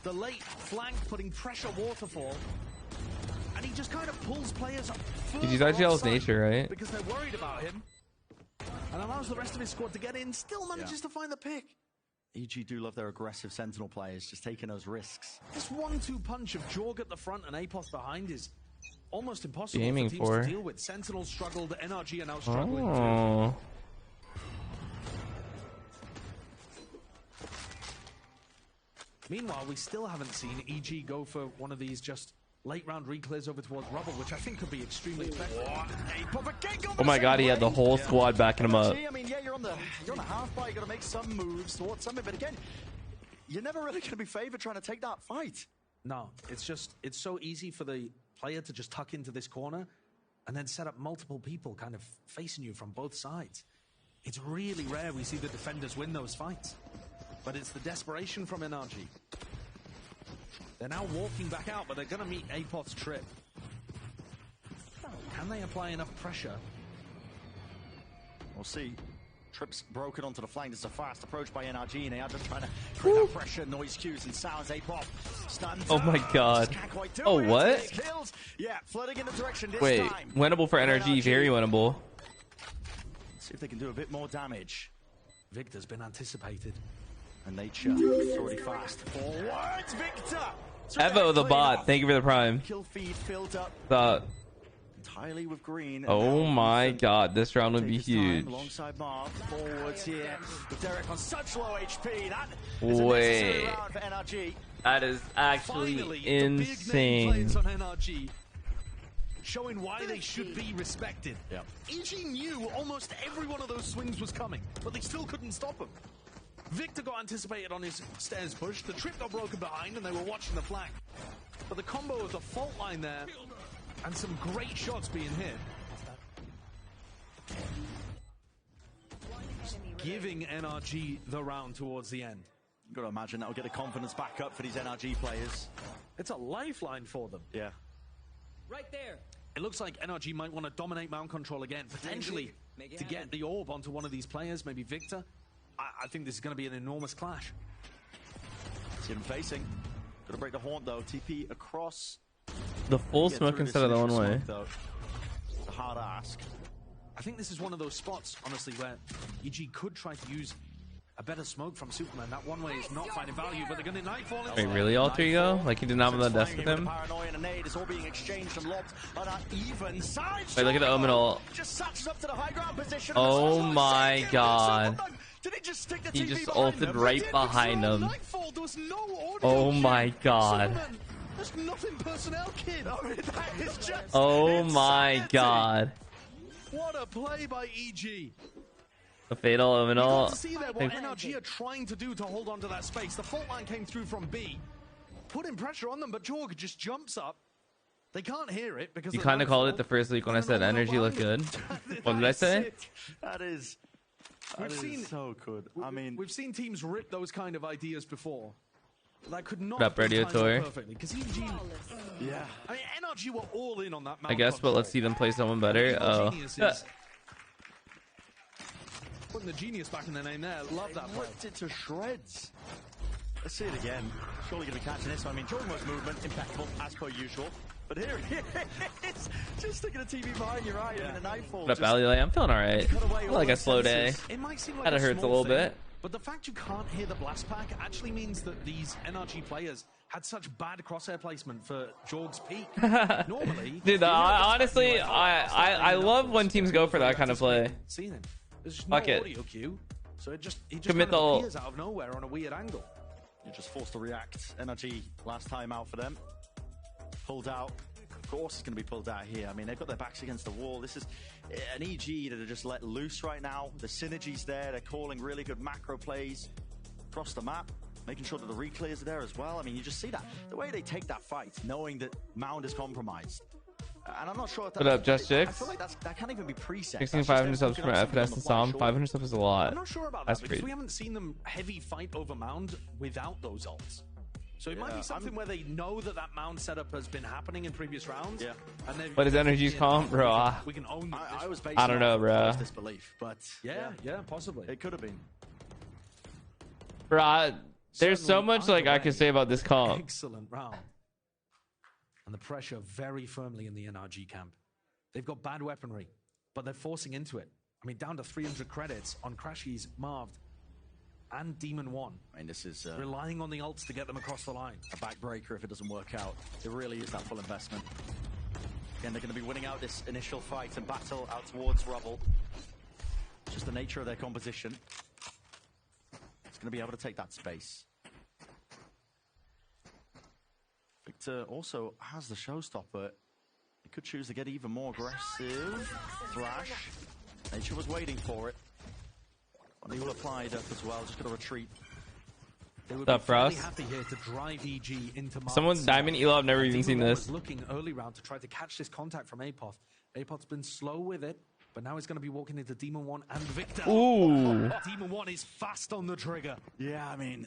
the late flank, putting pressure waterfall. And he just kind of pulls players up. He's IGL's nature, right? Because they're worried about him. And allows the rest of his squad to get in. Still manages to find the pick. EG do love their aggressive Sentinel players, just taking those risks. This 1-2 punch of Jorg at the front and Apoth behind is almost impossible for teams to deal with. Sentinel struggled, NRG are now struggling too. Meanwhile, we still haven't seen EG go for one of these just late round reclears over towards Rubble, which I think could be extremely effective. Oh my god, he had the whole squad backing him up. I mean, yeah, you're on the half bar. You got to make some moves towards something, but again, you're never really going to be favored trying to take that fight. No, it's so easy for the player to just tuck into this corner and then set up multiple people kind of facing you from both sides. It's really rare we see the defenders win those fights. But it's the desperation from NRG. They're now walking back out, but they're going to meet Apoth's trip. Can they apply enough pressure? We'll see. Trip's broken onto the flank. There's a fast approach by NRG, and they are just trying to create that pressure, noise cues, and sounds. Apoth stands Oh my god. Oh, what? Yeah, flooding in the direction this Wait, time. winnable for NRG, very winnable. See if they can do a bit more damage. Victor's been anticipated. And Nature is already fast. Forwards, Victor! Evo the bot, thank you for the prime. Kill feed filled up entirely with green. Oh my god, this round would be huge. Alongside Marv, forwards here. With Derek on such low HP, that is a necessary Wait. round for NRG. That is actually Finally, insane. The big name players on NRG showing why they should be respected. Yep. EG knew almost every one of those swings was coming, but they still couldn't stop him. Victor got anticipated on his stairs push, the trip got broken behind, and they were watching the flank. But the combo of the fault line there, and some great shots being hit. Giving NRG the round towards the end. You've got to imagine that'll get the confidence back up for these NRG players. It's a lifeline for them. Yeah. Right there. It looks like NRG might want to dominate mount control again, potentially to get the orb onto one of these players, maybe Victor. I think this is going to be an enormous clash. See him facing. Got to break the haunt though. TP across. The full smoke instead of the one way. It's a hard ask. I think this is one of those spots, honestly, where EG could try to use a better smoke from Superman. That one way is not finding value, but they're going to Nightfall. Wait, really, Alter Ego? Like he did not have the desk with him? Paranoia and a nade is all being exchanged and locked on an even side. Wait, look at the Omen ult. Just satches up to the high ground position. Oh my god. Did he just stick the He TV just behind ulted him? right behind him. Nightfall, there was no audio Oh cue. my god. Superman, there's nothing personnel, kid. I mean, that is just Oh my insanity. god. What a play by EG. The fatal Omen You got ult. to see there what NRG are trying to do to hold on to that space. The fault line came through from B, putting pressure on them, but Jorg just jumps up. They can't hear it because You kind of called it the first week when I said energy looked good. What did I say? That is so good. I mean, we've seen teams rip those kind of ideas before. That could not What up, have been Radio timed Tour? perfectly because EG, yeah. I mean, NRG were all in on that. I guess, but let's see them play someone better. Oh. Geniuses. Putting the genius back in their name there. Love that play. Ripped it to shreds. Let's see it again. Surely going to be catching this one. I mean, Jormo's movement, impeccable, as per usual. But here it is. Just sticking a TV behind your eye and the Nightfall. What up, Alley? I'm feeling alright. I like a slow day. It might seem like Kinda a hurts a small little thing, bit. but the fact you can't hear the blast pack actually means that these NRG players had such bad crosshair placement for Jorg's peak. Normally, Dude, honestly, I love when teams go for that kind of play. Seeing him. There's just no Fuck it. audio cue, so he just Commit kind the of ult. appears out of nowhere on a weird angle. You're just forced to react. NRG last time out for them. Pulled out. Of course it's going to be pulled out here. I mean, they've got their backs against the wall. This is an EG that are just let loose right now. The synergy's there. They're calling really good macro plays across the map, making sure that the reclears are there as well. I mean, you just see that. The way they take that fight, knowing that Mound is compromised. And I'm not sure if that... What up, Just I Jix? feel like that can't even be preset. 16,500 subs from FNS and Psalm. 500 subs is a lot. I'm not sure about That's that because great. we haven't seen them heavy fight over Mound without those ults. So it might be something where they know that that Mound setup has been happening in previous rounds. Yeah. And they've- What is energy's comp, bro? We can own this. I was basing I don't know, off bro. disbelief, but Yeah, possibly. it could have been. Bro, there's so Certainly much like I underway. could say about this comp. Excellent round. And the pressure very firmly in the NRG camp. They've got bad weaponry, but they're forcing into it. I mean, down to 300 credits on Crashies, Marved, and Demon 1. I mean, this is Relying on the ults to get them across the line. a backbreaker if it doesn't work out. It really is that full investment. Again, they're going to be winning out this initial fight and battle out towards Rubble. It's just the nature of their composition. It's going to be able to take that space. Victor also has the showstopper. He could choose to get even more aggressive. Thrash. Nature was waiting for it. And he will apply it up as well. Just going to retreat. They would What's up, be fairly Frost? happy here to drive EG into Someone's Diamond Elo. I've never even seen Demon One this. was looking early round to try to catch this contact from Apoth. Apoth's been slow with it, but now he's going to be walking into Demon One and Victor. Ooh. Demon One is fast on the trigger. Yeah, I mean,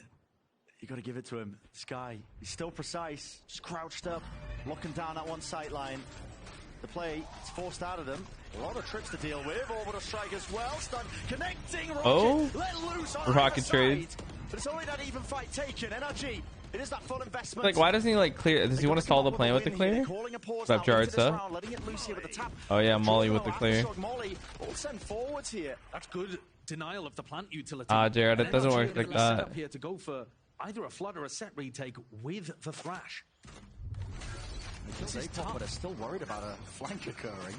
you got to give it to him. Sky, he's still precise, just crouched up, locking down that one sight line. The play, it's forced out of them. A lot of trips to deal with. Orbital strike as well. Stun connecting. Rocket, Oh, let loose on rocket the trade. side. But it's only that even fight taken. NRG, it is that full investment. Like, why doesn't he like clear? Does he want to stall the plan with the clear? What's up, Jared? Oh yeah, Molly with the clear. Molly will send forwards here. That's good denial of the plant utility. Jared, it doesn't NRG work are gonna like be set that. up here to go for either a flood or a set retake with the Thrash. This is tough, but they're still worried about a flank occurring.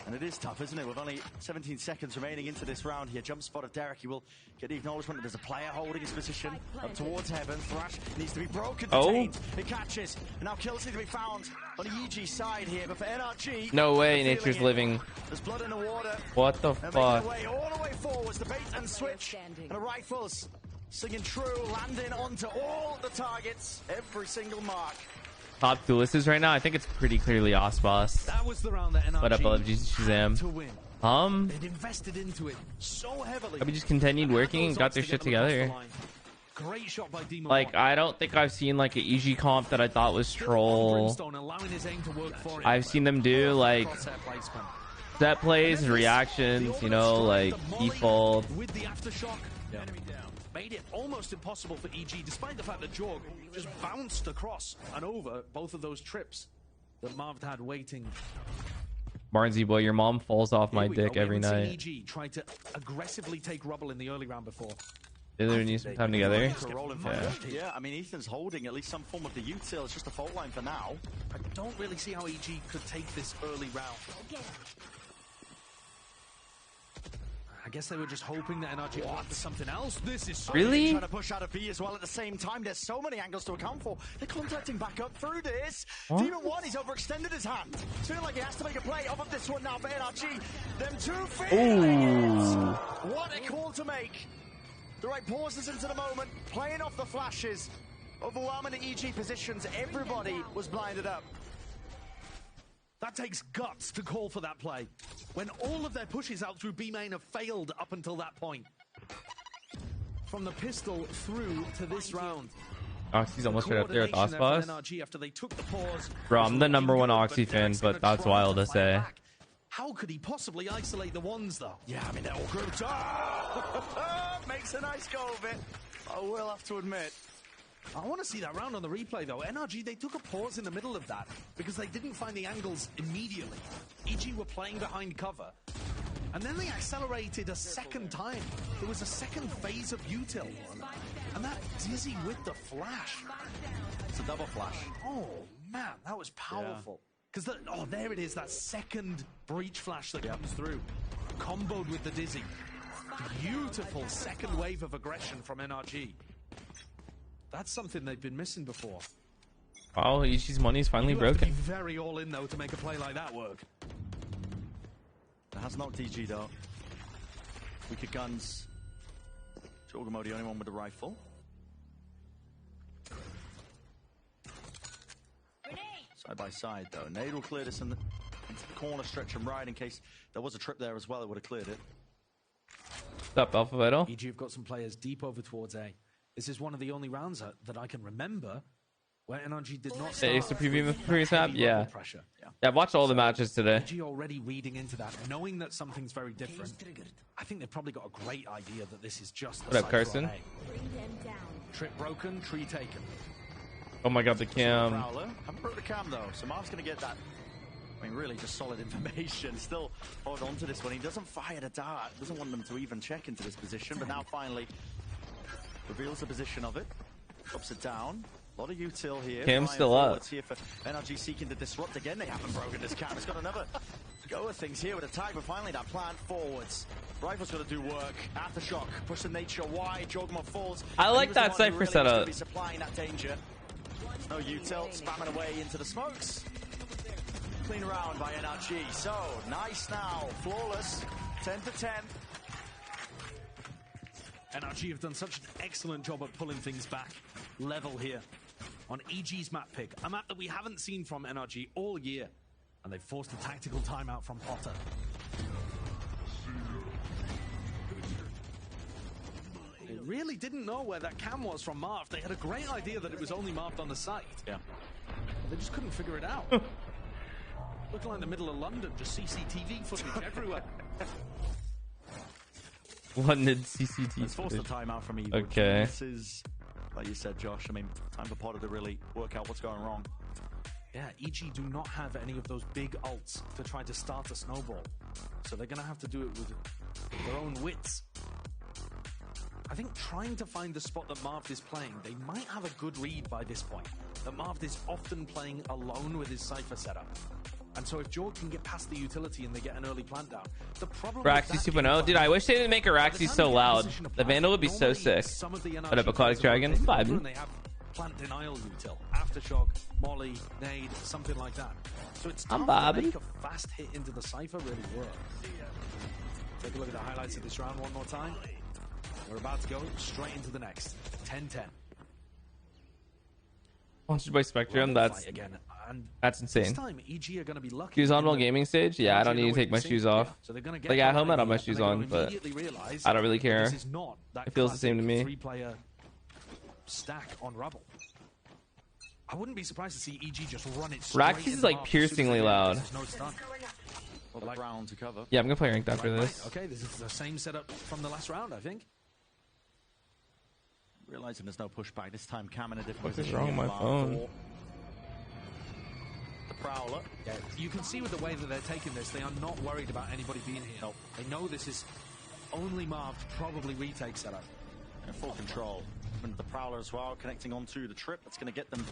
And it is tough, isn't it? With only 17 seconds remaining into this round here. Jump spot of Derek. He will get the acknowledgement that there's a player holding his position up towards heaven. Thrash needs to be broken. Detained. It catches. And now kills need to be found on the EG side here. But for NRG... No way, Nature's living. There's blood in the water. What the And fuck? making their way all the way forwards. The bait and switch. And the rifles singing true. Landing onto all the targets. Every single mark. Top duelists right now. I think it's pretty clearly Osboss. That was the round that NRG What up, LFG Shazam? to win. They'd invested into it so heavily. We just continued working and got their shit together. Great shot by Demon Like, One. I don't think I've seen like an EG comp that I thought was troll. Brimstone allowing his aim to work for him. I've seen them do like Crosshair placement. set plays, reactions, you know, like default. With the aftershock, enemy down. Made it almost impossible for EG, despite the fact that Jorg just bounced across and over both of those trips that Marv had waiting. Barnsey boy, your mom falls off my dick every night. EG tried to aggressively take Rubble in the early round before. They literally need some time together. Yeah, I mean, Ethan's holding at least some form of the util. It's just a fault line for now. I don't really see how EG could take this early round. I guess they were just hoping that NRG would for something else. This is so Really? Trying to push out of B as well at the same time. There's so many angles to account for. They're contacting back up through this. What? Demon One, he's overextended his hand. Feeling like he has to make a play off of this one now for NRG. Them two feeling it. What a call to make. The right pauses into the moment, playing off the flashes. Overwhelming the EG positions. Everybody was blinded up. That takes guts to call for that play, when all of their pushes out through B main have failed up until that point. From the pistol through to this round. Oxy's almost right up there with Coordination Osboss. from NRG after they took the pause. Bro, I'm the number one Oxy fan, but that's wild to say. How could he possibly isolate the ones though? Yeah, I mean, they're all grouped up. Makes a nice go of it. I will have to admit. I want to see that round on the replay though. NRG, they took a pause in the middle of that because they didn't find the angles immediately. EG were playing behind cover. And then they accelerated a second time. There was a second phase of util. And that Dizzy with the flash. It's a double flash. Oh, man, that was powerful. Because, oh, there it is, that second breach flash that comes through. Comboed with the Dizzy. Beautiful second wave of aggression from NRG. That's something they've been missing before. Wow, Ichi's money is finally You have to broken. be very all in though to make a play like that work. It has knocked EG though. Wicked guns. Jorgamo the only one with the rifle. Side by side though. Nade will clear this into the corner stretch and right in case there was a trip there as well. It would have cleared it. What's up, Alpha Vital? EG have got some players deep over towards A. This is one of the only rounds that I can remember where NRG did not start Ace to preview the previous map? heavy Yeah. rubble pressure. Yeah, I've watched all the matches today. EG already reading into that, knowing that something's very different. I think they've probably got a great idea that this is just the What up, cycle Carson? on A. Trip broken, tree taken. Oh my god, the cam. Prowler. Haven't broke the cam though, so Marv's going to get that. I mean, really just solid information. Still hold on to this one. He doesn't fire the dart. Doesn't want them to even check into this position, but now finally reveals the position of it. Drops it down. A lot of util here. Cam's Flying still up. forwards here for NRG seeking to disrupt again. They haven't broken this cam. It's got another go of things here with a tag, but finally that plant forwards. Rifle's got to do work. Aftershock. Push the nature wide. Jorgamo falls. I like He was the that one who Cypher really was setup. gonna be supplying that danger. No util. Spamming away into the smokes. Clean round by NRG. So, nice now. Flawless. 10 to 10. NRG have done such an excellent job at pulling things back level here on EG's map pick, a map that we haven't seen from NRG all year, and they've forced a tactical timeout from Potter. They really didn't know where that cam was from Marv. They had a great idea that it was only marked on the site. Yeah. They just couldn't figure it out. Looking like the middle of London, just CCTV footage everywhere. London CCTV. Let's force the timeout from Evo. Okay. This is, like you said, Josh, I mean, time for Potter to really work out what's going wrong. Yeah, EG do not have any of those big ults to try to start a snowball. So they're going to have to do it with their own wits. I think trying to find the spot that Marv is playing, they might have a good read by this point. That Marv is often playing alone with his Cypher setup. And so if Jorg can get past the utility and they get an early plant down, the problem Raxi 2.0. Dude, I wish they didn't make a Raxi so loud. The Vandal would be so sick. But up Aquatic Dragon, vibing. They have plant denial util, aftershock, molly, nade, something like that. So it's time to make a fast hit into the Cypher really work. Take a look at the highlights of this round one more time. We're about to go straight into the next. 10-10. Sponsored by Spectrum. That's insane. This time, EG are going to be lucky. Shoes on while gaming stage? Yeah, I don't need to take my shoes off. So they're like at home, I don't have my shoes on, but I don't really care. It feels the same to me. 3-player stack on Rubble. I wouldn't be surprised to see EG just run it straight. Raxi is like piercingly loud. Well, round to cover. Yeah, I'm gonna play ranked after this. Okay, this is the same setup from the last round, I think. Realizing there's no pushback this time, Cam in a different What is position. wrong with my phone? The Prowler. Yeah, you can see with the way that they're taking this, they are not worried about anybody being here. Nope. They know this is only Marv's probably retake setup. In full control. And the Prowler as well, connecting onto the trip. That's going to get them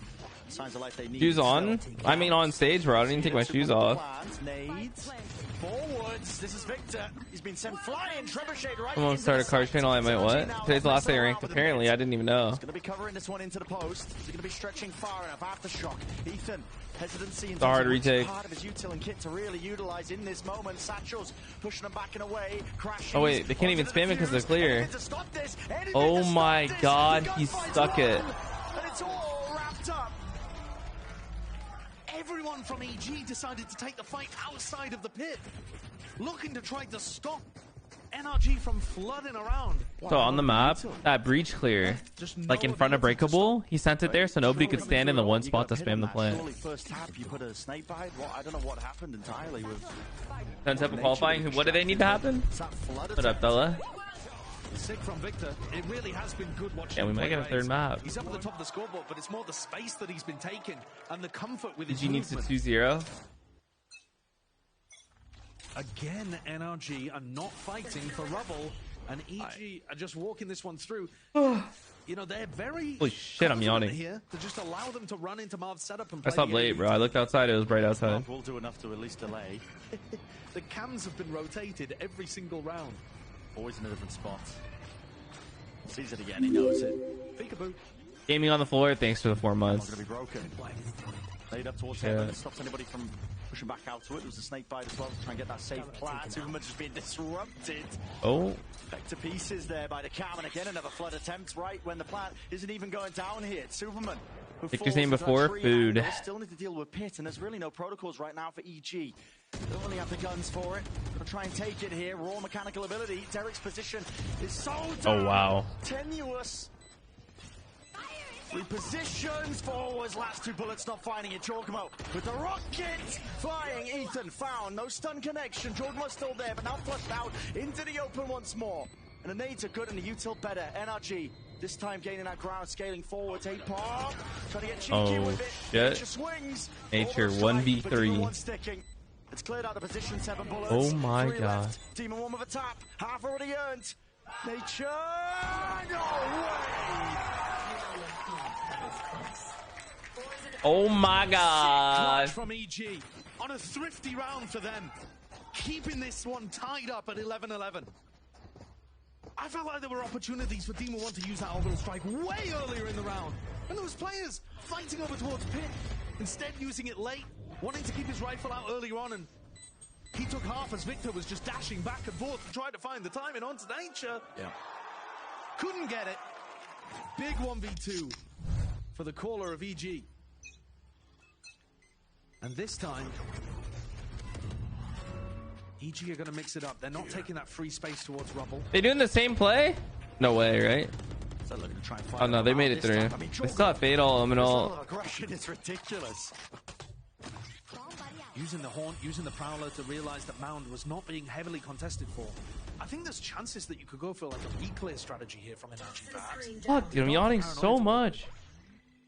signs of life they need. Shoes on? I mean on stage, bro. I didn't even take my shoes off. Nades. Forwards. This is Victor. He's been sent flying. Trebuchet right. I'm gonna start a card channel. I might what? Today's the last day ranked. Apparently, I didn't even know. He's going to be covering this one into the post. He's going to be stretching far enough. Aftershock. Ethan. Hesitancy in the hard retake. Part of his util and kit to really utilize in this moment. Satchel's pushing them back and away. Crashing. Oh wait, they can't even spam it because they're clear. Oh my god, he stuck it. And it's all wrapped up. Everyone from EG decided to take the fight outside of the pit, looking to try to stop NRG from flooding around. So on the map, that breach clear, like in front of Breakable, he sent it there so nobody could stand in the one spot to spam the plant. First tap, you put a snake bite. Well, I don't know what happened entirely with 10 type of qualifying. What do they need to happen? What up, Bella? Sick from Victor. It really has been good watching. Yeah, we might get a third map. He's up at the top of the scoreboard, but it's more the space that he's been taking and the comfort with his EG needs to movement. 2-0. Again, NRG are not fighting for Rubble, and EG are just walking this one through. You know, they're very holy shit, I'm yawning here to just allow them to run into Marv's setup and I slept late, bro. I looked outside, it was bright outside. We'll do enough to at least delay. The cams have been rotated every single round. Always in a different spot. Sees it again, he knows it. Peekaboo. Gaming on the floor, thanks for the 4 months. Not going to be broken. Laid up towards heaven, stops anybody from pushing back out to it. There was a snake bite as well to try and get that safe plant. Superman just being disrupted. Oh. Back to pieces there by the Cam, and again another flood attempt right when the plant isn't even going down here. It's Superman. Victor's name before, food. They still need to deal with Pit, and there's really no protocols right now for EG. They don't really have the guns for it. Gonna try and take it here. Raw mechanical ability. Derek's position is so down. Oh, wow. Tenuous. Repositions forwards, last 2 bullets not finding it. Jorgmo with the rocket flying. Ethan found no stun connection. Jorgmo's still there, but now flushed out into the open once more. And the nades are good and the util better. NRG this time gaining that ground, scaling forwards. A-pop trying to get cheeky with it. Shit. Nature swings. Nature 1v3. It's cleared out the position. 7 bullets. Oh my 3 god. left. Demon 1 with a tap. Half already earned. Nature. No way. Oh my god. From EG on a thrifty round for them, keeping this one tied up at 11-11. I felt like there were opportunities for Demon 1 to use that orbital strike way earlier in the round. And there was players fighting over towards Pit, instead using it late, wanting to keep his rifle out earlier on, and he took half as Victor was just dashing back and forth to try to find the timing onto Nature. Yeah. Couldn't get it. Big 1v2 for the caller of EG. And this time, EG are going to mix it up. They're not taking that free space towards Rubble. They doing the same play? No way, right? So looking to try and Oh no, they made it through. I mean, They still have Fatal, Liminal. Aggression is ridiculous. Using the Haunt, using the Prowler to realize that Mound was not being heavily contested for. I think there's chances that you could go for like a reclear strategy here from NRG perhaps. Fuck, dude, I'm yawning so much.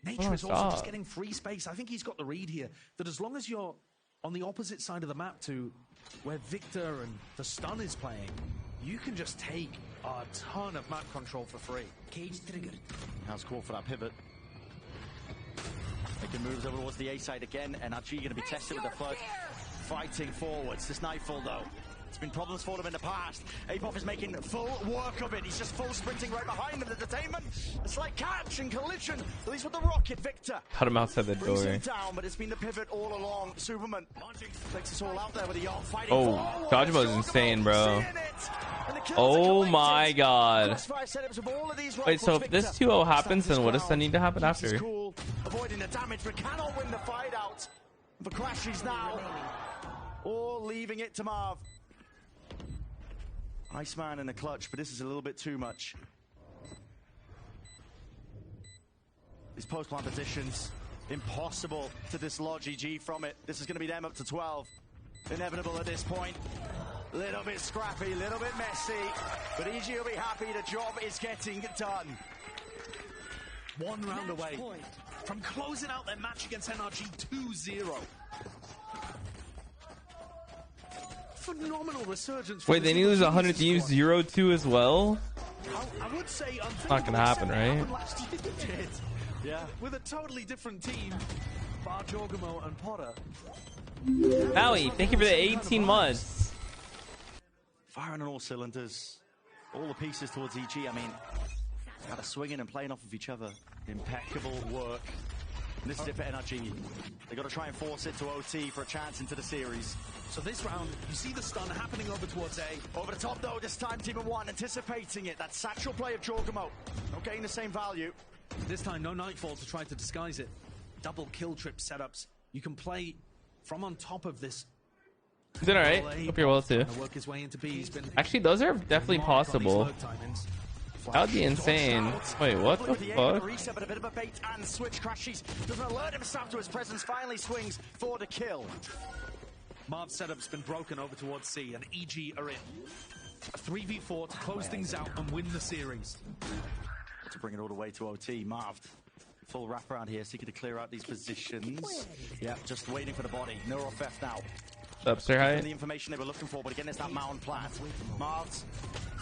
Nature is also just getting free space. I think he's got the read here that as long as you're on the opposite side of the map to where Victor and the Stun is playing, you can just take a ton of map control for free. Cage triggered. How's call for that pivot? Making moves over towards the A side again. NRG going to be tested with the flood. Fighting forwards. This Nightfall though. It's been problems for them in the past. Apop is making full work of it. He's just full sprinting right behind him. The detainment. A slight catch and collision. At least with the rocket, Victor. Cut him outside the door. Him down, but it's been the pivot all along. Superman takes us all out there with the yard fighting. Oh, Dodgeball is insane, bro. Oh my god. Wait, so if this 2-0 happens, then what does that need to happen after? Cool. Avoiding the damage, but cannot win the fight out. For Crashies now. Or leaving it to Marv. Iceman in the clutch, but this is a little bit too much. These post-plant positions, impossible to dislodge EG from it. This is going to be them up to 12. Inevitable at this point. Little bit scrappy, little bit messy, but EG will be happy the job is getting done. One round away from closing out their match against NRG 2-0. Phenomenal resurgence. Wait, they need to lose 100 Thieves 0-2 as well? I would say it's not gonna happen, right? Yeah, with a totally different team, bar Jorgamo and Potter. Howie, thank you for the 18 months. Firing on all cylinders, all the pieces towards EG. I mean, kind of swinging and playing off of each other. Impeccable work. And this is it for NRG. They got to try and force it to OT for a chance into the series. So this round, you see the stun happening over towards A. Over the top though, this time Team of One anticipating it. That satchel play of Jorgamo. Not getting the same value. This time, no Nightfall to try to disguise it. Double kill trip setups. You can play from on top of this. He's doing alright. Hope you're well too. Work his way into B. Actually, those are definitely possible. That would be insane. Wait, what the fuck? Reset, but a bit of a bait and switch. Crashies doesn't alert himself to his presence. Finally swings for the kill. Marv's setup's been broken over towards C, and EG are in. A 3v4 to close things out and win the series. To bring it all the way to OT, Marv. Full wraparound here, seeking to clear out these positions. Yeah, just waiting for the body. Neurotheft now. What's up, Sir? The information they were looking for, but again, it's that mound plant. Marv's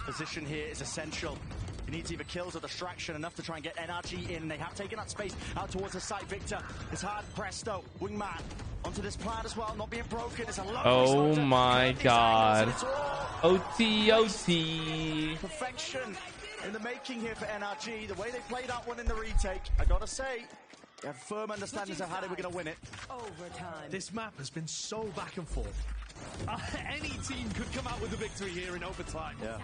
position here is essential. He needs either kills or distraction, enough to try and get NRG in. They have taken that space out towards the site. Victor is hard pressed though. Wingman onto this plant as well, not being broken. It's a oh my god. OT. Perfection in the making here for NRG. The way they played that one in the retake, I gotta say, they have firm understandings of how they were going to win it. Overtime. This map has been so back and forth. Any team could come out with a victory here in overtime. Yeah.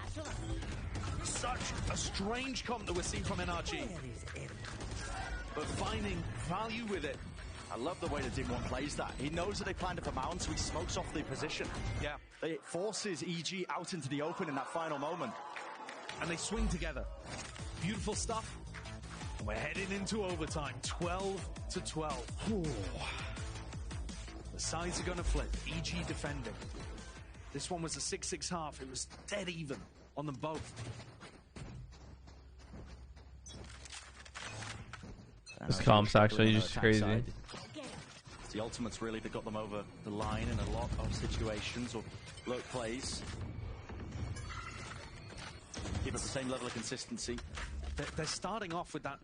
Such a strange comp that we're seeing from NRG. But finding value with it. I love the way that Team 1 plays that. He knows that they planned it for Mount, so he smokes off the position. Yeah. It forces EG out into the open in that final moment. And they swing together. Beautiful stuff. And we're heading into overtime. 12-12. The sides are going to flip. EG defending. This one was a 6-6 half. It was dead even on them both. This comp's actually just crazy. It's the ultimates really that got them over the line in a lot of situations or low plays. Keep up the same level of consistency. They're starting off with that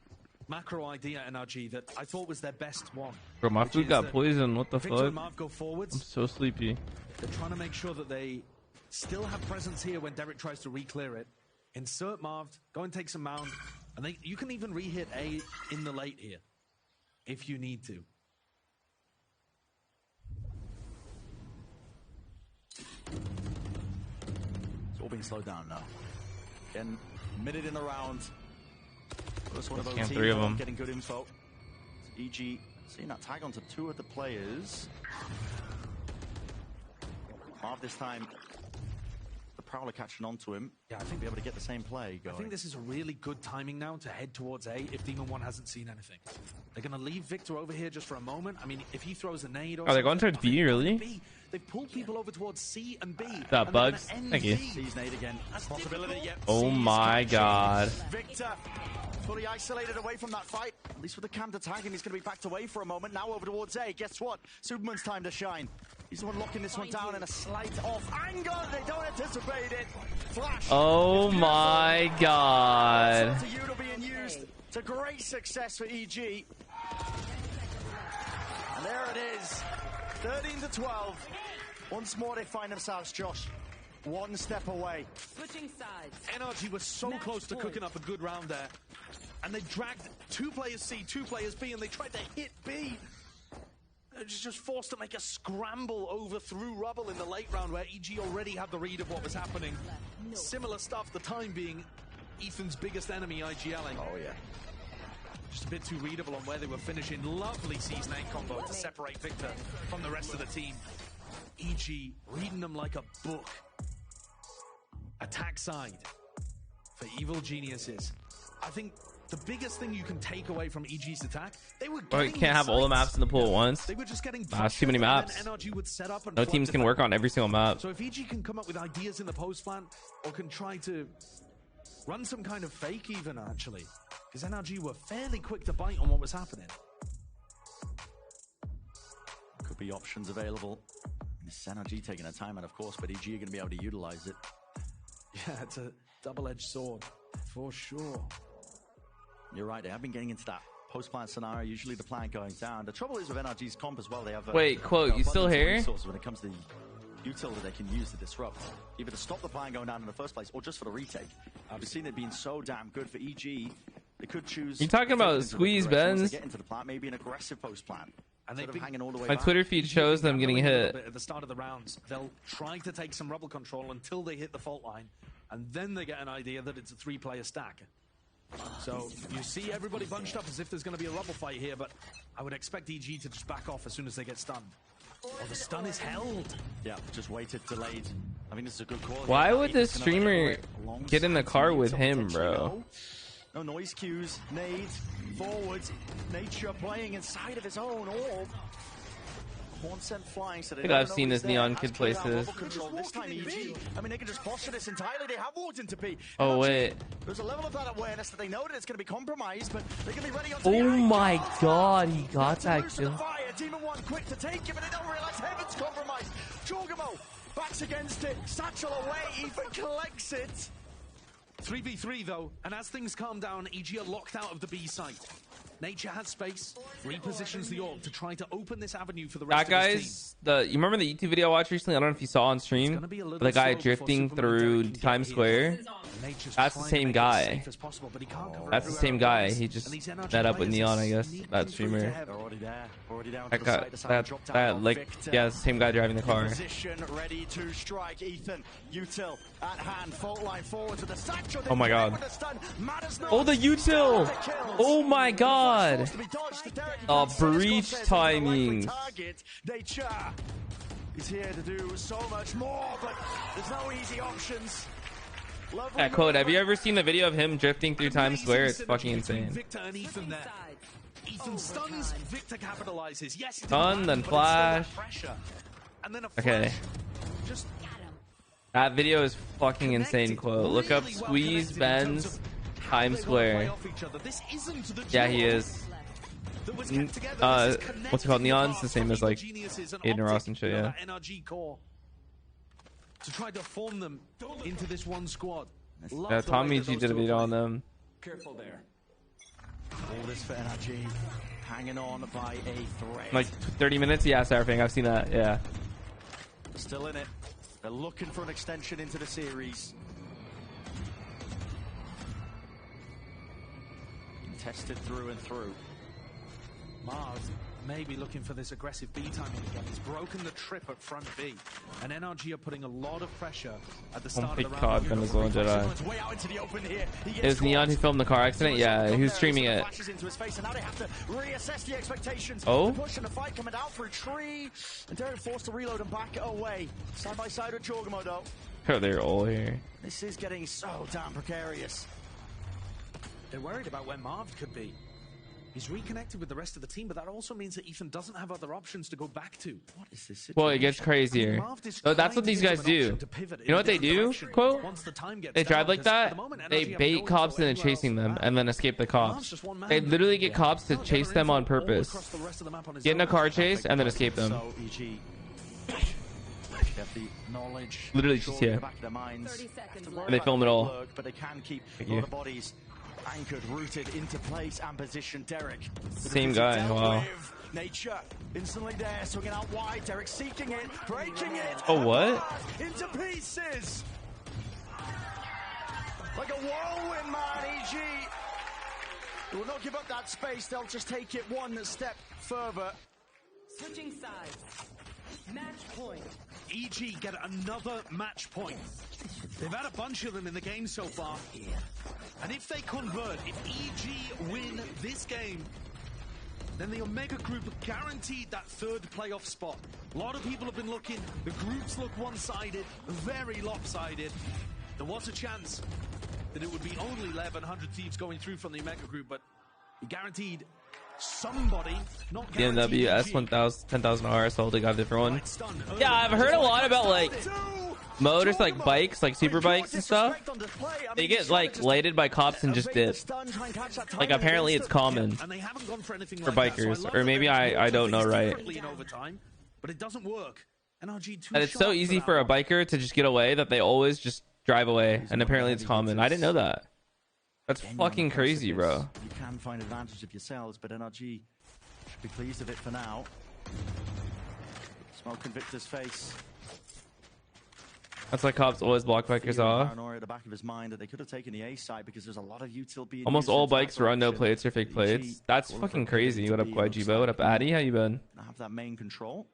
macro idea, NRG, that I thought was their best one. Bro, my food got poisoned. What the Victor fuck? and Marv go forwards. I'm so sleepy. They're trying to make sure that they still have presence here when Derek tries to re-clear it. Insert Marv, go and take some mound, and you can even re-hit A in the late here, if you need to. It's all being slowed down now. Again, minute in the round. First one of Scam OT, 3 of them. getting good info. EG seeing that tag onto 2 of the players. Marv this time, the Prowler catching onto him. Yeah, I think be able to get the same play going. I think this is a really good timing now to head towards A if Demon One hasn't seen anything. They're going to leave Victor over here just for a moment. I mean, if he throws a nade or they're going towards B, really? B. They've pulled people over towards C and B. That bugs. Thank you. C's nade again. Possibility yet. Oh my god. Victor fully isolated away from that fight. At least with the cam to tag him, he's going to be backed away for a moment. Now over towards A. Guess what? Superman's time to shine. He's the one locking this one down in a slight off angle. They don't anticipate it. Flash. Oh my god. To Udall being used to great success for EG. And there it is. 13-12. Once more they find themselves, Josh, one step away. Switching sides. NRG was so close to cooking up a good round there. And they dragged 2 players C, 2 players B, and they tried to hit B. Just forced to make a scramble over through rubble in the late round where EG already had the read of what was happening. Similar stuff, the time being Ethan's biggest enemy, IGLing. Oh, yeah. Just a bit too readable on where they were finishing. Lovely C's name combo to separate Victor from the rest of the team. EG reading them like a book. Attack side for Evil Geniuses. I think the biggest thing you can take away from EG's attack, they were Oh, you can't have all the maps in the pool at once. They were just getting That's too many maps. NRG would set up and No teams can work on every single map. So if EG can come up with ideas in the post plant or can try to run some kind of fake even actually, because NRG were fairly quick to bite on what was happening. Could be options available. This is NRG taking a time out, of course, but EG are going to be able to utilize it. Yeah, it's a double-edged sword for sure. You're right, they have been getting into that post-plant scenario, usually the plant going down. The trouble is with NRG's comp as well, they have wait, quote, you still here? When it comes to the utility they can use to disrupt, either to stop the plant going down in the first place or just for the retake. We've seen it being so damn good for EG. They could choose. You talking about squeeze bends? Get into the plant, maybe an aggressive post-plant. And they've been hanging all the way my back. Twitter feed shows them getting hit. At the start of the rounds, they'll try to take some rubble control until they hit the fault line, and then they get an idea that it's a 3-player stack. So you see everybody bunched up as if there's going to be a rubble fight here, but I would expect EG to just back off as soon as they get stunned. Oh, the stun is held. Yeah, just waited, delayed. I think this is a good call. Why would this streamer get in the car with him, bro? No noise cues, nades, forwards, Nature playing inside of his own orb. Horn sent flying, so I think I've seen this Neon Kid places. This time EG. I mean, they can just posture this entirely. They have walked into P. Oh, wait. There's a level of that awareness that they know that it's going to be compromised, but they can be ready on. Oh my god, he got that kill. Demon One quick to take it, but they don't realize Heaven's compromised. Jorgamo backs against it. Satchel away. Ethan collects it. 3v3 though, and as things calm down, EG are locked out of the B site. Nature has space, repositions the orb to try to open this avenue for the rest That of his guy's you remember the YouTube video I watched recently? I don't know if you saw on stream. The guy drifting through Times Square. That's the same guy. That's the same guy. He just met up with Neon, I guess. That streamer. That guy, like, yeah, it's the same guy driving the car. Position ready to strike. Ethan, util at hand, fault line forward to the satchel. Oh my god. Oh, the util! Oh my god! Breach timing. He's here to do so much more, but there's no easy options. Yeah, quote, have you ever seen the video of him drifting through Times Square? It's fucking insane. Victor and Ethan there. Ethan stuns, Victor capitalizes. Yes, stun, then flash. And then a okay. Just that video is fucking insane, quote. Look up Squeeze Ben's Times Square. Yeah, he is. What's it called? Neon's the same as like Aiden Ross and shit, yeah. To try to form them into this one squad. Yeah, Tommy G did a video on them. Careful there. All this for NRG, hanging on by a thread. Like 30 minutes? Yeah, Sarafing, I've seen that, yeah. Still in it. They're looking for an extension into the series. Tested through and through. Mars maybe looking for this aggressive B timing again. He's broken the trip at front B, and NRG are putting a lot of pressure at the start of the round. Venezuelan Jedi. It was Neon who filmed the car accident. Yeah, he was streaming it. Oh. Pushing the fight coming out for a tree, and Derek forced to reload and back it away. Side by side with Jorgamo though. Oh, they're all here. This is getting so damn precarious. They're worried about where Marv could be. He's reconnected with the rest of the team, but that also means that Ethan doesn't have other options to go back to. What is this situation? Well, it gets crazier. So that's what these guys do. You know what they do, quote? They drive like that, they bait cops into chasing them, and then escape the cops. They literally get cops to chase them on purpose. Get in a car chase, and then escape them. Literally just here. And they film it all. But they can keep a lot of bodies anchored, rooted into place and position. Derek. Same guy. Wow. Nature instantly there, swinging out wide. Derek seeking it, breaking it. Oh, what? Into pieces. Like a whirlwind, man. EG. They will not give up that space. They'll just take it one step further. Switching sides. Match point. EG get another match point. They've had a bunch of them in the game so far. And if they convert, if EG win this game, then the Omega Group are guaranteed that third playoff spot. A lot of people have been looking. The groups look one-sided, very lopsided. There was a chance that it would be only 1,100 Thieves going through from the Omega Group, but guaranteed somebody, not BMW S1000 10,000 RS, so they got a different one. Yeah, I've heard a lot about like motors, like bikes, like super bikes and stuff. They get like lated by cops and just dip. Like apparently it's common for bikers, or maybe I don't know right. But it doesn't work. And it's so easy for a biker to just get away that they always just drive away, and apparently it's common. I didn't know that. That's fucking crazy, bro. You can find advantage of yourselves, but NRG should be pleased with it for now. Smoke in Victor's face. That's why cops always block bikers off. Paranoia at the back of his mind that they could have taken the A side because there's a lot of util being almost all bikes run no plates or fake plates. That's fucking crazy. What up, Guajibo? What up, Addy? How you been? Have that main control.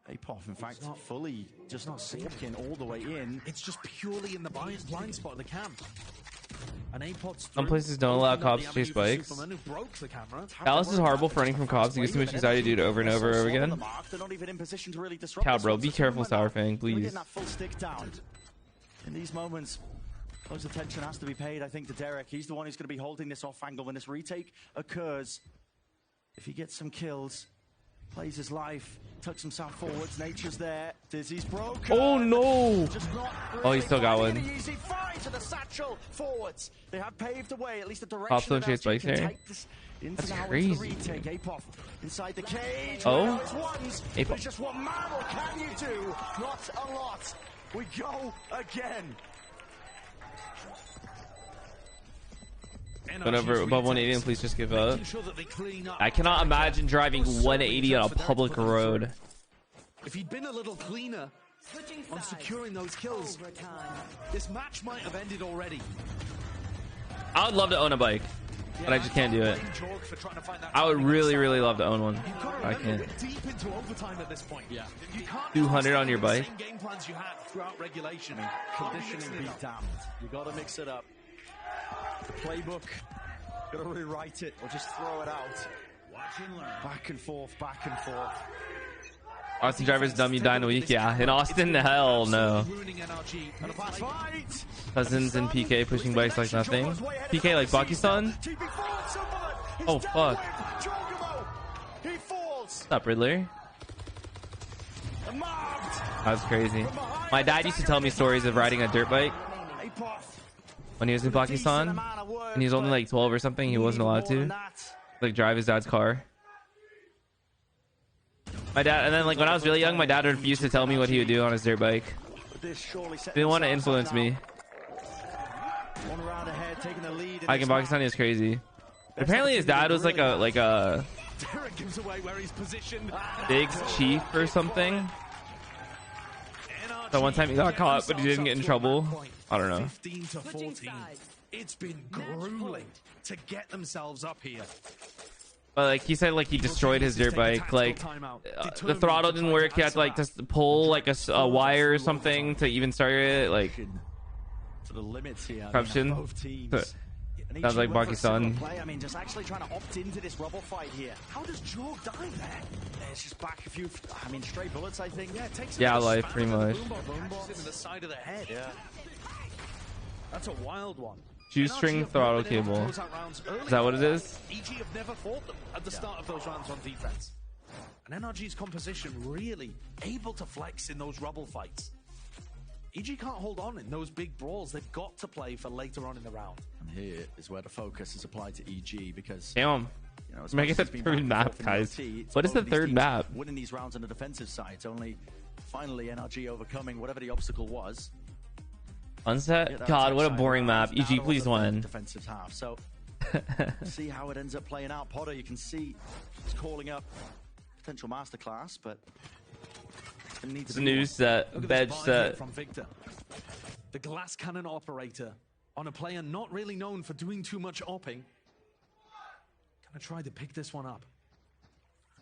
Apoff, in fact, not fully, just not sinking all the way in. It's just purely in the blind spot of the cam. Some places don't allow cops to chase bikes. Alice is horrible for running from cops. He gets too much anxiety to do it over and over and over again. Cow, bro, be careful, Sourfang, please. In these moments, close attention has to be paid, I think, to Derek. He's the one who's going to be holding this off angle when this retake occurs. If he gets some kills, plays his life, tucks himself forwards, Nature's there, Dizzy's broken. Oh no! Oh, he still got one. Easy fight to the satchel forwards. They have paved the way, at least the direction. Cops don't chase bikes here. That's crazy. Apoff inside the cage. Oh, Apoff. Just what marvel can you do? Not a lot. We go again. Went over above 180 and please just give up. I cannot imagine driving 180 on a public road. If he'd been a little cleaner on securing those kills, this match might have ended already. I would love to own a bike, but I just can't do it. I would really, really love to own one. I can't. 200 on your bike. Game plans you had throughout regulation. Conditioning be damned. You got to mix it up. The playbook, gotta rewrite it or just throw it out. Watch and learn. Back and forth, back and forth. Austin Driver's dumb, you die in a week. Yeah, in Austin, hell no. Cousins and PK pushing bikes like nothing. PK like Pakistan. Oh fuck. What's up, Riddler? That's crazy. My dad used to tell me stories of riding a dirt bike when he was in Pakistan, and he was only like 12 or something. He wasn't allowed to like drive his dad's car. My dad, and then like when I was really young, my dad refused to tell me what he would do on his dirt bike. Didn't want to influence me. Like in Pakistan, he was crazy. But apparently his dad was like a big chief or something. So one time he got caught, but he didn't get in trouble. I don't know. 15 to 14. It's been grueling to get themselves up here. But like he said, like he destroyed his dirt bike. Like the throttle didn't work. He had to like just pull like a wire or something to even start it. Like to the limits here. corruption. Sounds like Baki-san. I mean, just actually trying to opt into this rubble fight here. How does Jorg die there? It's just back a few. I mean, stray bullets. I think. Yeah, it takes. Yeah, life pretty much. In the side of the head. Yeah. That's a wild one. Shoestring throttle cable. Is that what it is? EG have never fought them at the start of those rounds on defense. And NRG's composition really able to flex in those rubble fights. EG can't hold on in those big brawls. They've got to play for later on in the round. And here is where the focus is applied to EG because... Damn. You know, Make it the third map, guys. What is the third map? Winning these rounds on the defensive side. It's only finally NRG overcoming whatever the obstacle was. Unset? God, what a boring map. EG, please win. Defensive half. So, see how it ends up playing out. Potter, you can see he's calling up potential masterclass, but it's a new set, bed set. From Victor, the glass cannon operator on a player not really known for doing too much opping. Gonna try to pick this one up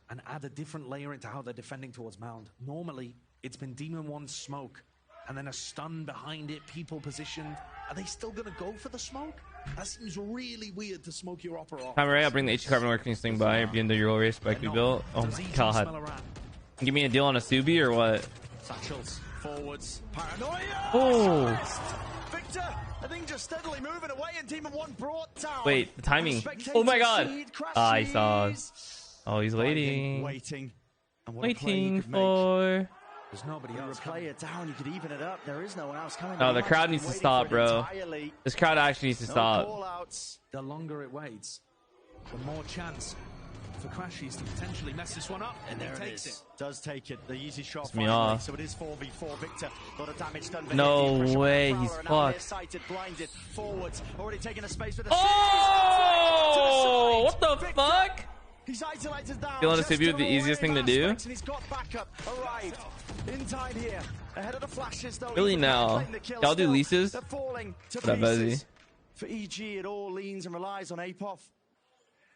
and add a different layer into how they're defending towards Mound. Normally, it's been Demon 1's smoke and then a stun behind it, people positioned. Are they still gonna go for the smoke? That seems really weird to smoke your opera off. Alright, I'll bring the HE carbon working thing by or be in the Euro race bike we built. Oh my god. Give me a deal on a Subi or what? Satchels, forwards, paranoia! Oh! Victor, I think just steadily moving away and Demon 1 brought down. Wait, the timing. Oh my god! Ah, I saw. Oh, he's waiting. Waiting for... There's nobody else. Play it down. You could even it up. There is no one else coming. No, the crowd needs to stop, bro. This crowd actually needs to stop. The longer it waits, the more chance for Crashies to potentially mess this one up. And there takes it. Does take it. The easy shot. Me off. So it is 4v4. Victor. A lot of damage done. No way. He's fucked. Sighted, blinded. Forwards. Already taking a space with the. Oh! What the fuck? He's isolated down. Feeling a Subi with the easiest thing to do. He's got backup. Arrived in time here. Ahead of the flashes though. Really now. Y'all do leases? What up, Bezzy? For EG, it all leans and relies on Apoth.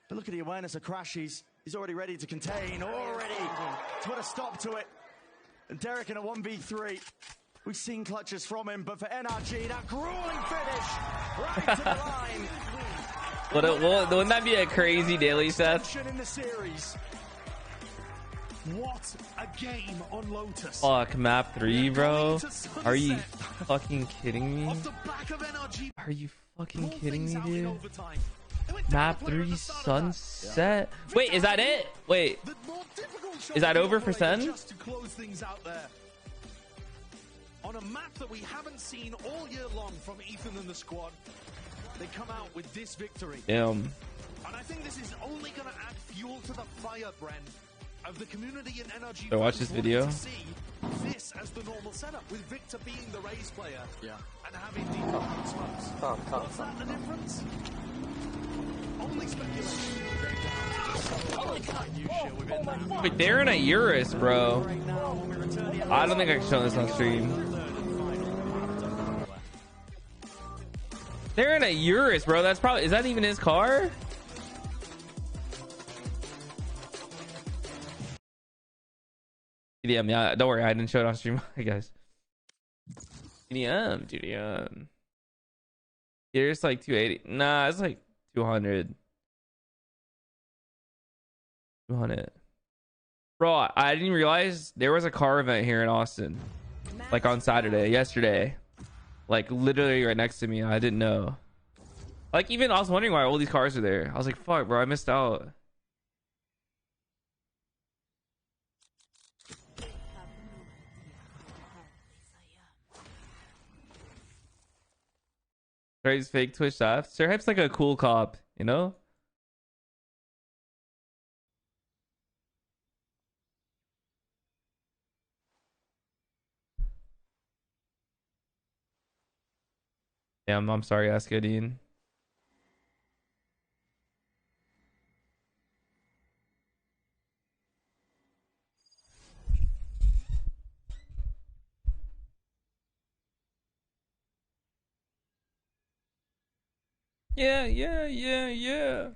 But look at the awareness of Crashies. He's already ready to contain. Already to put a stop to it. And Derek in a 1v3. We've seen clutches from him, but for NRG, that grueling finish right to the line. Wouldn't that be a crazy daily, Seth? In the series. What a game on Lotus. Fuck, map 3, bro. Are you fucking kidding me? Are you fucking kidding me, dude? Map 3 Sunset? Wait, is that it? Wait. Is that over for Sen? Just to close things out there. On a map that we haven't seen all year long from Ethan and the squad. They come out with this victory. Damn. And I think this is only going to add fuel to the fire, Bren, of the community in NRG. So watch this video. See this as the normal setup, with Victor being the Raze player. Yeah. And having the smokes. What's that the difference? Only speculation. Wait, they're in a Urus, bro. I don't think I can show this on stream. They're in a Urus, bro. That's probably... Is that even his car? DDM, yeah. Don't worry. I didn't show it on stream, guys. DDM. Here's like 280. Nah, it's like 200. 200. Bro, I didn't realize there was a car event here in Austin. Like on Saturday, yesterday. Like literally right next to me. I didn't know. Like even I was wondering why all these cars are there. I was like, fuck, bro, I missed out. Trey's fake Twitch stuff. Sir Hype's like a cool cop, you know? Damn, I'm sorry, Ascadine. Yeah.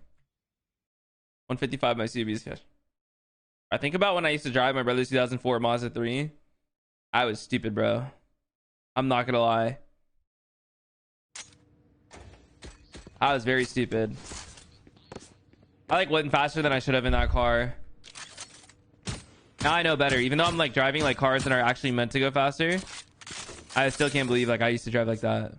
155 my CB's cash. I think about when I used to drive my brother's 2004 Mazda 3. I was stupid, bro. I'm not gonna lie. I was very stupid. I like went faster than I should have in that car. Now I know better. Even though I'm like driving like cars that are actually meant to go faster, I still can't believe like I used to drive like that.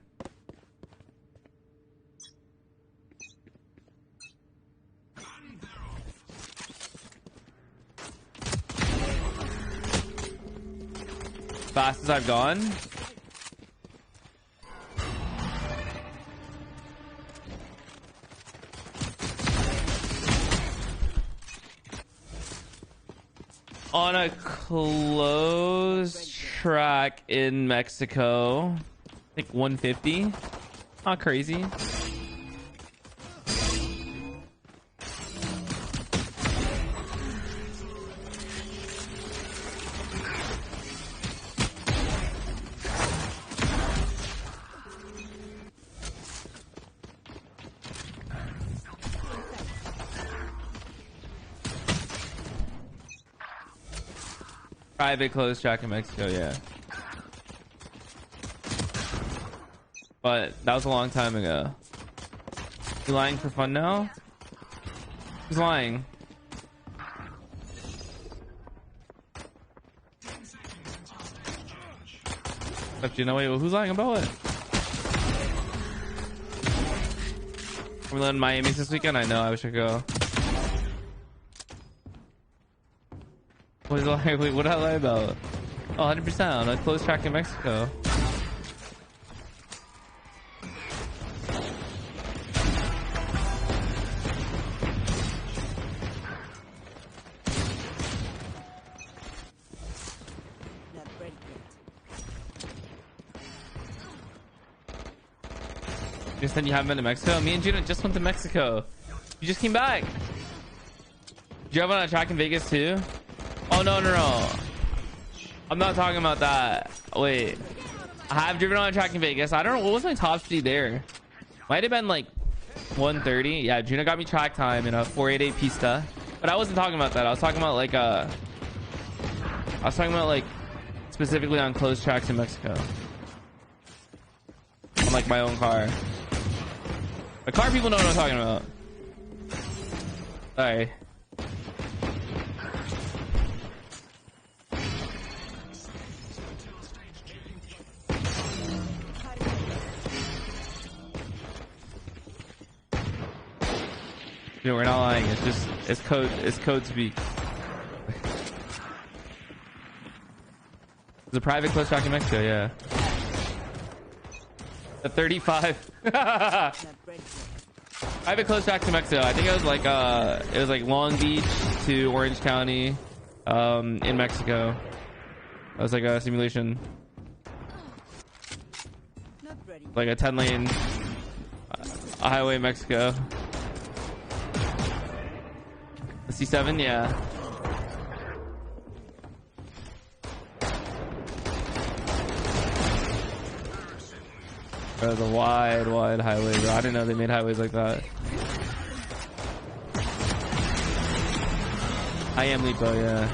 Fast as I've gone. On a closed track in Mexico, I think 150. Not crazy. Private closed track in Mexico, yeah. But that was a long time ago. You lying for fun now? Who's lying? You know, wait, who's lying about what? We're in Miami this weekend? I know, I wish I could go. What did I lie about? Oh, 100% on a closed track in Mexico. You said you haven't been to Mexico? Me and Gina just went to Mexico. You just came back. Did you have on a track in Vegas too? Oh, no. I'm not talking about that. Wait. I have driven on a track in Vegas. I don't know. What was my top speed there? Might have been like 130. Yeah, Juno got me track time in a 488 Pista. But I wasn't talking about that. I was talking about like specifically on closed tracks in Mexico. On like my own car. The car people know what I'm talking about. Sorry. Dude, we're not lying. It's just it's code speak. It's a private close track in Mexico, yeah. The 35. Private close track to Mexico. I think it was like Long Beach to Orange County, in Mexico. That was like a simulation. Like a 10-lane highway in Mexico. The C7, yeah. Bro, the wide highway, bro. I didn't know they made highways like that. I am Lipo, yeah.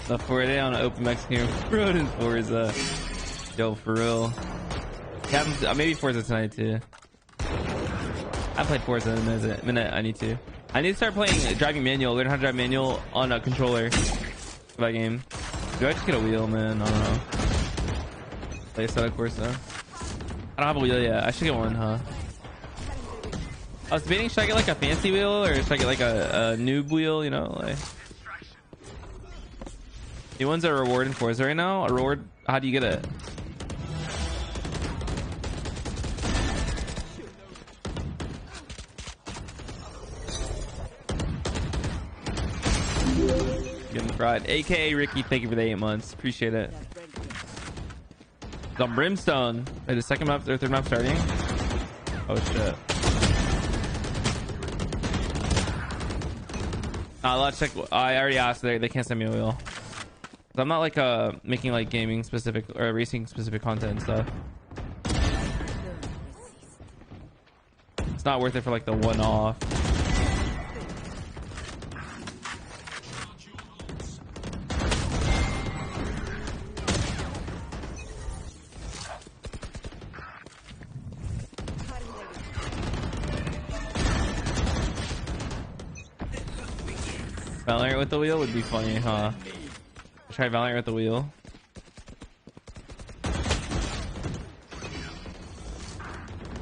The 4-day on an open Mexican road in Forza. Yo, for real. Yeah, maybe Forza tonight too. I played Forza in a minute. I need to start playing driving manual. Learn how to drive manual on a controller for that game. Do I just get a wheel, man? I don't know. Play a set of Forza. I don't have a wheel yet. I should get one, huh? I was debating, should I get like a fancy wheel or should I get like a noob wheel? You know, like. New ones are a reward in Forza right now. A reward? How do you get it? Getting fried. AKA Ricky, thank you for the 8 months. Appreciate it. The Brimstone. Wait, the second map or third map starting? Oh shit. Let's check. I already asked. They can't send me a wheel. I'm not like making like gaming specific or racing specific content and stuff. It's not worth it for like the one-off. Valorant with the wheel would be funny, huh? Try Valorant with the wheel.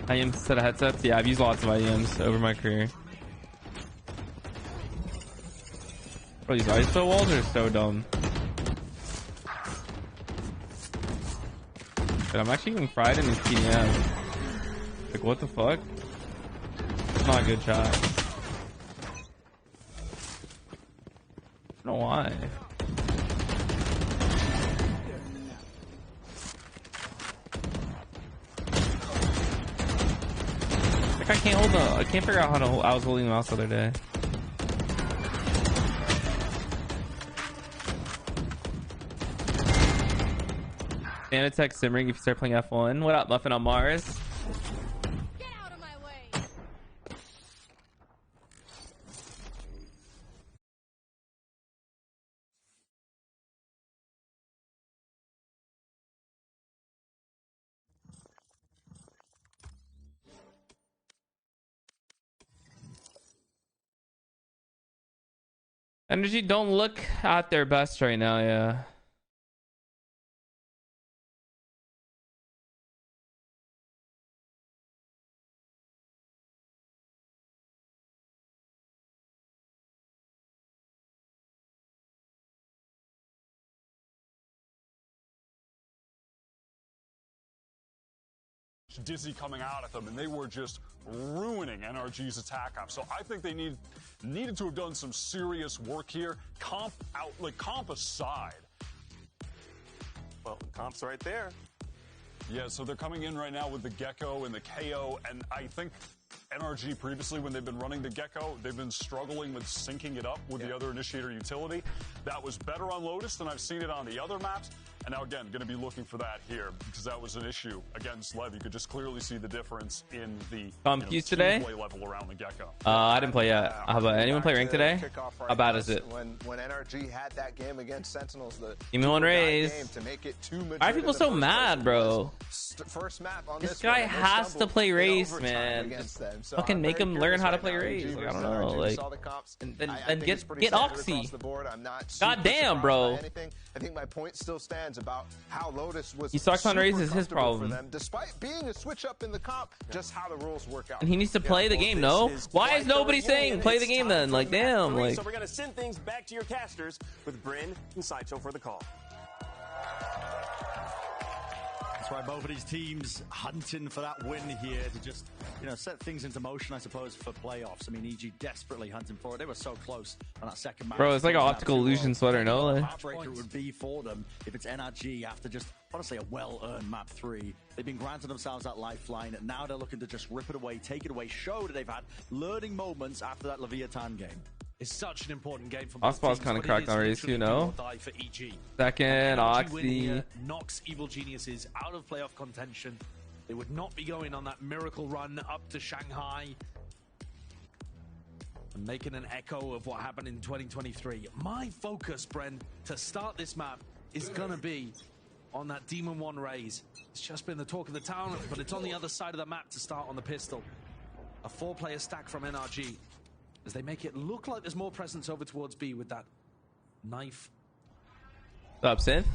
IEM set of headsets? Yeah, I've used lots of IEMs over my career. Bro, these ISO walls are so dumb. But I'm actually getting fried in these TDM. Like, what the fuck? It's not a good shot. I don't know why. Like, I can't hold the. I can't figure out how to hold. I was holding the mouse the other day. Anatech simmering if you start playing F1. What up, Muffin on Mars? Get out of my way. Energy don't look at their best right now, yeah. Dizzy coming out at them, and they were just ruining NRG's attack up. So I think they needed to have done some serious work here. Comp aside. Well, comp's right there. Yeah, so they're coming in right now with the Gecko and the KO, and I think NRG previously, when they've been running the Gecko, they've been struggling with syncing it up with the other initiator utility. That was better on Lotus than I've seen it on the other maps. And now, again, going to be looking for that here because that was an issue against Lev. You could just clearly see the difference in the today. Play level around the Gecko. I didn't play yet. How about anyone play ranked today? How bad is it? When NRG had that game against Sentinels, the Game on Rays. Why are people so mad, bro? First map on this guy has to play Rays, man. Fucking make him learn how to play Rays. Like, I don't know, like, and then get Oxy. God damn, bro. I think my point still stands about how Lotus was. He sucks on Rays is his problem. Them, despite being a switch up in the comp, just how the rules work out. And he needs to play the game, no? Why is nobody saying play the game then? Like, damn, like. So we're gonna send things back to your casters with Bryn and Sideshow for the call. That's right, both of these teams hunting for that win here to just, set things into motion, I suppose, for playoffs. I mean, EG desperately hunting for it. They were so close on that second match. Bro, it's like an optical illusion sweater, no? Like, heartbreaker it would be for them if it's NRG after just, honestly, a well-earned map 3. They've been granting themselves that lifeline, and now they're looking to just rip it away, take it away, show that they've had learning moments after that Leviathan game. It's such an important game for both Oswald's teams, kind of but cracked on Race, you know? For EG. Second, Oxy. Knocks Evil Geniuses out of playoff contention. They would not be going on that miracle run up to Shanghai and making an echo of what happened in 2023. My focus, Bren, to start this map is going to be on that Demon 1 Raze. It's just been the talk of the town, but it's on the other side of the map to start on the pistol. A 4-player stack from NRG, as they make it look like there's more presence over towards B with that knife. What's up, Synth?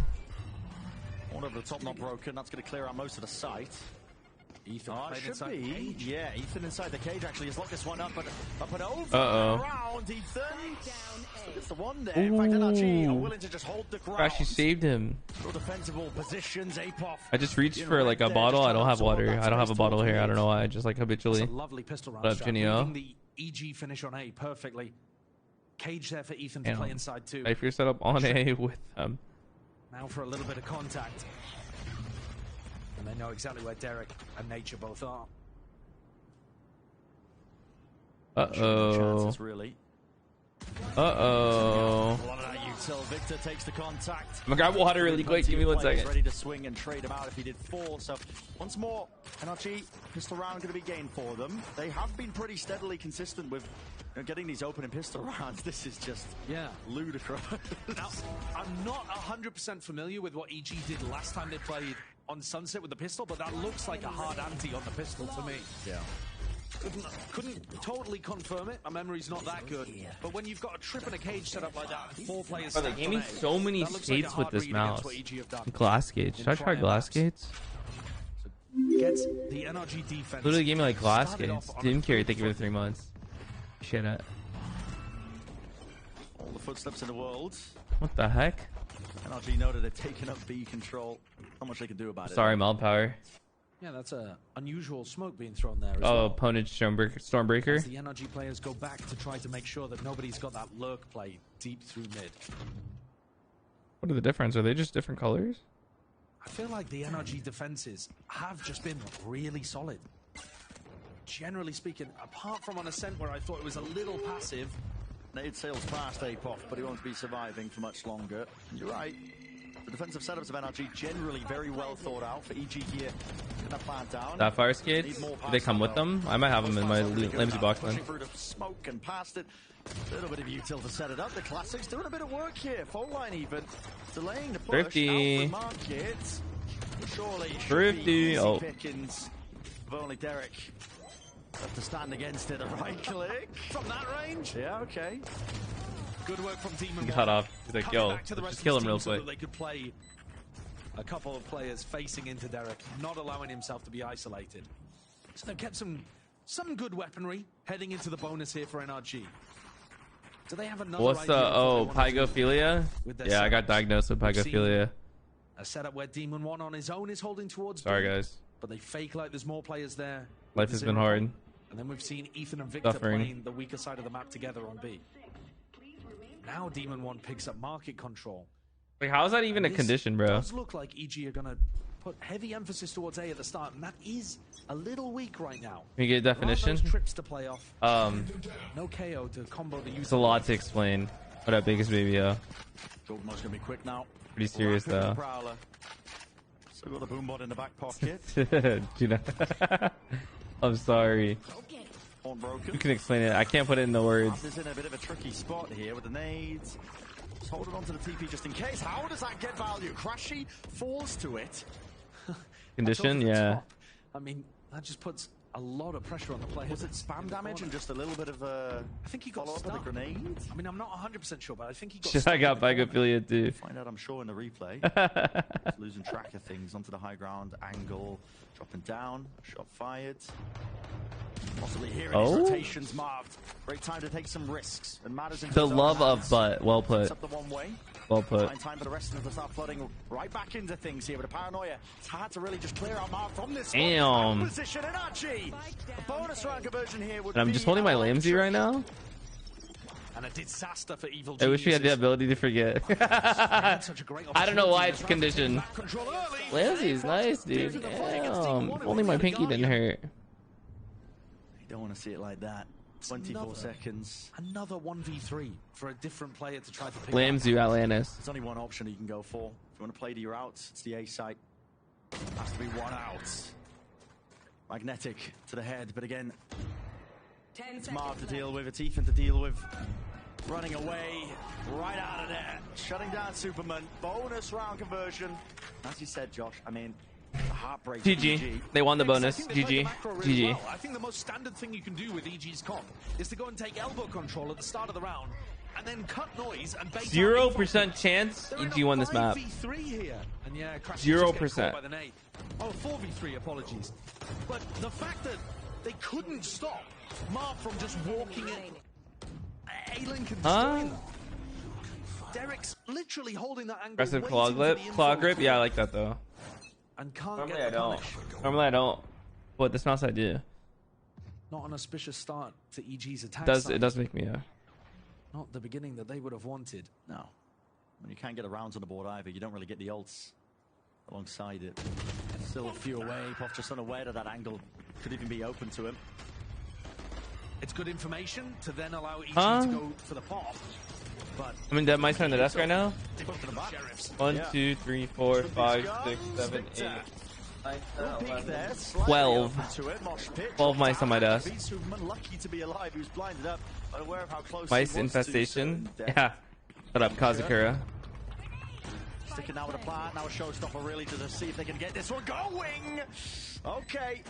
One over the top not broken. That's going to clear out most of the site. Ethan should be. Cage. Yeah, Ethan inside the cage actually has locked this one up and over. Around Ethan. It's the one there. In fact, NRG are willing to just hold the ground. Gosh, you saved him. Defensible positions. Apoff. I just reached for like a bottle. I don't have water. I don't have a bottle here. I don't know why. I just like habitually. It's a lovely pistol round. What up, Genio? The EG finish on A perfectly. Cage there for Ethan to play inside too. If you're set up on A with them. Now for a little bit of contact. And they know exactly where Derek and Nature both are. Uh-oh. Chances, really. Uh-oh. Victor takes the contact. I'm gonna grab water really quick. Give me 1 second. Ready to swing and trade him out if he did 4. So once more, NRG pistol round going to be gained for them. They have been pretty steadily consistent with getting these opening pistol rounds. This is just ludicrous. Now, I'm not 100% familiar with what EG did last time they played on Sunset with the pistol, but that looks like a hard ante on the pistol to me. Yeah. Couldn't totally confirm it. My memory's not that good. But when you've got a trip and a cage set up like that, 4 players. Bro, they gave me so many skates with this mouse. Glass skates. Should I try glass skates? Gets the NRG defense. Literally gave me like glass skates. Didn't carry. Thank you for the 3 months. Shit. All the footsteps in the world. What the heck? NRG noted they're taking up B control. Not much they can do about it. Sorry, Mild Power. Yeah, that's a unusual smoke being thrown there as well. Opponent Stormbreaker. As the NRG players go back to try to make sure that nobody's got that lurk play deep through mid. What are the difference? Are they just different colors? I feel like the NRG defenses have just been really solid. Generally speaking, apart from on Ascent where I thought it was a little passive. Nade sails past Apoff, but he won't be surviving for much longer. You're right. The defensive setups of NRG generally very well thought out. For EG here, gonna plant down. That fire skates? Do they come with them? I might have them in my Lamsey box then. Through the smoke and past it. A little bit of util to set it up. The Classics doing a bit of work here. Phone line even delaying the push. Thrifty. Surely Thrifty. Oh. Pickens. If only Derek have to stand against it. A right click from that range. Yeah. Okay. Good work from Demon. Cut off. He's like, yo, just kill him real quick. So they could play a couple of players facing into Derek, not allowing himself to be isolated. So they've kept some good weaponry heading into the bonus here for NRG. Do they have another? What's the pygophilia? Yeah, I got diagnosed with pygophilia. A setup where Demon 1 on his own is holding towards. Sorry, guys. But they fake like there's more players there. Life has been hard. And then we've seen Ethan and Victor playing the weaker side of the map together on B. Now Demon 1 picks up market control. Like, how is that even a condition, bro? It does look like EG are going to put heavy emphasis towards A at the start, and that is a little weak right now. Can you get a definition? Trips to play off. No KO to combo the user. It's a lot to explain. What up, biggest baby, yo? Goldenmo's going to be quick now. Pretty serious, though. Still got the boombot in the back pocket. You know? I'm sorry. You can explain it. I can't put it in the words. Is in a bit of a tricky spot here with the nades. Just holding on to the TP just in case. How does that get value? Crashy falls to it. Condition, yeah. I mean, that just puts a lot of pressure on the player. Was it spam damage and just a little bit of a I think he got follow up with a grenade? I mean, I'm not 100% sure, but I think he got Shit, I got pygophilia too. Find out, I'm sure, in the replay. Losing track of things onto the high ground. Angle, dropping down. Shot fired. Possibly hearing his rotations marked. Great time to take some risks. And matters in the love of butt. Well put. Up the one way. Well put. Time for the rest of them to start flooding right back into things here. But a paranoia. It's hard to really just clear out Mark from this Damn. position. NRG. A bonus round conversion here would I'm just holding my Lamsey right now. And a disaster for Evil I wish we had the ability to forget. I don't know why it's conditioned. Lamsey's nice, dude. Damn. Only my pinky didn't hurt. You don't want to see it like that. 24 seconds. Another 1v3 for a different player to try to pick Lamsey Atlantis. There's only one option you can go for. If you want to play to your outs, it's the A site. Has to be one out. Magnetic to the head, but again, it's Marv to deal with, it's Ethan to deal with. Running away, right out of there. Shutting down Superman. Bonus round conversion. As you said, Josh, I mean, heartbreak. GG. They won the bonus. GG. GG. Well. I think the most standard thing you can do with EG's comp is to go and take elbow control at the start of the round and then cut noise and bait 0% chance EG won this map. 5v3 here. And yeah, 0%. By the nade. Oh, 4v3, apologies. But the fact that they couldn't stop Marv from just walking in. Aelin can destroy them. Derek's literally holding that angle. Aggressive claw grip. Yeah, I like that though. And can't Normally get I don't. Normally I don't. But this mouse I do. Not an auspicious start to EG's attack. It does make me not the beginning that they would have wanted. No. When you can't get a rounds on the board either, you don't really get the ults alongside it. Still a few away. Poff just unaware that that angle could even be open to him. It's good information to then allow EG to go for the pop. But I mean, that might turn the desk right now. 1, 2, 3, 4, 5, 6, 7, 8, 9, 10, 11, 12 mice on my desk. Mice infestation. Yeah. Shut up, Kazakura. Sticking now with a plan. Now a showstopper really to see if they can get this one going. Okay.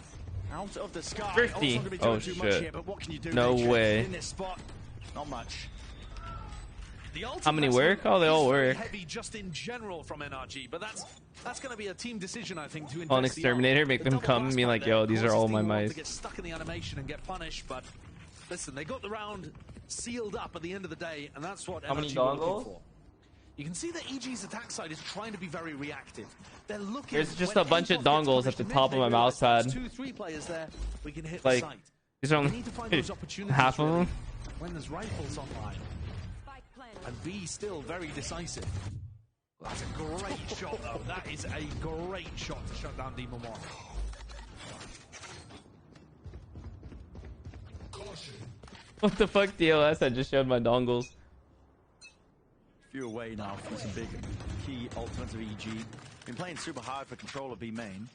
Out of the sky. 50. Oh shit. Here, but what can you do? No way. In this spot. Not much. How many work? Oh, they all work. Heavy just in general from NRG, but that's going to be a team decision, I think, to on an exterminator, make them come and be like, yo, these are all my mice. To get stuck in the animation and get punished, but listen, they got the round sealed up at the end of the day, and that's what NRG were looking for. You can see that EG's attack side is trying to be very reactive. They're looking. There's just a bunch of dongles at the top of my mouse pad. 2-3 players there. We can hit like the site. these are only half of them. When there's rifles online. And B still very decisive. That's a great shot, though. That is a great shot to shut down Demon 1. What the fuck, DLS? I just showed my dongles. Few away now from some big key ultimates of EG. Been playing super hard for control of B main.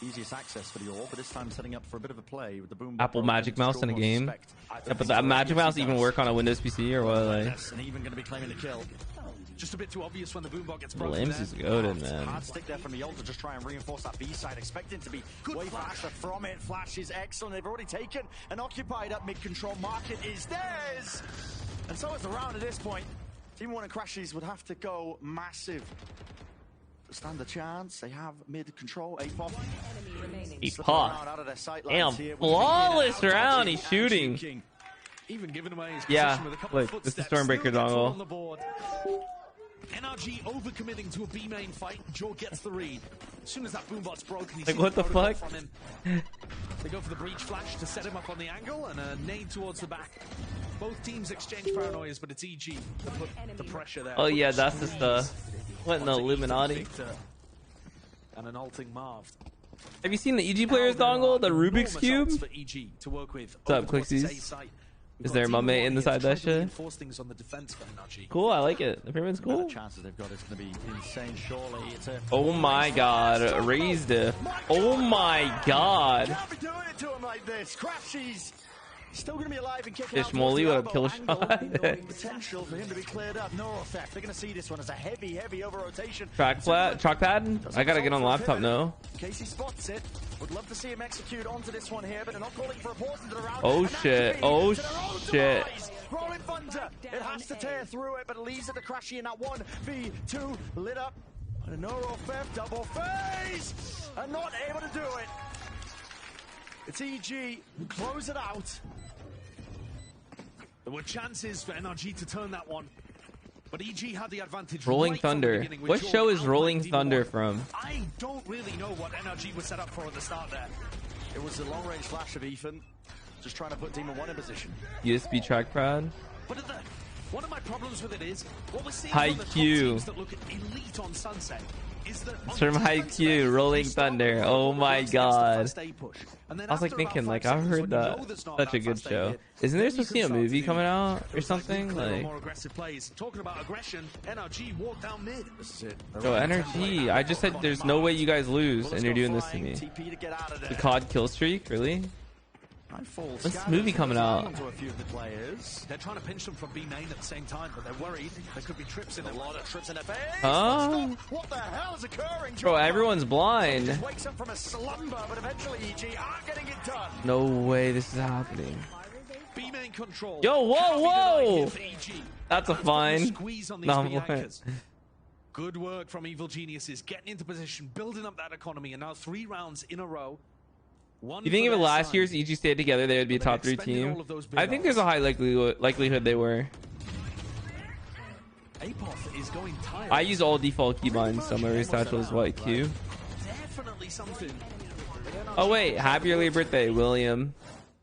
Easiest access for the AWP, but this time setting up for a bit of a play with the boom. Apple Magic Mouse in a game. Yeah, but that Magic Mouse even work on a Windows PC or what? Like, and even going to be claiming the kill. Just a bit too obvious when the boombot gets broken. Limbs is goated, man. Hard stick there from the ult to just try and reinforce that B side, expecting to be way faster from it. Flash is excellent. They've already taken and occupied up mid control. Market is theirs, and so is the round at this point. Team 1 and Crashies would have to go massive to stand a chance. They have mid control. A-pop. Damn, flawless round. He's shooting. Even giving away his yeah, with a couple look, of this is footsteps. Stormbreaker dongle. On the board. NRG overcommitting to a B main fight. Joe gets the read. As soon as that boombot's broken, he's like, what the fuck? From him. They go for the breach flash to set him up on the angle and a nade towards the back. Both teams exchange paranoias, but it's EG to put the pressure there. Oh yeah, that's the stuff. What in the Illuminati? And an ulting Marv. Have you seen the EG player's dongle? The Rubik's Cube? For EG to work with. What's up, Clixies? Is there a mate inside that shit? Cool, I like it. The pyramid's cool. Oh my god, raised it. Oh my god. Still going to be alive and kicking out. Ishmoli with a kill shot. Potential for him to be cleared up. No effect. They're going to see this one as a heavy over rotation. Trackpad? I gotta get on laptop now. Casey spots it. Would love to see him execute onto this one here, but they're not calling for a pause into the round. Oh shit. Oh shit. Rolling Thunder. It has to tear through it, but it leaves it to Crashy in that 1v2 lit up. And a Noro Theft double phase. And not able to do it. It's EG who close it out. There were chances for NRG to turn that one, but EG had the advantage. Rolling right Thunder. What show is Rolling Thunder from? I don't really know what NRG was set up for at the start there. It was the long-range flash of Ethan, just trying to put Demon 1 in position. USB trackpad. But one of my problems with it is what we're seeing High on the top Q. teams that look elite on Sunset. It's from Haikyuu, Rolling Thunder. Oh my god. I was like thinking, like, I've heard that. Such a good show. Isn't there supposed to be a movie coming out or something? Like, more aggressive plays. Talking about aggression, NRG walk down mid. This is it. Yo, NRG, I just said there's no way you guys lose, and you're doing this to me. The COD kill streak, really? When's this movie coming out? They're trying to pinch them from B main at the same time, but they're worried there could be trips in there. A lot of trips in their face. Huh? What the hell is occurring? Bro, everyone's blind. Just wakes up from a slumber, but eventually EG aren't getting it done. No way this is happening. B main control. Yo, whoa! That's a fine. No, I'm playing. Good work from Evil Geniuses, getting into position, building up that economy, and now 3 rounds in a row. You think if last year's EG stayed together, they would be a top 3 team? I think there's a high likelihood they were. I use all default keybinds, so my restyle is what, Q? Definitely something. Oh wait, happy early birthday, William.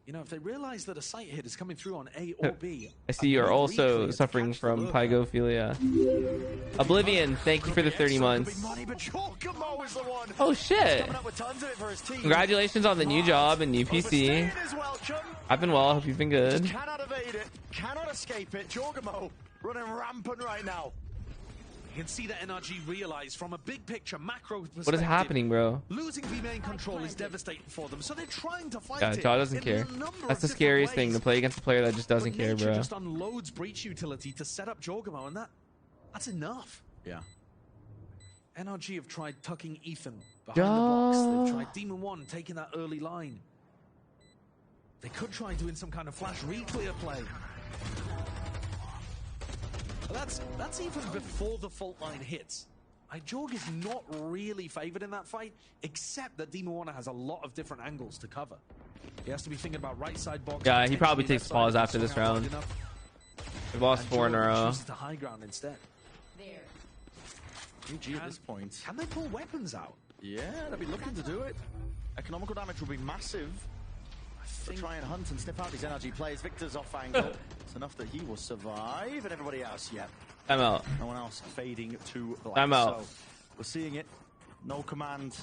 You know, if they realize that a sight hit is coming through on A or B. I see you're also suffering from pygophilia. Oblivion, thank you for the 30 months. Oh shit! Congratulations on the new job and new PC. I've been well. Hope you've been good. Cannot evade it. Cannot escape it. Jorgamo running rampant right now. You can see that NRG realize from a big picture macro perspective. What is happening, bro? Losing B main control is devastating for them, so they're trying to fight it. Jaw doesn't care. That's the scariest thing, to play against a player that just doesn't care, bro. Just unloads breach utility to set up Jorgamo, and that's enough. Yeah. NRG have tried tucking Ethan behind the box. They've tried Demon One taking that early line. They could try doing some kind of flash re-clear play. That's even before the fault line hits. Jorg is not really favored in that fight, except that Demon One has a lot of different angles to cover. He has to be thinking about right side box. Yeah, he probably takes pause after this round. We've lost 4 in a row. To high ground instead. There. EG at this point. Can they pull weapons out? Yeah, they'll be looking to do it. Economical damage will be massive. To try and hunt and sniff out these NRG players. Victor's off angle. It's enough that he will survive, and everybody else, yeah. I'm out. No one else fading to black. I'm out. So we're seeing it. No command.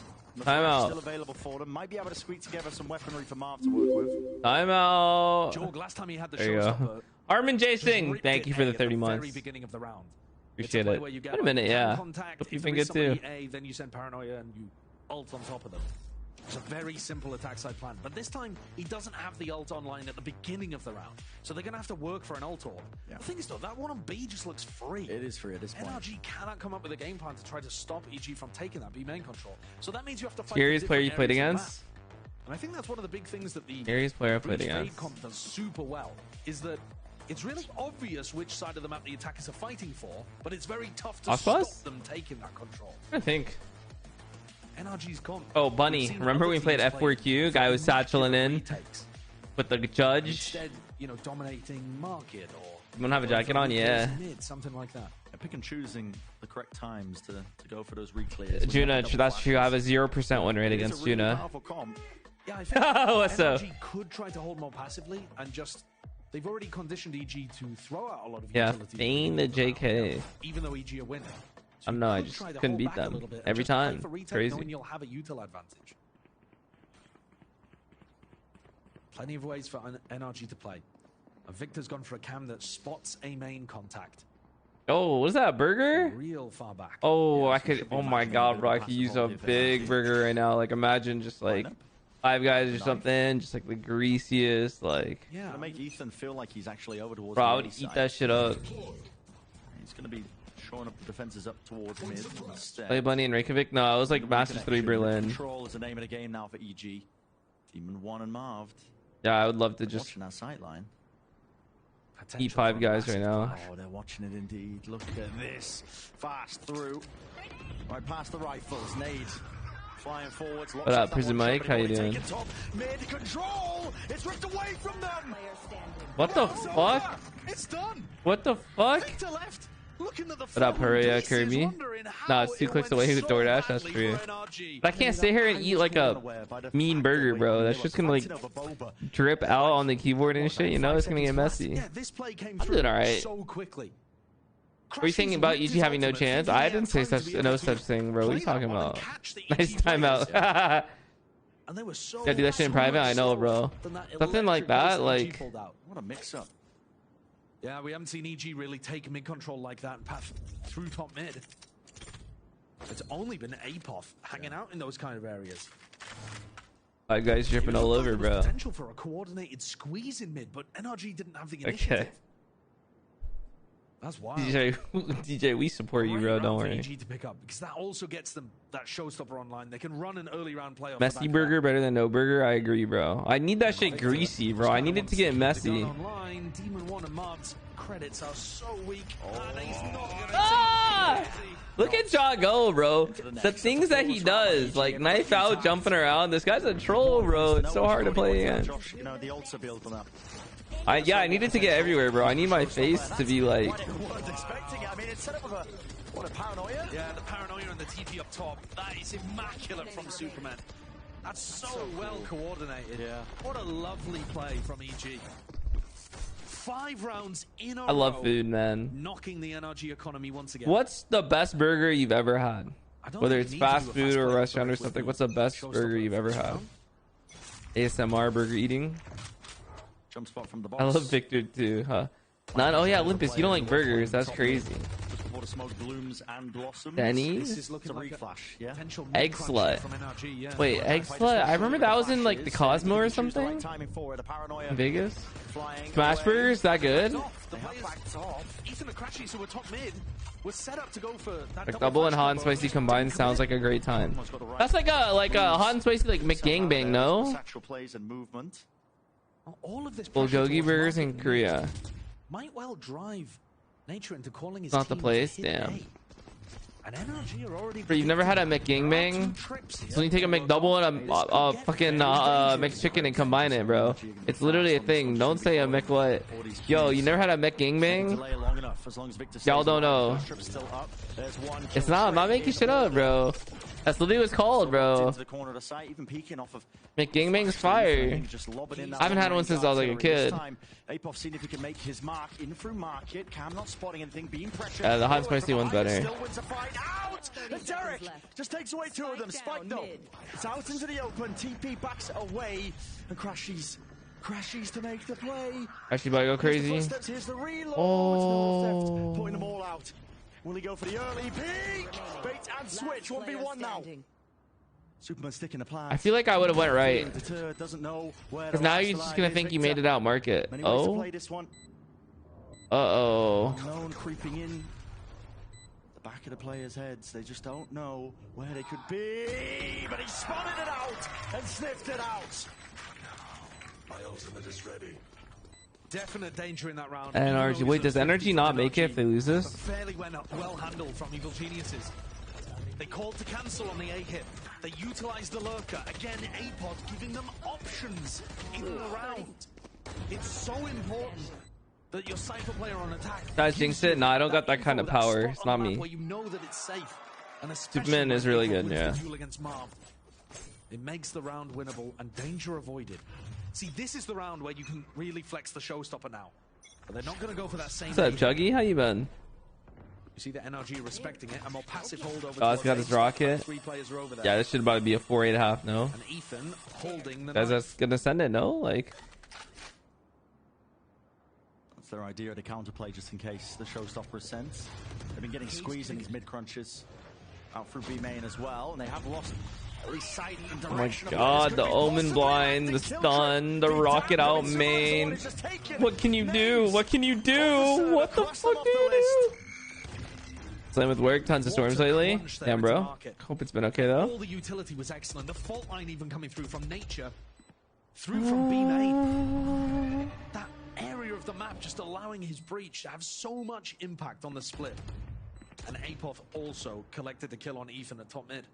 I'm out. Still available for them. Might be able to squeeze together some weaponry for Marv to work with. I'm out. Jorg, last time he had the there you go. Armin J. Singh, thank you for the 30 months. Very beginning of the round. Appreciate it. Wait a minute, yeah. Hope you've been good too. Then you send Paranoia and you ult on top of them. It's a very simple attack side plan, but this time he doesn't have the ult online at the beginning of the round, so they're going to have to work for an ult orb. Yeah. The thing is though, that one on B just looks free. It is free at this point. NRG cannot come up with a game plan to try to stop EG from taking that B main control, so that means you have to fight. Scariest player you played against? And I think that's one of the big things that the scariest player I played against comp does super well, is that it's really obvious which side of the map the attackers are fighting for, but it's very tough to stop them taking that control. I think. NRG's gone. Oh, Bunny. Remember when we played F4Q? Guy was satcheling in with the judge. Instead, you know, dominating market or... You don't have a jacket on? Yeah. Something like that. Pick and choosing the correct times to go for those re-clears. Juna, that's true. I have a 0% win rate against Juna. Yeah, I think what's up? NRG could try to hold more passively and just... They've already conditioned EG to throw out a lot of utility. Feign the JK. Even though EG are winning. So I don't know, I just couldn't beat them every time. Crazy. You'll have a util advantage. Plenty of ways for NRG to play. Victor's gone for a cam that spots a main contact. Oh, what is that, burger? Real far back. Oh, I could. Oh my god, bro! I could use a big burger right now. Like, imagine just like 5 guys or something, just like the greasiest. Like, yeah, gonna make Ethan feel like he's actually over towards. Bro, I would eat that shit up. He's gonna be showing up the defenses up towards mid. Play Bunny and Reykjavik? No, it was like Masters 3 Berlin. Control is the name of the game now for EG. Demon 1 and Marv. Yeah, I would love to just watching that sight line. Eat 5 guys right now. Oh, they're watching it indeed. Look at this. Fast through. Right past the rifles. Nade. Flying forwards. What up, Prison Mike? How you doing? Mid control. It's ripped away from them. What the fuck? It's done. What the fuck? Left. What up, Haruya Kirby? No, it's 2 clicks away with DoorDash. That's true. But I can't sit here and eat like a mean burger, bro. That's just gonna like drip out on the keyboard and shit. You know, it's gonna get messy. I'm doing all right. Are you thinking about EG having no chance? I didn't say no such thing, bro. What are you talking about? Nice timeout. Yeah, do that shit in private. I know, bro. Something like that, like. What a mix-up. Yeah, we haven't seen EG really take mid control like that and path through top mid. It's only been Apoth hanging out in those kind of areas. 5 guys dripping all over, bro. Potential for a coordinated squeeze in mid, but NRG didn't have the initiative. Okay. That's wild. DJ, we support you, bro. Don't worry. EG to pick up because that also gets them that showstopper online. They can run an early round play. Messy burger better than no burger. I agree, bro. I need that shit greasy, bro. I need it to get messy. Online, Demon 1 and Marv's credits are so weak. Look at Jaw go, bro. The things that he does, like knife out, jumping around. This guy's a troll, bro. It's so hard to play against. I needed to get everywhere, bro. I need my face to be like. What a paranoia! Yeah, the paranoia and the TP up top. That is immaculate from Superman. That's so well coordinated. Yeah. What a lovely play from EG. 5 rounds in a row. I love food, man. Knocking the NRG economy once again. What's the best burger you've ever had? Whether it's fast food or a restaurant or something, what's the best burger you've ever had? ASMR burger eating. Jump spot from the box. I love Victor too, huh? Oh yeah, Olympus, you don't like burgers. That's crazy. Before the smoke blooms and blossoms. Denny's? This is looking like a reflash, yeah? Egg Slut. Wait, Egg Slut? I remember that was in like the Cosmo or something? In Vegas? Smash Burgers? That good? Ethan and Crashies, who were top mid, was set up to go for that like double and hot and spicy combined sounds like a great time. That's like a hot and spicy like McGangbang, no? All of this Bulgogi burgers in Korea. Might well drive Nature into calling his not the place, damn. And NRG are already. But you've never had a McGangbang? So you take a McDouble and a fucking McChicken and combine it, bro. It's literally a thing. Don't say a McWhat. Yo, you never had a McGangbang? Y'all don't know. It's not. I'm not making shit up, bro. That's literally what it's called, bro. McGangbang's fire. I haven't had one since I was like a kid. Apov seeing if he can make his mark in through market. Cam not spotting anything, being pressured. Yeah, the hot and spicy one's better. Still wins a fight out. And Derek just takes away 2 of them. Spike though. It's out into the open. TP backs away. And Crashies to make the play. Actually, about to go crazy. Here's the reload. Oh. Putting them all out. Will he go for the early peek? Bait and switch. 1v1 now. Superman sticking the plan. I feel like I would have went right. Because now you're just gonna think you made it out market. Oh. Uh-oh. Unknown creeping in the back of the players' heads. They just don't know where they could be. But he spotted it out and sniffed it out. My ultimate is ready. Definite danger in that round. NRG. Wait, does NRG not make it if they lose this? Fairly well handled from Evil Geniuses. They called to cancel on the A hit. They utilized the lurker. Again, Apod giving them options in the round. It's so important that your Cypher player on attack. Guys, jinx it. No, I don't got that kind of power. It's not me. Where you know that it's safe. And Superman is really good, yeah. It makes the round winnable and danger avoided. See, this is the round where you can really flex the showstopper now. But they're not going to go for that same. What's up, Juggy? How you been? You see the NRG respecting it. A more passive hold over. God's got his rocket. 3 players are over there. Yeah, this should about be a 4-8.5. No. And Ethan holding the. Guys, that's gonna send it. No, like. That's their idea to counterplay, just in case the showstopper is sent. They've been getting squeezed in these mid crunches out through B main as well, and they have lost. Oh my god, the Omen blind, the stun, the rocket out main. What can you do? What can you do? What the fuck do you do? Same with work, tons of storms lately. Damn, bro. Hope it's been okay though. All the utility was excellent. The fault line even coming through from Nature, through from B main. That area of the map just allowing his breach to have so much impact on the split. And Apov also collected the kill on Ethan at top mid.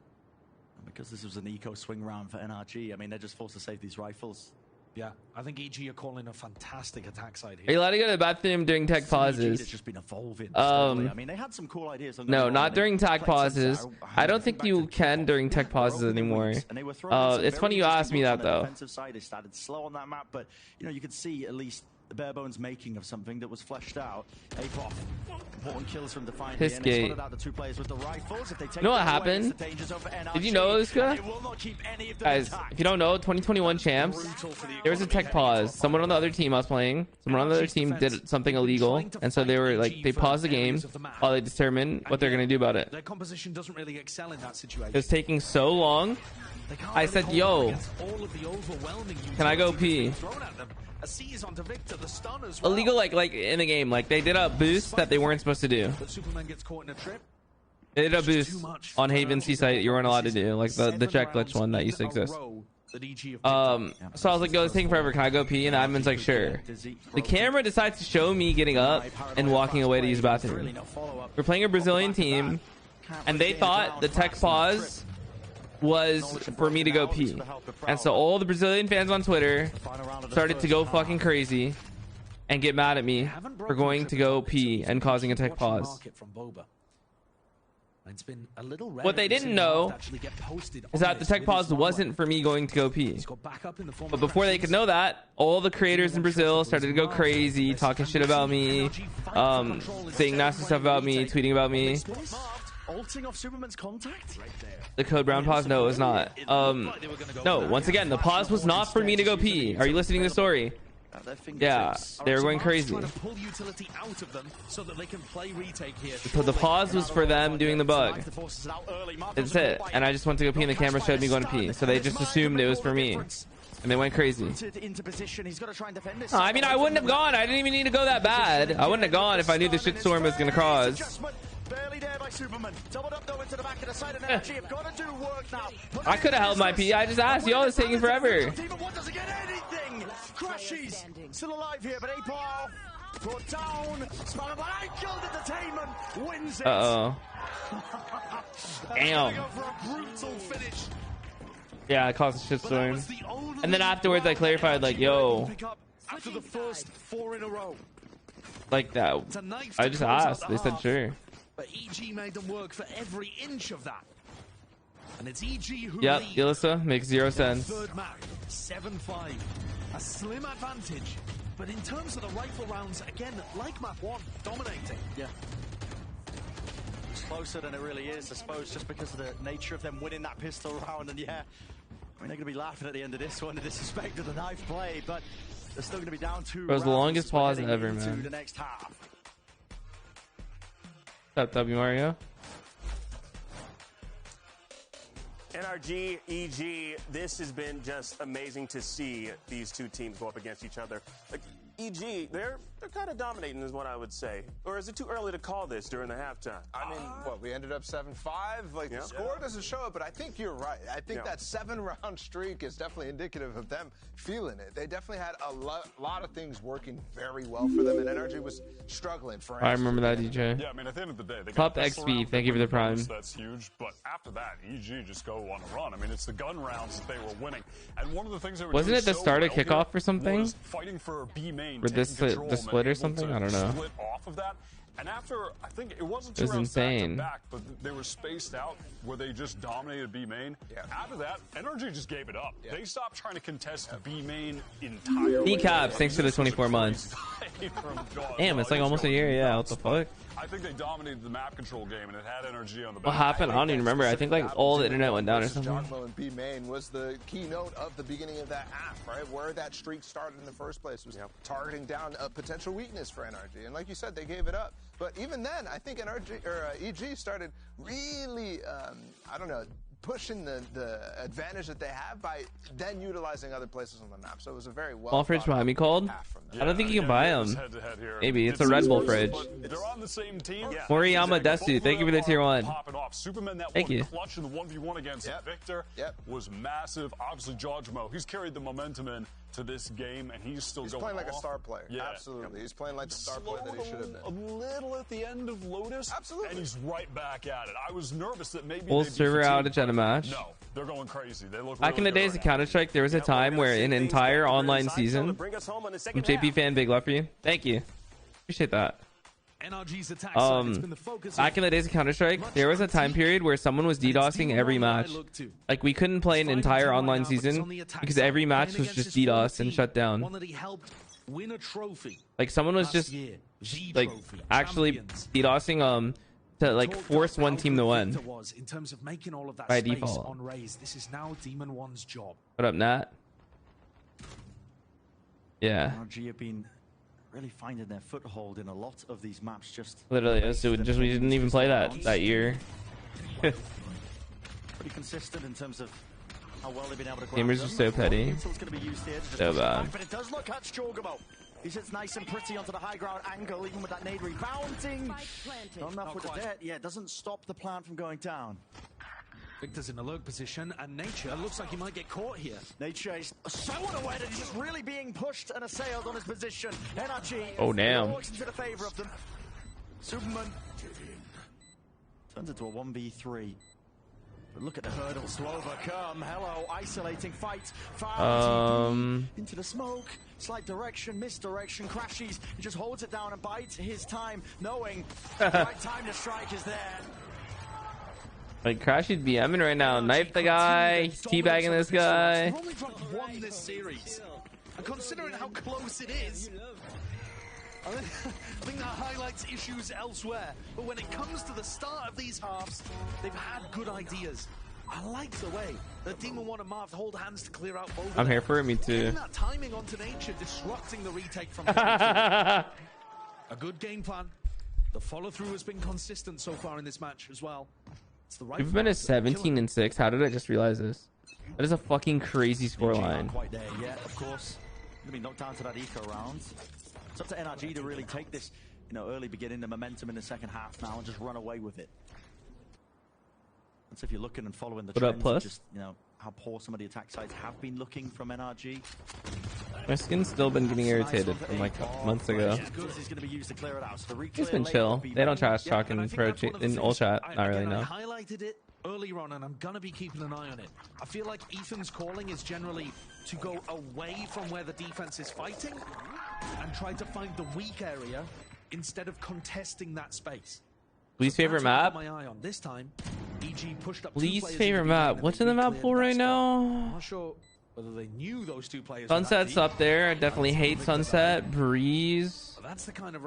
Because this was an eco swing round for NRG, I mean, they're just forced to save these rifles. Yeah, I think EG are calling a fantastic attack side here. Are you allowed to go to the bathroom during tech pauses? It's just been evolving. I mean, they had some cool ideas. No, not during tech pauses. I don't think you can during tech pauses anymore. It's funny you asked me that though. Defensive side, they started slow on that map, but you know, you could see at least the bare bones making of something that was fleshed out. Apov, important kills from Defiant. His gate. Out the 2 players with the rifles. If they take you know what happened? Did you know this guy? Guys, if you don't know, 2021 champs, there was a tech pause. Someone on the other team I was playing, someone on the other team did something illegal, and so they were like, they paused the game while they determine what they're gonna do about it. Their composition doesn't really excel in that situation. It was taking so long. I said, yo, can I go pee? Illegal, like in the game, like they did a boost that they weren't supposed to do. They did a boost on Haven Seaside you weren't allowed to do, like the check glitch one that used to exist. So I was like, yo, it's taking forever. Can I go pee? And the admin's like, sure. The camera decides to show me getting up and walking away to use the bathroom. We're playing a Brazilian team, and they thought the tech pause was for me to go pee, and so all the Brazilian fans on Twitter started to go fucking crazy and get mad at me for going to go pee and causing a tech pause. It's been a little rare. What they didn't know is that the tech pause wasn't for me going to go pee. But before they could know that, all the creators in Brazil started to go crazy, talking shit about me, saying nasty stuff about me, tweeting about me. Ulting off Superman's contact? The code brown pause? No, it was not. No, once again, the pause was not for me to go pee. Are you listening to the story? Yeah, they were going crazy. So the pause was for them doing the bug. That's it. And I just went to go pee and the camera showed me going to pee. So they just assumed it was for me. And they went crazy. I mean, I wouldn't have gone. I didn't even need to go that bad. I wouldn't have gone if I knew the shitstorm was going to cause. Barely there by Superman. Doubled up though into the back of the side of energy. Have got to do work now. I could have held my pee. I just asked. Y'all is taking forever. What doesn't get anything? Crashes. Still alive here, but Apar put down. Spammer by Guild Entertainment wins it. Damn. Yeah, it caused a shitstorm. And then afterwards, I clarified, like, yo. After the first 4 in a row. Like that. I just asked. They said sure. But EG made them work for every inch of that. And it's EG who Yep, Yelisa makes 0 sense. Third map, 7-5. A slim advantage. But in terms of the rifle rounds, again, like map 1, dominating. Yeah. It's closer than it really is, I suppose, just because of the nature of them winning that pistol round. And yeah, I mean, they're going to be laughing at the end of this one, the disrespect of the knife play, but they're still going to be down 2 rounds. It was the longest pause ever, man. The next half. What's up, W Mario? NRG, EG, this has been just amazing to see these two teams go up against each other. Like, EG, they're kind of dominating is what I would say. Or is it too early to call this during the halftime? I mean, what, we ended up 7-5? Like, the score doesn't show it, but I think you're right. I think that 7-round streak is definitely indicative of them feeling it. They definitely had a lot of things working very well for them, and NRG was struggling for I remember that, DJ. Yeah, I mean, at the end of the day, they Top XP, thank you for the prime. That's huge, but after that, EG just go on a run. I mean, it's the gun rounds that they were winning. And one of the things they were Wasn't doing it the start of kickoff or something? was fighting for B main, Or this the split or something? I don't know. Split off of that. And after, I think it wasn't 2 It was rounds insane. back to back, but they were spaced out where they just dominated B main. After that, NRG just gave it up. They stopped trying to contest B main entirely. Kneecaps, thanks for the 24 months. Damn, it's like almost a year. Yeah, what the fuck? I think they dominated the map control game, and it had NRG on the back. What happened? I don't even remember. I think like all the internet went down or something. Jogmo and B main was the keynote of the beginning of that half, right? Where that streak started in the first place was targeting down a potential weakness for NRG. And like you said, they gave it up. But even then, I think EG started really, I don't know, pushing the advantage that they have by then utilizing other places on the map. So it was a very well. All fridge behind me called? I don't think you can buy them. Maybe it's a Red Bull fridge. They're on the same team. Moriyama Desu, thank you for the tier 1. Superman, that thank you. Clutch in the 1v1 against Victor was massive. Obviously, Jojmo, he's carried the momentum in to this game, and he's still going playing like off. a star player. Yeah. Absolutely. He's playing like the star player that he should have been. A little at the end of Lotus. Absolutely. And he's right back at it. I was nervous that maybe Full server outage at a match. No, they're going crazy. They look Back in the days of Counter-Strike, there was a time where an entire online season. I'm JP fan, big love for you. Thank you. Appreciate that. NRG's attack back in the days of Counter-Strike, there was a time period where someone was DDoSing every match. Like, we couldn't play an entire online season because every match was just DDoS and shut down. Like, someone was just like actually DDoSing to like force one team to win by default. This is now Demon One's job. What up, Nat? Yeah. NRG have been really finding their foothold in a lot of these maps. Just literally, we didn't even play that year. Pretty consistent in terms of how well they've been able to. Gamers are so petty. So bad. But it does look at Jogamo. He sits nice and pretty onto the high ground angle, even with that nade rebounding. Not enough with the debt. Yeah, it doesn't stop the plant from going down. Victor's in a lurk position, and Nature looks like he might get caught here. Nature is so unaware that he's just really being pushed and assailed on his position. NRG works into the favor of them. Superman turns into a 1v3. But look at the hurdles to overcome. Hello, isolating fight. Into the smoke. Slight direction, misdirection, crashes. He just holds it down and bides his time, knowing the right time to strike is there. Like Crash should be BMing right now. Knife the guy. He's teabagging this guy. They've only dropped one this series. And considering how close it is, I think that highlights issues elsewhere. But when it comes to the start of these halves, they've had good ideas. I like the way that Demon 1 and Marv hold hands to clear out both. I'm here for it, me too. Getting that timing onto Nature, disrupting the retake from a good game plan. The follow-through has been consistent so far in this match as well. It's the right. We've been at 17-6. How did I just realize this? That is a fucking crazy scoreline. Quite there yet, of course. Gonna be knocked down to that eco round. It's up to NRG to really take this, early beginning, the momentum in the second half now, and just run away with it. And so if you're looking and following the trends, of just how poor some of the attack sides have been looking from NRG. My skin's still been getting irritated from like months ago. It's been chill. They don't trash talk in all chat. Not really, no. I highlighted it earlier on, and I'm gonna be keeping an eye on it. I feel like Ethan's calling is generally to go away from where the defense is fighting and try to find the weak area instead of contesting that space. Least favorite map? My eye on this time. EG pushed up Least favorite map. What's in the map pool right now? I'm not sure whether they knew those two players. Sunset's up there. I definitely hate Sunset. Breeze. That's the kind of